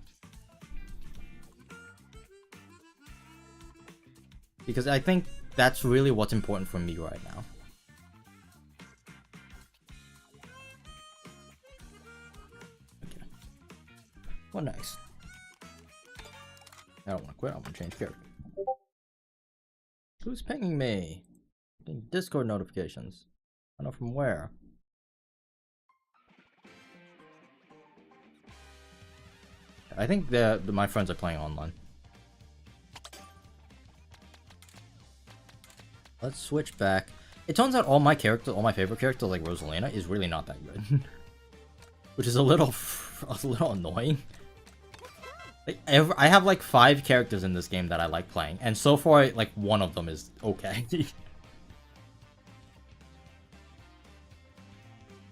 Because I think that's really what's important for me right now. Okay. What next? I don't want to quit. I want to change character. Who's pinging me? Getting Discord notifications. I don't know from where. I think my friends are playing online. Let's switch back. It turns out all my favorite characters, like Rosalina, is really not that good. Which is a little annoying. Like, I have like 5 characters in this game that I like playing, and so far, like, one of them is okay.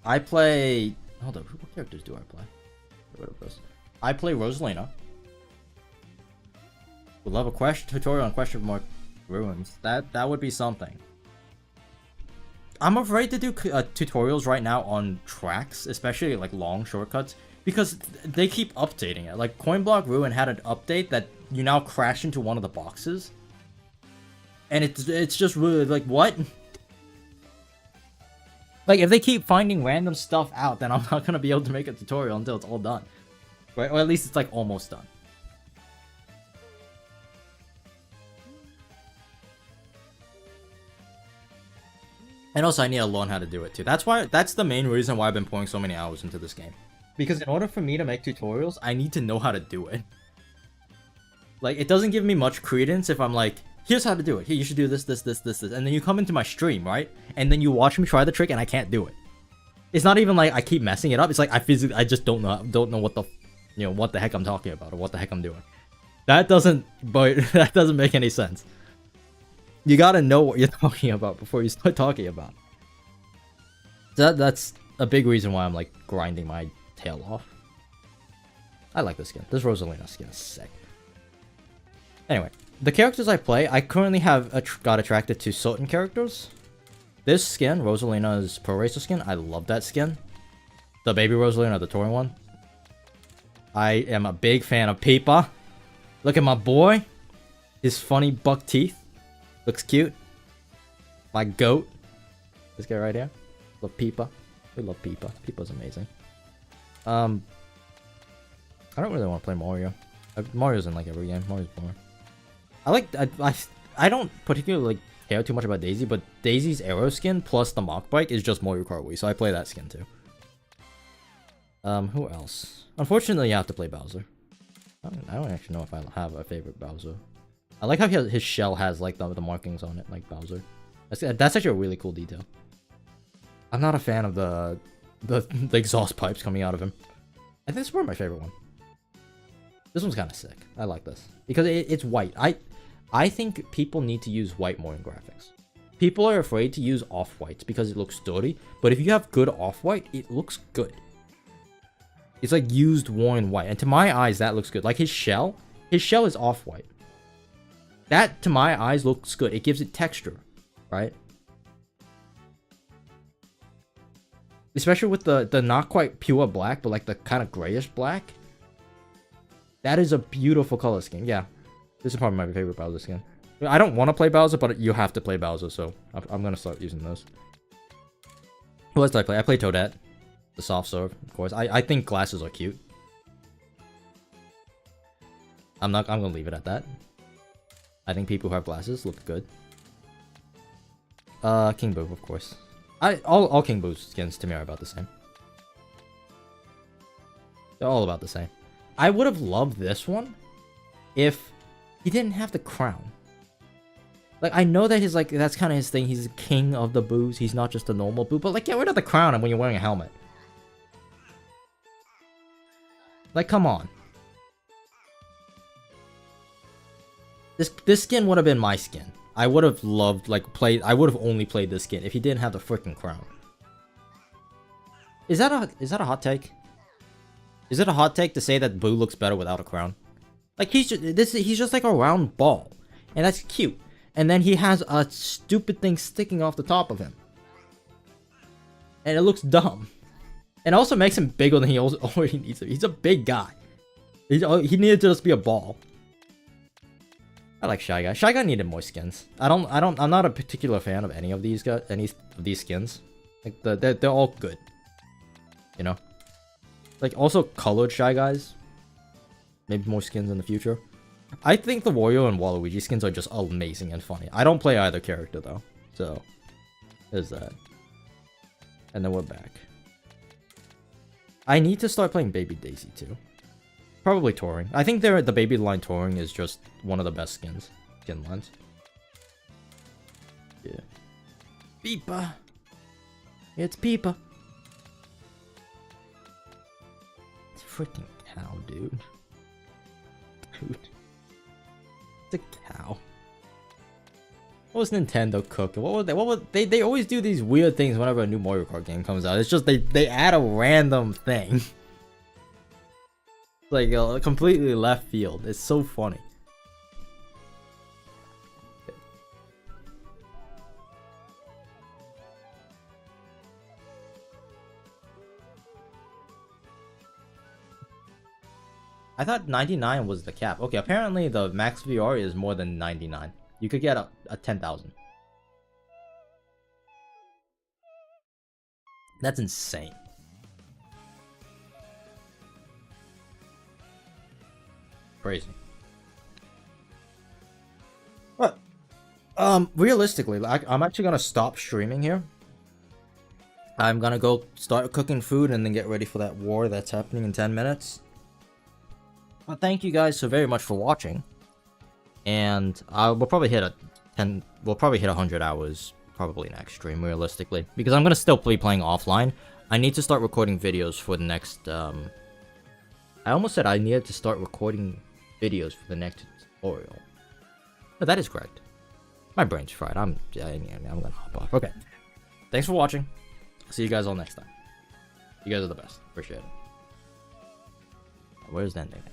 I play... Hold up, what characters do I play? Get rid of this. I play Rosalina. Would love a tutorial on Question Mark Ruins. That would be something. I'm afraid to do tutorials right now on tracks, especially like long shortcuts, because they keep updating it. Like Coinblock Ruin had an update that you now crash into one of the boxes, and it's just really like, what? Like if they keep finding random stuff out, then I'm not gonna be able to make a tutorial until it's all done. Right? Or at least it's like almost done. And also, I need to learn how to do it too. That's the main reason why I've been pouring so many hours into this game. Because in order for me to make tutorials, I need to know how to do it. Like, it doesn't give me much credence if I'm like, here's how to do it. Here, you should do this. And then you come into my stream, right? And then you watch me try the trick and I can't do it. It's not even like I keep messing it up. It's like I just don't know what the heck I'm talking about or what the heck I'm doing. That doesn't make any sense. You gotta know what you're talking about before you start talking about. That's a big reason why I'm like grinding my tail off. I like this skin. This Rosalina skin is sick. Anyway, the characters I play, I currently have got attracted to certain characters. This skin, Rosalina's Pro Racer skin, I love that skin. The baby Rosalina, the touring one. I am a big fan of Peepa. Look at my boy. His funny buck teeth. Looks cute. My goat. This guy right here. Love Peepa. We love Peepa. Peepa's amazing. I don't really want to play Mario. Mario's in like every game. Mario's boring. I don't particularly like care too much about Daisy, but Daisy's Aero skin plus the Mach Bike is just Mario Kart Wii, so I play that skin too. Who else? Unfortunately, you have to play Bowser. I don't actually know if I have a favorite Bowser. I like how his shell has like the markings on it, like Bowser. That's actually a really cool detail. I'm not a fan of the exhaust pipes coming out of him. I think this is probably my favorite one. This one's kind of sick. I like this because it's white. I think people need to use white more in graphics. People are afraid to use off-whites because it looks dirty, but if you have good off-white, it looks good. It's like used worn white, and to my eyes, that looks good. Like his shell is off-white. That, to my eyes, looks good. It gives it texture, right? Especially with the not quite pure black, but like the kind of grayish black. That is a beautiful color scheme. Yeah, this is probably my favorite Bowser skin. I don't want to play Bowser, but you have to play Bowser, so I'm going to start using those. Who else did I play? I played Toadette. The soft serve, of course. I think glasses are cute. I'm gonna leave it at that. I think people who have glasses look good. King Boo, of course. All King Boo's skins to me are about the same. They're all about the same. I would have loved this one if he didn't have the crown. Like, I know that that's kind of his thing. He's the king of the Boos. He's not just a normal Boo, but like, get rid of the crown and when you're wearing a helmet. Like, come on. This skin would have been my skin. I would have loved, I would have only played this skin if he didn't have the freaking crown. Is that a hot take? Is it a hot take to say that Boo looks better without a crown? Like, he's just like a round ball. And that's cute. And then he has a stupid thing sticking off the top of him. And it looks dumb. And also makes him bigger than he already needs to be. He's a big guy. He needed to just be a ball. I like Shy Guy. Shy Guy needed more skins. I'm not a particular fan of any of these skins. Like they're all good. You know? Like also colored Shy Guys. Maybe more skins in the future. I think the Wario and Waluigi skins are just amazing and funny. I don't play either character though. So there's that. And then we're back. I need to start playing Baby Daisy too. Probably Touring. I think the Baby line Touring is just one of the best skin lines. Yeah. Peepa. It's Peepa. It's a freaking cow, dude. Dude. It's a cow. What was Nintendo cooking? What were they always do these weird things whenever a new Mario Kart game comes out. It's just they add a random thing. Like completely left field. It's so funny. I thought 99 was the cap. Okay, apparently the max VR is more than 99. You could get a 10,000. That's insane. Crazy. But realistically, I'm actually gonna stop streaming here I'm gonna go start cooking food and then get ready for that war that's happening in 10 minutes. But thank you guys so very much for watching. And we'll probably hit 100 hours probably next stream, realistically. Because I'm gonna still be playing offline. I need to start recording videos for the next, I almost said I needed to start recording videos for the next tutorial. No, that is correct. My brain's fried. I'm gonna hop off. Okay. Thanks for watching. See you guys all next time. You guys are the best. Appreciate it. Where's the ending?